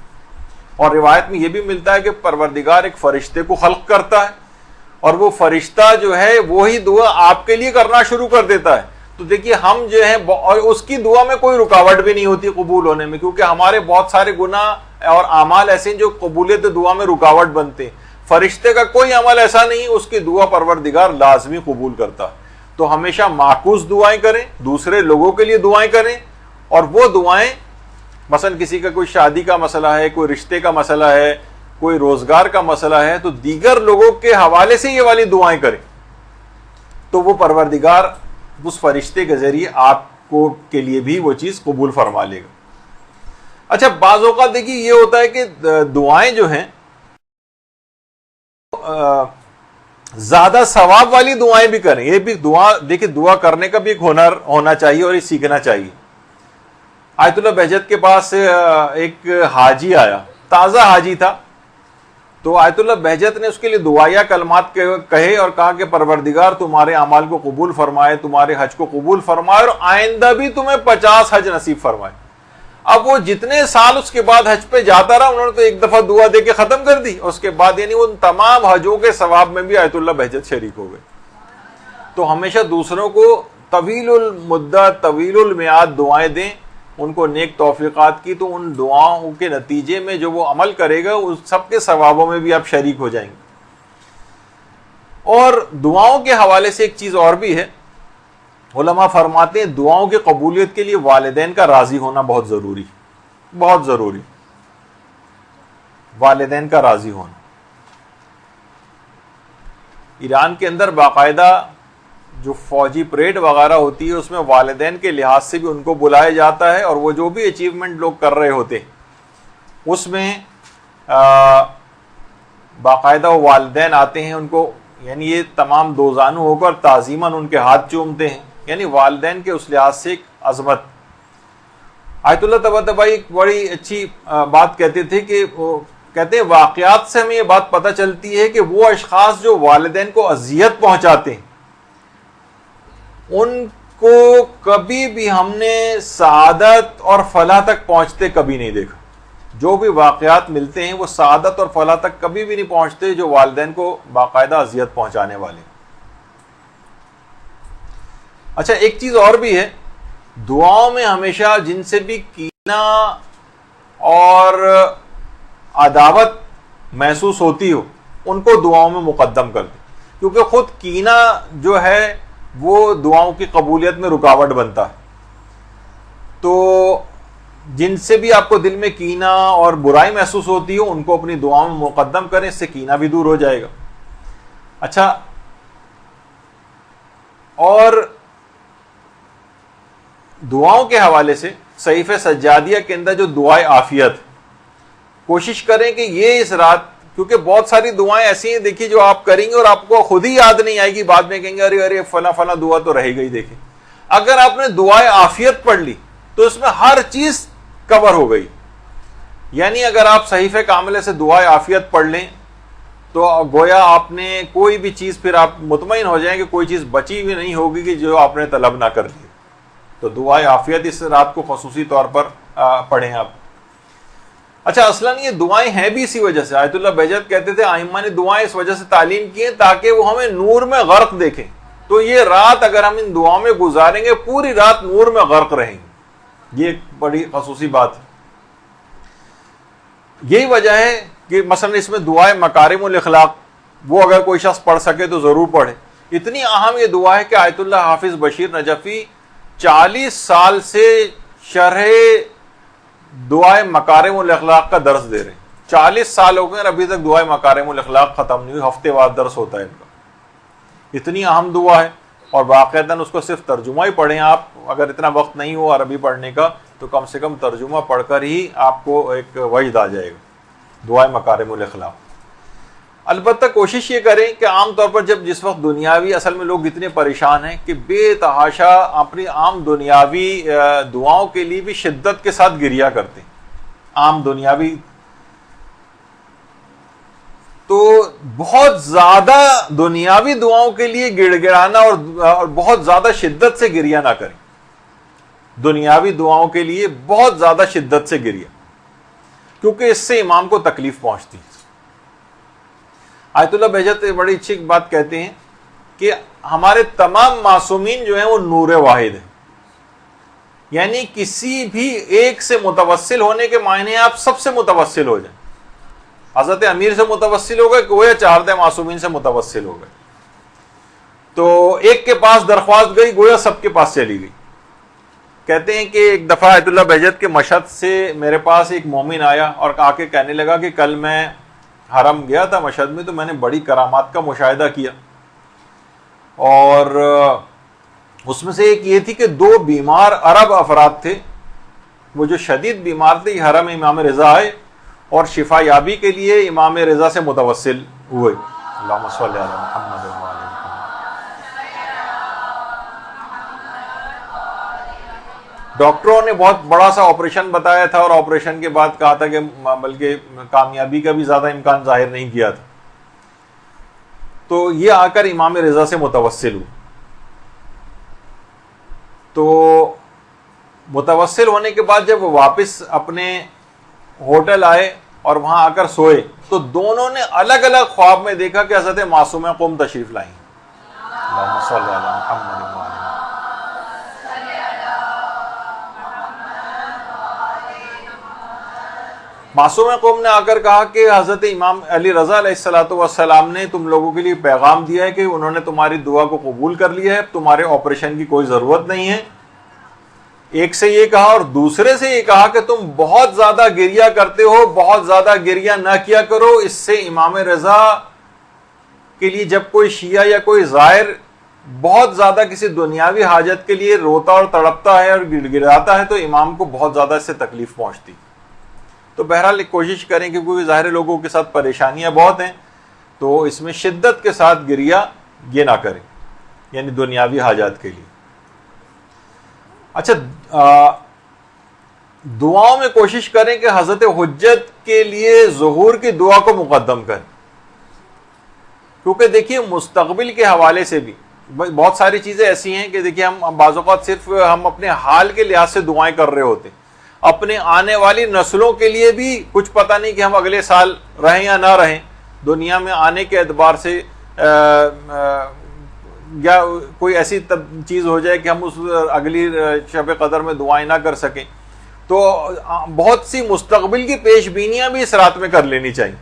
اور روایت میں یہ بھی ملتا ہے کہ پروردگار ایک فرشتے کو خلق کرتا ہے, اور وہ فرشتہ جو ہے وہی دعا آپ کے لیے کرنا شروع کر دیتا ہے. تو دیکھیے ہم جو ہیں, اور اس کی دعا میں کوئی رکاوٹ بھی نہیں ہوتی قبول ہونے میں, کیونکہ ہمارے بہت سارے گناہ اور اعمال ایسے ہیں جو قبولیت دعا میں رکاوٹ بنتے ہیں. فرشتے کا کوئی عمل ایسا نہیں, اس کی دعا پروردگار لازمی قبول کرتا ہے. تو ہمیشہ معکوس دعائیں کریں, دوسرے لوگوں کے لیے دعائیں کریں, اور وہ دعائیں مثلا کسی کا کوئی شادی کا مسئلہ ہے, کوئی رشتے کا مسئلہ ہے, کوئی روزگار کا مسئلہ ہے, تو دیگر لوگوں کے حوالے سے یہ والی دعائیں کریں, تو وہ پروردگار اس فرشتے کے ذریعے آپ کو کے لیے بھی وہ چیز قبول فرما لے گا. اچھا, بعض اوقات دیکھیے یہ ہوتا ہے کہ دعائیں جو ہیں زیادہ ثواب والی دعائیں بھی کریں. یہ بھی دعا, دیکھیے دعا کرنے کا بھی ایک ہنر ہونا چاہیے اور یہ سیکھنا چاہیے. آیت اللہ بہجت کے پاس ایک حاجی آیا, تازہ حاجی تھا, تو آیت اللہ بہجت نے اس کے لیے دعائیہ کلمات کہے اور کہا کہ پروردگار تمہارے اعمال کو قبول فرمائے، تمہارے حج کو قبول فرمائے اور آئندہ بھی تمہیں 50 حج نصیب فرمائے۔ اب وہ جتنے سال اس کے بعد حج پہ جاتا رہا، انہوں نے تو ایک دفعہ دعا دے کے ختم کر دی، اس کے بعد یعنی ان تمام حجوں کے ثواب میں بھی آیت اللہ بہجت شریک ہو گئے۔ تو ہمیشہ دوسروں کو طویل المدت طویل المیعاد دعائیں دیں، ان کو نیک توفیقات کی، تو ان دعاؤں کے نتیجے میں جو وہ عمل کرے گا اس سب کے ثوابوں میں بھی آپ شریک ہو جائیں گے۔ اور دعاؤں کے حوالے سے ایک چیز اور بھی ہے، علماء فرماتے ہیں دعاؤں کی قبولیت کے لیے والدین کا راضی ہونا بہت ضروری، بہت ضروری، والدین کا راضی ہونا۔ ایران کے اندر باقاعدہ جو فوجی پریڈ وغیرہ ہوتی ہے اس میں والدین کے لحاظ سے بھی ان کو بلایا جاتا ہے، اور وہ جو بھی اچیومنٹ لوگ کر رہے ہوتے ہیں اس میں باقاعدہ وہ والدین آتے ہیں، ان کو یعنی یہ تمام دوزانو ہو کر تعظیماً ان کے ہاتھ چومتے ہیں، یعنی والدین کے اس لحاظ سے ایک عظمت۔ آیت اللہ طباطبائی ایک بڑی اچھی بات کہتے تھے کہ وہ کہتے ہیں واقعات سے ہمیں یہ بات پتہ چلتی ہے کہ وہ اشخاص جو والدین کو اذیت پہنچاتے ہیں ان کو کبھی بھی ہم نے سعادت اور فلاح تک پہنچتے کبھی نہیں دیکھا۔ جو بھی واقعات ملتے ہیں وہ سعادت اور فلاح تک کبھی بھی نہیں پہنچتے جو والدین کو باقاعدہ اذیت پہنچانے والے۔ اچھا ایک چیز اور بھی ہے، دعاؤں میں ہمیشہ جن سے بھی کینہ اور عداوت محسوس ہوتی ہو ان کو دعاؤں میں مقدم کر دیں، کیونکہ خود کینہ جو ہے وہ دعاؤں کی قبولیت میں رکاوٹ بنتا ہے۔ تو جن سے بھی آپ کو دل میں کینہ اور برائی محسوس ہوتی ہو ان کو اپنی دعاؤں میں مقدم کریں، اس سے کینہ بھی دور ہو جائے گا۔ اچھا اور دعاؤں کے حوالے سے صحیفہ سجادیہ کے اندر جو دعائے عافیت، کوشش کریں کہ یہ اس رات، کیونکہ بہت ساری دعائیں ایسی ہیں دیکھیے جو آپ کریں گے اور آپ کو خود ہی یاد نہیں آئے گی، بعد میں کہیں گے ارے ارے فلاں فلاں دعا تو رہ گئی۔ دیکھیں اگر آپ نے دعائے عافیت پڑھ لی تو اس میں ہر چیز کور ہو گئی، یعنی اگر آپ صحیفہ کاملہ سے دعائے عافیت پڑھ لیں تو گویا آپ نے کوئی بھی چیز، پھر آپ مطمئن ہو جائیں کہ کوئی چیز بچی بھی نہیں ہوگی کہ جو آپ نے طلب نہ کر لی۔ تو دعائے عافیت اس رات کو خصوصی طور پر پڑھیں آپ۔ اچھا اصلاً یہ دعائیں ہیں بھی اسی وجہ سے، آیت اللہ بہجت کہتے تھے ائمہ نے دعائیں اس وجہ سے تعلیم کی ہیں تاکہ وہ ہمیں نور میں غرق دیکھیں۔ تو یہ رات اگر ہم ان دعاؤں میں گزاریں گے پوری رات نور میں غرق رہیں گے، یہ ایک بڑی خصوصی بات ہے۔ یہی وجہ ہے کہ مثلا اس میں دعائے مکارم الاخلاق وہ اگر کوئی شخص پڑھ سکے تو ضرور پڑھے۔ اتنی اہم یہ دعا ہے کہ آیت اللہ حافظ بشیر نجفی 40 سال سے شرح دعائے مکارم الاخلاق کا درس دے رہے ہیں۔ 40 سال ہو گئے اور ابھی تک دعائے مکارم الاخلاق ختم نہیں ہوئی، ہفتے بعد درس ہوتا ہے ان کا۔ اتنی اہم دعا ہے اور باقاعدہ اس کو صرف ترجمہ ہی پڑھیں آپ، اگر اتنا وقت نہیں ہو عربی پڑھنے کا تو کم سے کم ترجمہ پڑھ کر ہی آپ کو ایک وجد آ جائے گا دعائے مکارم الاخلاق۔ البتہ کوشش یہ کریں کہ عام طور پر جس وقت دنیاوی، اصل میں لوگ اتنے پریشان ہیں کہ بے تحاشا اپنی عام دنیاوی دعاؤں کے لیے بھی شدت کے ساتھ گریا کرتے ہیں، عام دنیاوی، تو بہت زیادہ دنیاوی دعاؤں کے لیے گڑ گڑانا اور بہت زیادہ شدت سے گریا نہ کریں۔ دنیاوی دعاؤں کے لیے بہت زیادہ شدت سے گریا، کیونکہ اس سے امام کو تکلیف پہنچتی ہے۔ آیت اللہ بہجت بڑی اچھی بات کہتے ہیں کہ ہمارے تمام معصومین جو ہیں وہ نور واحد ہیں، یعنی کسی بھی ایک سے متوسل ہونے کے معنی آپ سب سے متوسل ہو جائیں۔ حضرت امیر سے متوسل ہو گئے، گویا 4 معصومین سے متوسل ہو گئے۔ تو ایک کے پاس درخواست گئی گویا سب کے پاس چلی گئی۔ کہتے ہیں کہ ایک دفعہ آیت اللہ بہجت کے مشہد سے میرے پاس ایک مومن آیا اور آ کے کہنے لگا کہ کل میں حرم گیا تھا مشہد میں تو میں نے بڑی کرامات کا مشاہدہ کیا، اور اس میں سے ایک یہ تھی کہ 2 بیمار عرب افراد تھے، وہ جو شدید بیمار تھے، یہ حرم امام رضا آئے اور شفا یابی کے لیے امام رضا سے متوسل ہوئے۔ اللہم صلی علی محمد و علی محمد۔ ڈاکٹروں نے بہت بڑا سا آپریشن بتایا تھا اور آپریشن کے بعد کہا تھا کہ بلکہ کامیابی کا بھی زیادہ امکان ظاہر نہیں کیا تھا. تو یہ آ کر امام رضا سے متوسل ہوئے. تو متوسل ہونے کے بعد جب وہ واپس اپنے ہوٹل آئے اور وہاں آ کر سوئے تو دونوں نے الگ الگ خواب میں دیکھا کہ حضرت معصومہ قم تشریف لائیں. اللہم صلی علی محمد و علی. معصومہ قوم نے آ کر کہا کہ حضرت امام علی رضا علیہ الصلوۃ والسلام نے تم لوگوں کے لیے پیغام دیا ہے کہ انہوں نے تمہاری دعا کو قبول کر لیا ہے, تمہارے آپریشن کی کوئی ضرورت نہیں ہے. ایک سے یہ کہا اور دوسرے سے یہ کہا کہ تم بہت زیادہ گریہ کرتے ہو, بہت زیادہ گریہ نہ کیا کرو. اس سے امام رضا کے لیے جب کوئی شیعہ یا کوئی زائر بہت زیادہ کسی دنیاوی حاجت کے لیے روتا اور تڑپتا ہے اور گڑ گڑاتا ہے تو امام کو بہت زیادہ اس سے تکلیف پہنچتی. تو بہرحال کوشش کریں کہ کوئی ظاہر لوگوں کے ساتھ پریشانیاں بہت ہیں تو اس میں شدت کے ساتھ گریہ یہ نہ کریں, یعنی دنیاوی حاجات کے لیے. اچھا, دعاؤں میں کوشش کریں کہ حضرت حجت کے لیے ظہور کی دعا کو مقدم کریں, کیونکہ دیکھیے مستقبل کے حوالے سے بھی بہت ساری چیزیں ایسی ہیں کہ دیکھیے ہم بعض اوقات صرف ہم اپنے حال کے لحاظ سے دعائیں کر رہے ہوتے ہیں, اپنے آنے والی نسلوں کے لیے بھی کچھ پتہ نہیں کہ ہم اگلے سال رہیں یا نہ رہیں, دنیا میں آنے کے اعتبار سے یا کوئی ایسی چیز ہو جائے کہ ہم اس اگلی شب قدر میں دعائیں نہ کر سکیں. تو بہت سی مستقبل کی پیش بینیاں بھی اس رات میں کر لینی چاہیے.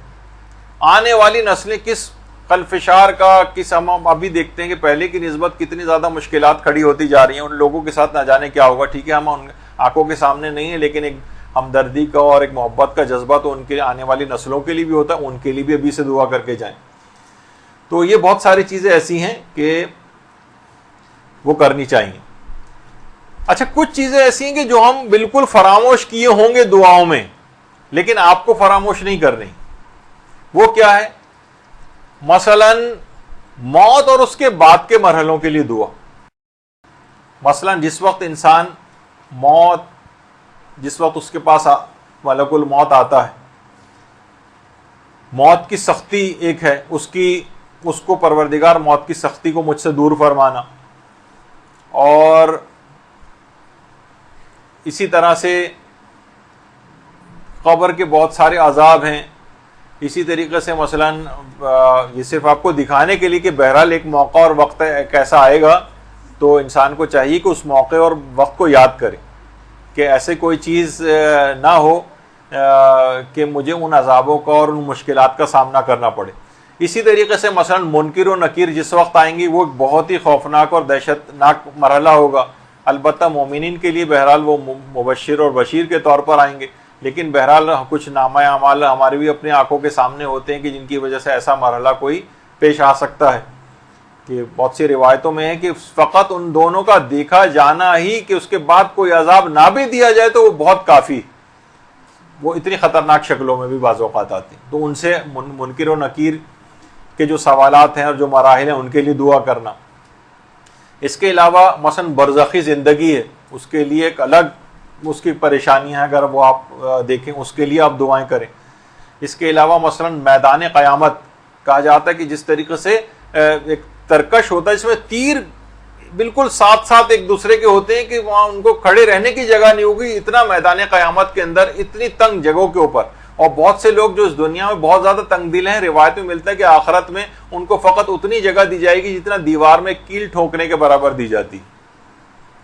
آنے والی نسلیں کس خلفشار کا, کس ہم ابھی دیکھتے ہیں کہ پہلے کی نسبت کتنی زیادہ مشکلات کھڑی ہوتی جا رہی ہیں, ان لوگوں کے ساتھ نہ جانے کیا ہوگا. ٹھیک ہے ہم ان آنکھوں کے سامنے نہیں ہے, لیکن ایک ہمدردی کا اور ایک محبت کا جذبہ تو ان کے آنے والی نسلوں کے لیے بھی ہوتا ہے, ان کے لیے بھی ابھی سے دعا کر کے جائیں. تو یہ بہت ساری چیزیں ایسی ہیں کہ وہ کرنی چاہیے. اچھا, کچھ چیزیں ایسی ہیں کہ جو ہم بالکل فراموش کیے ہوں گے دعاؤں میں, لیکن آپ کو فراموش نہیں کرنی. وہ کیا ہے؟ مثلا موت اور اس کے بعد کے مرحلوں کے لیے دعا. مثلا جس وقت انسان موت, جس وقت اس کے پاس ملک الموت آتا ہے, موت کی سختی ایک ہے, اس کو پروردگار موت کی سختی کو مجھ سے دور فرمانا, اور اسی طرح سے قبر کے بہت سارے عذاب ہیں. اسی طریقے سے مثلا یہ صرف آپ کو دکھانے کے لیے کہ بہرحال ایک موقع اور وقت کیسا آئے گا, تو انسان کو چاہیے کہ اس موقع اور وقت کو یاد کرے کہ ایسے کوئی چیز نہ ہو کہ مجھے ان عذابوں کا اور ان مشکلات کا سامنا کرنا پڑے. اسی طریقے سے مثلا منکر و نکیر جس وقت آئیں گی وہ بہت ہی خوفناک اور دہشت ناک مرحلہ ہوگا. البتہ مومنین کے لیے بہرحال وہ مبشر اور بشیر کے طور پر آئیں گے, لیکن بہرحال کچھ نامہ اعمال ہمارے بھی اپنے آنکھوں کے سامنے ہوتے ہیں کہ جن کی وجہ سے ایسا مرحلہ کوئی پیش آ سکتا ہے. کہ بہت سی روایتوں میں ہے کہ فقط ان دونوں کا دیکھا جانا ہی کہ اس کے بعد کوئی عذاب نہ بھی دیا جائے تو وہ بہت کافی, وہ اتنی خطرناک شکلوں میں بھی بعض اوقات آتی ہیں. تو ان سے منکر و نکیر کے جو سوالات ہیں اور جو مراحل ہیں ان کے لیے دعا کرنا. اس کے علاوہ مثلا برزخی زندگی ہے, اس کے لیے ایک الگ اس کی پریشانیاں ہیں, اگر وہ آپ دیکھیں اس کے لیے آپ دعائیں کریں. اس کے علاوہ مثلا میدان قیامت کہا جاتا ہے کہ جس طریقے سے ایک ترکش ہوتا ہے جس میں تیر بالکل ساتھ ساتھ ایک دوسرے کے ہوتے ہیں کہ وہاں ان کو کھڑے رہنے کی جگہ نہیں ہوگی, اتنا میدان قیامت کے اندر اتنی تنگ جگہوں کے اوپر. اور بہت سے لوگ جو اس دنیا میں بہت زیادہ تنگ دل ہیں, روایت میں ملتا ہے کہ آخرت میں ان کو فقط اتنی جگہ دی جائے گی جتنا دیوار میں کیل ٹھوکنے کے برابر دی جاتی,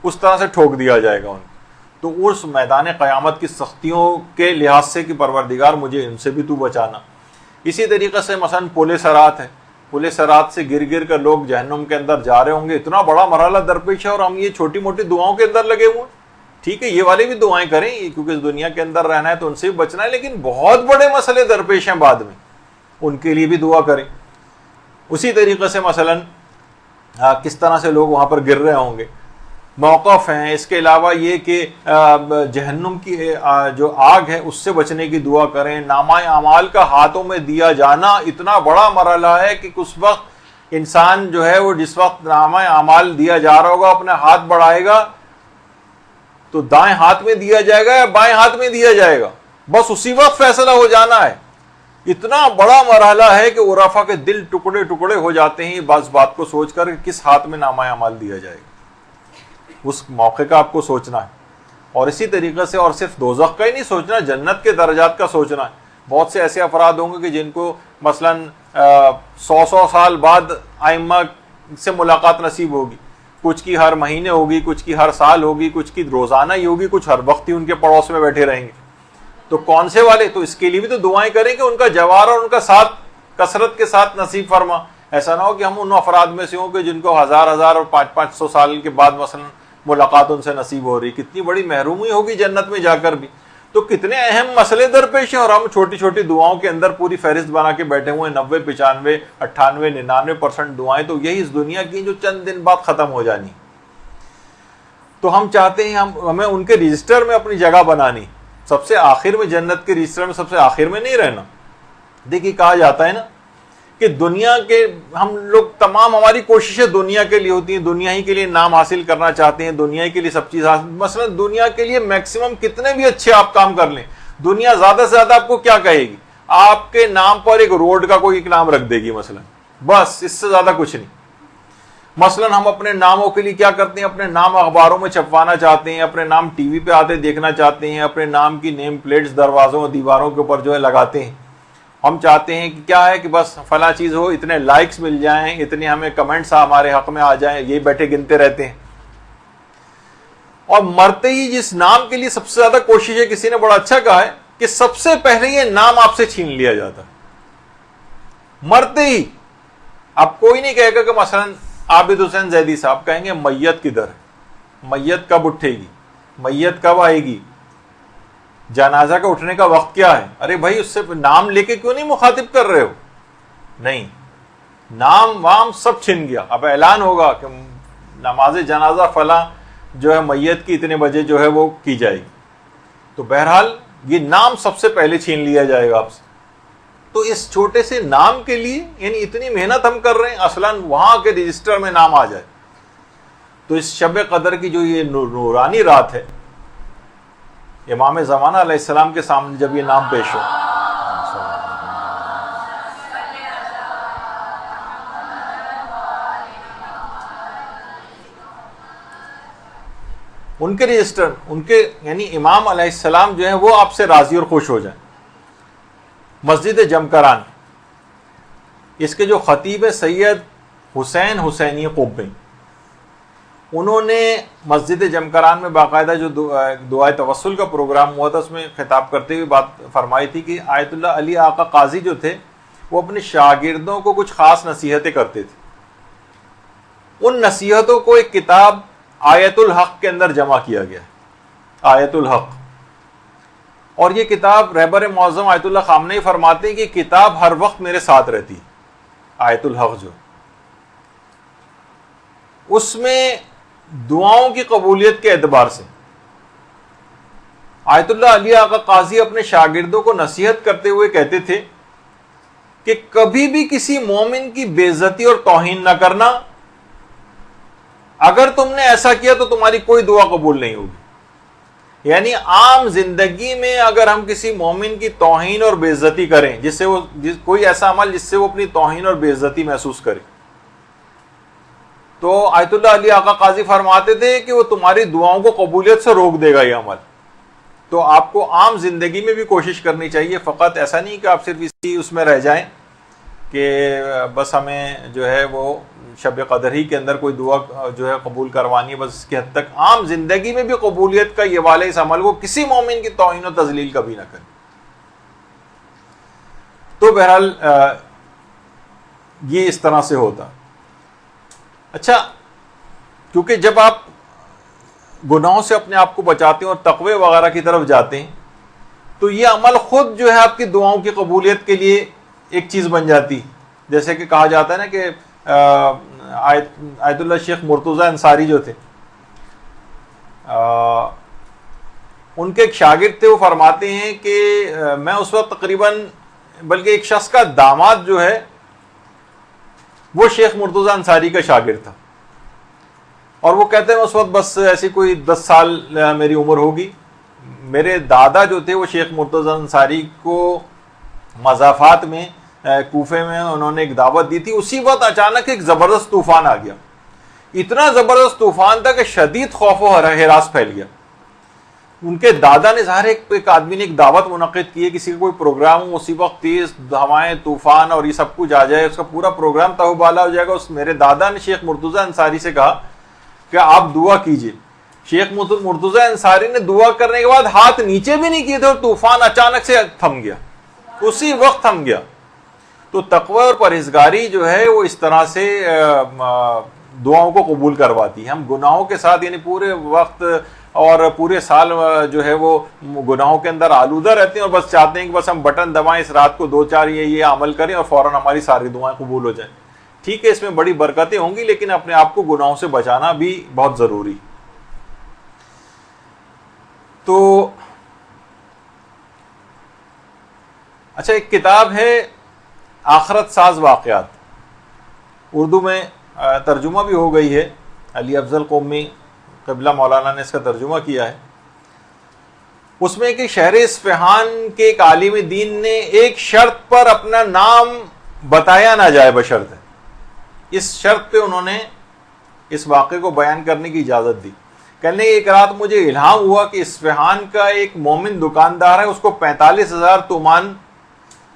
اس طرح سے ٹھوک دیا جائے گا ان کو. تو اس میدان قیامت کی سختیوں کے لحاظ سے کہ پروردگار مجھے ان سے بھی تو بچانا. اسی طریقے سے مثلا پل صراط ہے, پل صراط سے گر گر کر لوگ جہنم کے اندر جا رہے ہوں گے, اتنا بڑا مرحلہ درپیش ہے اور ہم یہ چھوٹی موٹی دعاؤں کے اندر لگے ہوئے. ٹھیک ہے یہ والے بھی دعائیں کریں کیونکہ اس دنیا کے اندر رہنا ہے تو ان سے بھی بچنا ہے, لیکن بہت بڑے مسئلے درپیش ہیں بعد میں, ان کے لیے بھی دعا کریں. اسی طریقے سے مثلا کس طرح سے لوگ وہاں پر گر رہے ہوں گے, موقف ہیں. اس کے علاوہ یہ کہ جہنم کی جو آگ ہے اس سے بچنے کی دعا کریں. نامہ اعمال کا ہاتھوں میں دیا جانا اتنا بڑا مرحلہ ہے کہ اس وقت انسان جو ہے وہ جس وقت نامہ اعمال دیا جا رہا ہوگا اپنا ہاتھ بڑھائے گا تو دائیں ہاتھ میں دیا جائے گا یا بائیں ہاتھ میں دیا جائے گا، بس اسی وقت فیصلہ ہو جانا ہے۔ اتنا بڑا مرحلہ ہے کہ عرفا کے دل ٹکڑے ٹکڑے ہو جاتے ہیں بس بات کو سوچ کر کہ کس ہاتھ میں نامہ اعمال دیا جائے گا۔ اس موقع کا آپ کو سوچنا ہے، اور اسی طریقے سے اور صرف دوزخ کا ہی نہیں سوچنا، جنت کے درجات کا سوچنا ہے۔ بہت سے ایسے افراد ہوں گے کہ جن کو مثلاً 100 سال بعد ائمہ سے ملاقات نصیب ہوگی، کچھ کی ہر مہینے ہوگی، کچھ کی ہر سال ہوگی، کچھ کی روزانہ ہی ہوگی، کچھ ہر وقت ہی ان کے پڑوس میں بیٹھے رہیں گے۔ تو کون سے والے؟ تو اس کے لیے بھی تو دعائیں کریں کہ ان کا جوار اور ان کا ساتھ کثرت کے ساتھ نصیب فرما۔ ایسا نہ ہو کہ ہم ان افراد میں سے ہوں کہ جن کو 1000 اور 500 سال کے بعد مثلا ملاقات ان سے نصیب ہو رہی، کتنی بڑی محرومی ہوگی جنت میں جا کر بھی۔ تو کتنے اہم مسئلے درپیش ہیں، اور ہم چھوٹی چھوٹی دعاؤں کے اندر پوری فہرست بنا کے بیٹھے ہوئے ہیں، 90 95 98 99% دعائیں تو یہی اس دنیا کی جو چند دن بعد ختم ہو جانی۔ تو ہم چاہتے ہیں ہمیں ان کے رجسٹر میں اپنی جگہ بنانی، سب سے آخر میں، جنت کے رجسٹر میں سب سے آخر میں نہیں رہنا۔ دیکھیے کہا جاتا ہے نا کہ دنیا کے ہم لوگ تمام ہماری کوششیں دنیا کے لیے ہوتی ہیں، دنیا ہی کے لیے نام حاصل کرنا چاہتے ہیں، دنیا ہی کے لیے سب چیز حاصل، مثلا دنیا کے لیے میکسیمم کتنے بھی اچھے آپ کام کر لیں، دنیا زیادہ سے زیادہ آپ کو کیا کہے گی؟ آپ کے نام پر ایک روڈ کا کوئی ایک نام رکھ دے گی مثلا، بس اس سے زیادہ کچھ نہیں۔ مثلا ہم اپنے ناموں کے لیے کیا کرتے ہیں؟ اپنے نام اخباروں میں چھپوانا چاہتے ہیں، اپنے نام ٹی وی پہ آتے دیکھنا چاہتے ہیں، اپنے نام کی نیم پلیٹس دروازوں اور دیواروں کے اوپر جو ہے لگاتے ہیں۔ ہم چاہتے ہیں کہ کیا ہے کہ بس فلاں چیز ہو، اتنے لائکس مل جائیں، اتنے ہمیں کمنٹس ہمارے حق میں آ جائیں، یہ بیٹھے گنتے رہتے ہیں۔ اور مرتے ہی جس نام کے لیے سب سے زیادہ کوشش ہے، کسی نے بڑا اچھا کہا ہے کہ سب سے پہلے یہ نام آپ سے چھین لیا جاتا ہے مرتے ہی۔ اب کوئی نہیں کہے گا کہ مثلا عابد حسین زیدی صاحب، کہیں گے میت کدھر ہے، میت کب اٹھے گی، میت کب آئے گی، جنازہ کا اٹھنے کا وقت کیا ہے؟ ارے بھائی اس سے نام لے کے کیوں نہیں مخاطب کر رہے ہو؟ نہیں، نام وام سب چھن گیا۔ اب اعلان ہوگا کہ نماز جنازہ فلاں جو ہے میت کی اتنے بجے جو ہے وہ کی جائے گی، تو بہرحال یہ نام سب سے پہلے چھین لیا جائے گا آپ سے۔ تو اس چھوٹے سے نام کے لیے یعنی اتنی محنت ہم کر رہے ہیں، اصلاً وہاں کے رجسٹر میں نام آ جائے۔ تو اس شب قدر کی جو یہ نورانی رات ہے، امام زمانہ علیہ السلام کے سامنے جب یہ نام پیش ہو، ان کے رجسٹر، ان کے یعنی امام علیہ السلام جو ہیں وہ آپ سے راضی اور خوش ہو جائیں۔ مسجد جمکران، اس کے جو خطیب ہے سید حسین حسینی قبی، انہوں نے مسجد جمکران میں باقاعدہ جو دعائے توسل کا پروگرام ہوا تھا، اس میں خطاب کرتے ہوئے بات فرمائی تھی کہ آیت اللہ علی آقا قاضی جو تھے وہ اپنے شاگردوں کو کچھ خاص نصیحتیں کرتے تھے۔ ان نصیحتوں کو ایک کتاب آیت الحق کے اندر جمع کیا گیا ہے، آیت الحق۔ اور یہ کتاب رہبر معظم آیت اللہ خامنہی فرماتے ہیں کہ کتاب ہر وقت میرے ساتھ رہتی ہے، آیت الحق جو، اس میں دعاؤں کی قبولیت کے اعتبار سے آیت اللہ علی آقا قاضی اپنے شاگردوں کو نصیحت کرتے ہوئے کہتے تھے کہ کبھی بھی کسی مومن کی بے عزتی اور توہین نہ کرنا، اگر تم نے ایسا کیا تو تمہاری کوئی دعا قبول نہیں ہوگی۔ یعنی عام زندگی میں اگر ہم کسی مومن کی توہین اور بے عزتی کریں، جس سے وہ کوئی ایسا عمل جس سے وہ اپنی توہین اور بے عزتی محسوس کرے، تو آیت اللہ علی آقا قاضی فرماتے تھے کہ وہ تمہاری دعاؤں کو قبولیت سے روک دے گا یہ عمل۔ تو آپ کو عام زندگی میں بھی کوشش کرنی چاہیے، فقط ایسا نہیں کہ آپ صرف اسی اس میں رہ جائیں کہ بس ہمیں جو ہے وہ شب قدر ہی کے اندر کوئی دعا جو ہے قبول کروانی ہے، بس اس کی حد تک عام زندگی میں بھی قبولیت کا یہ والا اس عمل کو کسی مومن کی توہین و تذلیل کبھی نہ کریں۔ تو بہرحال یہ اس طرح سے ہوتا۔ اچھا، کیونکہ جب آپ گناہوں سے اپنے آپ کو بچاتے ہیں اور تقوی وغیرہ کی طرف جاتے ہیں، تو یہ عمل خود جو ہے آپ کی دعاؤں کی قبولیت کے لیے ایک چیز بن جاتی، جیسے کہ کہا جاتا ہے نا کہ آیت اللہ شیخ مرتضی انصاری جو تھے، ان کے ایک شاگرد تھے، وہ فرماتے ہیں کہ میں اس وقت تقریباً بلکہ ایک شخص کا داماد جو ہے وہ شیخ مرتضی انصاری کا شاگرد تھا، اور وہ کہتے ہیں اس وقت بس ایسی کوئی 10 سال میری عمر ہوگی. میرے دادا جو تھے وہ شیخ مرتضی انصاری کو مضافات میں کوفے میں انہوں نے ایک دعوت دی تھی. اسی وقت اچانک ایک زبردست طوفان آ گیا. اتنا زبردست طوفان تھا کہ شدید خوف و ہراس پھیل گیا. ان کے دادا نے ظاہر ایک آدمی نے ایک دعوت منعقد کی ہے, کسی کا کوئی پروگرام ہو, اسی وقت تیز ہوائیں طوفان اور یہ سب کچھ آ جائے, اس کا پورا پروگرام تہوبالا ہو جائے گا. میرے دادا نے شیخ مرتضی انصاری سے کہا کہ آپ دعا کیجئے. شیخ مرتضی انصاری نے دعا کرنے کے بعد ہاتھ نیچے بھی نہیں کیے تھے اور طوفان اچانک سے تھم گیا, اسی وقت تھم گیا. تو تقوی اور پرہیزگاری جو ہے وہ اس طرح سے دعاؤں کو قبول کرواتی ہے. ہم گناہوں کے ساتھ یعنی پورے وقت اور پورے سال جو ہے وہ گناہوں کے اندر آلودہ رہتے ہیں اور بس چاہتے ہیں کہ بس ہم بٹن دبائیں, اس رات کو 2-4 یہ عمل کریں اور فوراً ہماری ساری دعائیں قبول ہو جائیں. ٹھیک ہے, اس میں بڑی برکتیں ہوں گی, لیکن اپنے آپ کو گناہوں سے بچانا بھی بہت ضروری. تو اچھا, ایک کتاب ہے آخرت ساز واقعات, اردو میں ترجمہ بھی ہو گئی ہے. علی افضل قومی قبلہ مولانا نے اس کا ترجمہ کیا ہے. اس میں کہ شہر اصفہان کے ایک عالم دین نے ایک شرط پر اپنا نام بتایا نہ جائے بشرط, اس شرط پہ انہوں نے اس واقعے کو بیان کرنے کی اجازت دی. کہنے ایک رات مجھے الہام ہوا کہ اصفہان کا ایک مومن دکاندار ہے, اس کو 45,000 تومان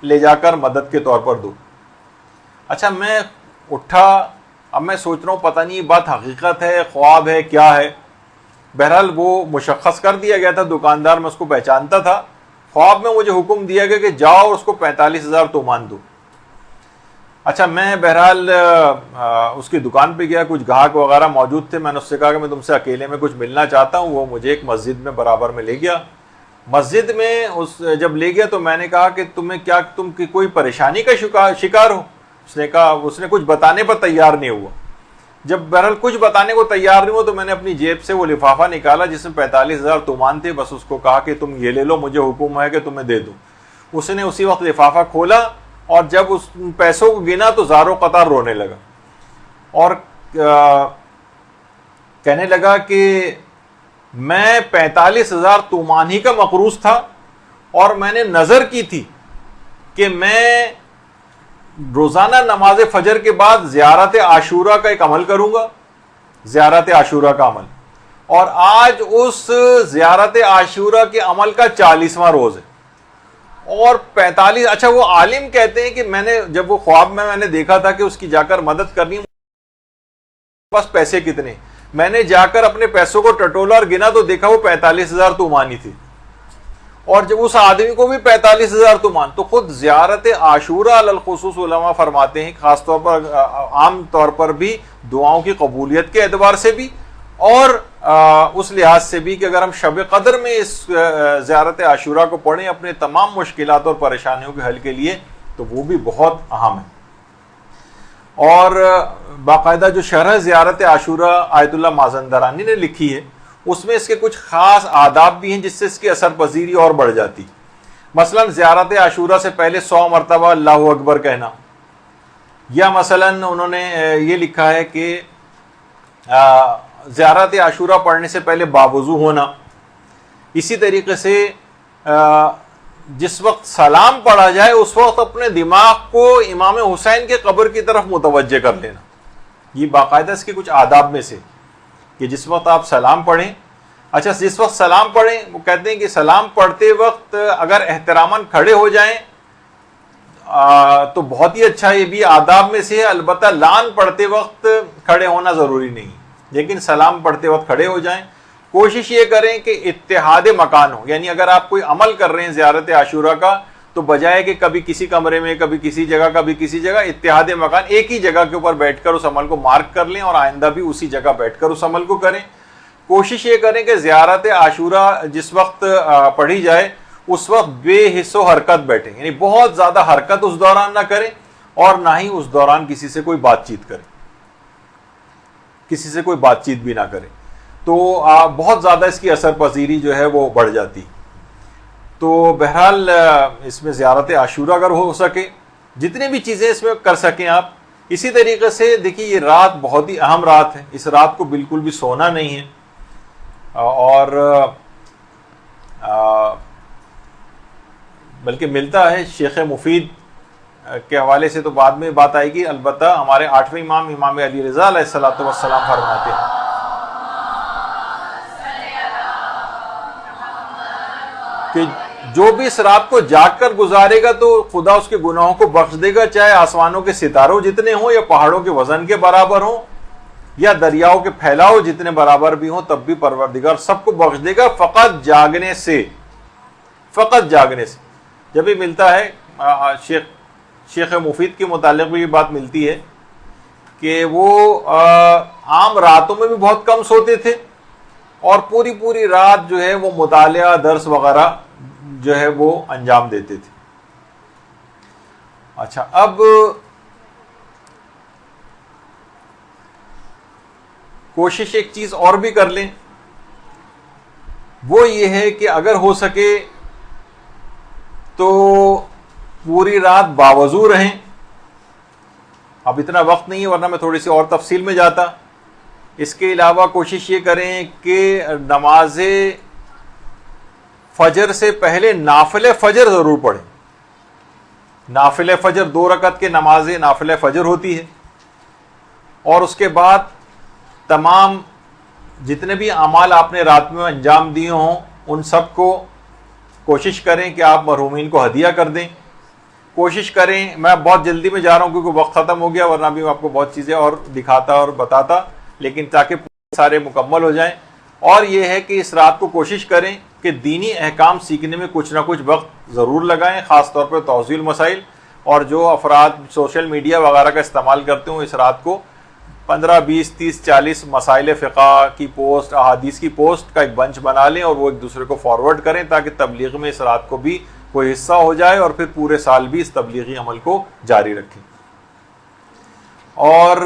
لے جا کر مدد کے طور پر دو. اچھا, میں اٹھا, اب میں سوچ رہا ہوں پتہ نہیں یہ بات حقیقت ہے, خواب ہے, کیا ہے. بہرحال وہ مشخص کر دیا گیا تھا دکاندار, میں اس کو پہچانتا تھا. خواب میں مجھے حکم دیا گیا کہ جاؤ اور اس کو 45,000 تومان دو. اچھا, میں بہرحال اس کی دکان پہ گیا, کچھ گاہک وغیرہ موجود تھے. میں نے اس سے کہا کہ میں تم سے اکیلے میں کچھ ملنا چاہتا ہوں. وہ مجھے ایک مسجد میں برابر میں لے گیا. مسجد میں جب لے گیا تو میں نے کہا کہ تم کی کوئی پریشانی کا شکار ہو. اس نے کچھ بتانے پر تیار نہیں ہوا. جب بہرحال کچھ بتانے کو تیار نہیں ہوا تو میں نے اپنی جیب سے وہ لفافہ نکالا جس میں 45,000 تومان تھے. بس اس کو کہا کہ تم یہ لے لو, مجھے حکم ہے کہ تمہیں دے دوں. اس نے اسی وقت لفافہ کھولا اور جب اس پیسوں کو گنا تو زاروں قطار رونے لگا اور کہنے لگا کہ میں 45,000 تومان ہی کا مقروض تھا اور میں نے نظر کی تھی کہ میں روزانہ نماز فجر کے بعد زیارت عاشورہ کا ایک عمل کروں گا, زیارت عاشورہ کا عمل. اور آج اس زیارت عاشورہ کے عمل کا 40واں روز ہے اور 45. اچھا, وہ عالم کہتے ہیں کہ میں نے جب وہ خواب میں نے دیکھا تھا کہ اس کی جا کر مدد کرنی, بس پیسے کتنے, میں نے جا کر اپنے پیسوں کو ٹٹولا اور گنا تو دیکھا وہ 45,000 تومان ہی تھی. اور جب اس آدمی کو بھی 45,000 تومان, تو خود زیارت عاشورہ علی الخصوص علماء فرماتے ہیں خاص طور پر عام طور پر بھی دعاؤں کی قبولیت کے اعتبار سے بھی اور اس لحاظ سے بھی کہ اگر ہم شب قدر میں اس زیارت عاشورہ کو پڑھیں اپنے تمام مشکلات اور پریشانیوں کے حل کے لیے, تو وہ بھی بہت اہم ہے. اور باقاعدہ جو شرح زیارت عاشورہ آیت اللہ مازندرانی نے لکھی ہے اس میں اس کے کچھ خاص آداب بھی ہیں جس سے اس کی اثر پذیری اور بڑھ جاتی. مثلا زیارت عاشورہ سے پہلے 100 مرتبہ اللہ اکبر کہنا, یا مثلا انہوں نے یہ لکھا ہے کہ زیارت عاشورہ پڑھنے سے پہلے باوضو ہونا. اسی طریقے سے جس وقت سلام پڑھا جائے اس وقت اپنے دماغ کو امام حسین کے قبر کی طرف متوجہ کر لینا. یہ باقاعدہ اس کے کچھ آداب میں سے کہ جس وقت آپ سلام پڑھیں. اچھا, جس وقت سلام پڑھیں وہ کہتے ہیں کہ سلام پڑھتے وقت اگر احتراماً کھڑے ہو جائیں تو بہت ہی اچھا, یہ بھی آداب میں سے ہے. البتہ لان پڑھتے وقت کھڑے ہونا ضروری نہیں, لیکن سلام پڑھتے وقت کھڑے ہو جائیں. کوشش یہ کریں کہ اتحاد مکان ہو, یعنی اگر آپ کوئی عمل کر رہے ہیں زیارت عاشورہ کا تو بجائے کہ کبھی کسی کمرے میں, کبھی کسی جگہ, کبھی کسی جگہ, اتحاد مکان ایک ہی جگہ کے اوپر بیٹھ کر اس عمل کو مارک کر لیں اور آئندہ بھی اسی جگہ بیٹھ کر اس عمل کو کریں. کوشش یہ کریں کہ زیارت عاشورہ جس وقت پڑھی جائے اس وقت بے حص و حرکت بیٹھیں, یعنی بہت زیادہ حرکت اس دوران نہ کریں اور نہ ہی اس دوران کسی سے کوئی بات چیت کریں, کسی سے کوئی بات چیت بھی نہ کریں. تو بہت زیادہ اس کی اثر پذیری جو ہے وہ بڑھ جاتی. تو بہرحال اس میں زیارت عاشورہ اگر ہو سکے, جتنی بھی چیزیں اس میں کر سکیں آپ, اسی طریقے سے دیکھیے یہ رات بہت ہی اہم رات ہے، اس رات کو بالکل بھی سونا نہیں ہے، اور بلکہ ملتا ہے شیخ مفید کے حوالے سے تو بعد میں بات آئے گی، البتہ ہمارے 8ویں امام امام علی رضا علیہ الصلوۃ والسلام فرماتے ہیں کہ جو بھی اس رات کو جاگ کر گزارے گا تو خدا اس کے گناہوں کو بخش دے گا، چاہے آسمانوں کے ستاروں جتنے ہوں یا پہاڑوں کے وزن کے برابر ہوں یا دریاؤں کے پھیلاؤ جتنے برابر بھی ہوں، تب بھی پروردگار سب کو بخش دے گا، فقط جاگنے سے، فقط جاگنے سے۔ جب بھی ملتا ہے شیخ مفید کے متعلق بھی یہ بات ملتی ہے کہ وہ عام راتوں میں بھی بہت کم سوتے تھے اور پوری رات جو ہے وہ مطالعہ، درس وغیرہ جو ہے وہ انجام دیتے تھے۔ اچھا، اب کوشش ایک چیز اور بھی کر لیں، وہ یہ ہے کہ اگر ہو سکے تو پوری رات باوضو رہیں۔ اب اتنا وقت نہیں ہے ورنہ میں تھوڑی سی اور تفصیل میں جاتا۔ اس کے علاوہ کوشش یہ کریں کہ نماز فجر سے پہلے نافل فجر ضرور پڑھیں۔ نافل فجر 2 رکعت کے نماز نافل فجر ہوتی ہے، اور اس کے بعد تمام جتنے بھی اعمال آپ نے رات میں انجام دیے ہوں ان سب کو کوشش کریں کہ آپ مرحومین کو ہدیہ کر دیں۔ کوشش کریں، میں بہت جلدی میں جا رہا ہوں کیونکہ وقت ختم ہو گیا، ورنہ بھی میں آپ کو بہت چیزیں اور دکھاتا اور بتاتا، لیکن تاکہ سارے مکمل ہو جائیں۔ اور یہ ہے کہ اس رات کو کوشش کریں کہ دینی احکام سیکھنے میں کچھ نہ کچھ وقت ضرور لگائیں، خاص طور پہ توضیح المسائل، اور جو افراد سوشل میڈیا وغیرہ کا استعمال کرتے ہوں اس رات کو 15 20 30 40 مسائل فقہ کی پوسٹ، احادیث کی پوسٹ کا ایک بنچ بنا لیں اور وہ ایک دوسرے کو فارورڈ کریں تاکہ تبلیغ میں اس رات کو بھی کوئی حصہ ہو جائے اور پھر پورے سال بھی اس تبلیغی عمل کو جاری رکھیں۔ اور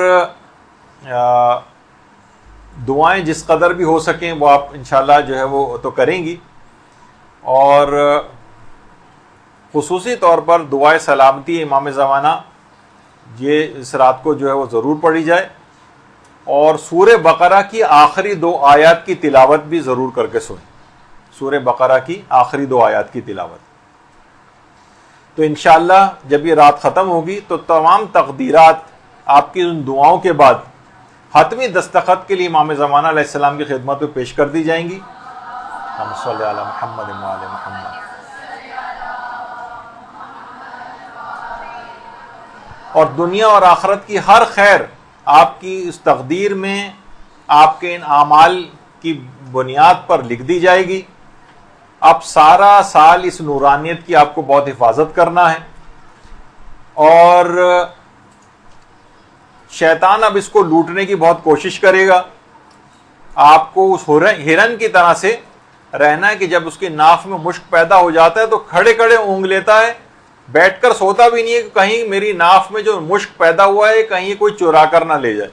دعائیں جس قدر بھی ہو سکیں وہ آپ انشاءاللہ جو ہے وہ تو کریں گی، اور خصوصی طور پر دعائے سلامتی امام زمانہ یہ اس رات کو جو ہے وہ ضرور پڑھی جائے، اور سورہ بقرہ کی آخری 2 آیات کی تلاوت بھی ضرور کر کے سوئیں۔ سورہ بقرہ کی آخری 2 آیات کی تلاوت، تو انشاءاللہ جب یہ رات ختم ہوگی تو تمام تقدیرات آپ کی ان دعاؤں کے بعد حتمی دستخط کے لیے امام زمانہ علیہ السلام کی خدمت میں پیش کر دی جائیں گی۔ ہم صلی علی محمد و علی محمد۔ اور دنیا اور آخرت کی ہر خیر آپ کی اس تقدیر میں آپ کے ان اعمال کی بنیاد پر لکھ دی جائے گی۔ اب سارا سال اس نورانیت کی آپ کو بہت حفاظت کرنا ہے، اور شیطان اب اس کو لوٹنے کی بہت کوشش کرے گا۔ آپ کو اس ہرن کی طرح سے رہنا ہے کہ جب اس کی ناف میں مشک پیدا ہو جاتا ہے تو کھڑے کھڑے اونگ لیتا ہے، بیٹھ کر سوتا بھی نہیں ہے کہ کہیں میری ناف میں جو مشک پیدا ہوا ہے کہیں کوئی چرا کر نہ لے جائے۔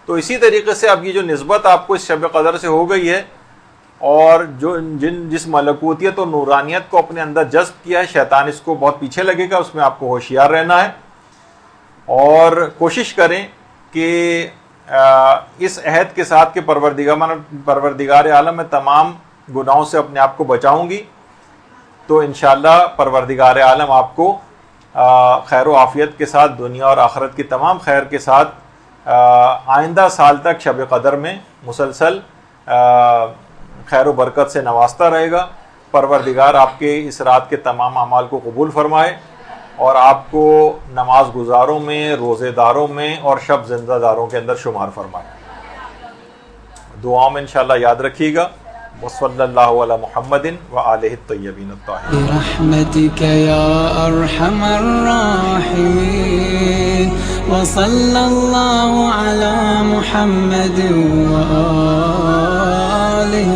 تو اسی طریقے سے اب یہ جو نسبت آپ کو اس شب قدر سے ہو گئی ہے، اور جو جس ملکوتیت اور نورانیت کو اپنے اندر جذب کیا ہے، شیطان اس کو بہت پیچھے لگے گا، اس میں آپ کو ہوشیار رہنا ہے، اور کوشش کریں کہ اس عہد کے ساتھ کہ پروردگار عالم میں تمام گناہوں سے اپنے آپ کو بچاؤں گی، تو انشاءاللہ پروردگار عالم آپ کو خیر و عافیت کے ساتھ دنیا اور آخرت کی تمام خیر کے ساتھ آئندہ سال تک شب قدر میں مسلسل خیر و برکت سے نوازتا رہے گا۔ پروردگار آپ کے اس رات کے تمام اعمال کو قبول فرمائے، اور آپ کو نماز گزاروں میں، روزے داروں میں اور شب زندہ داروں کے اندر شمار فرمائے۔ دعاؤں میں انشاءاللہ یاد رکھیے گا۔ وصلی اللہ علی محمد وآلہ الطیبین الطاہرین برحمتک یا ارحم الراحمین، وصلی اللہ علی محمد وآلہ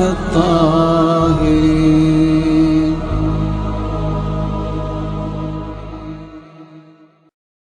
الطاہرین۔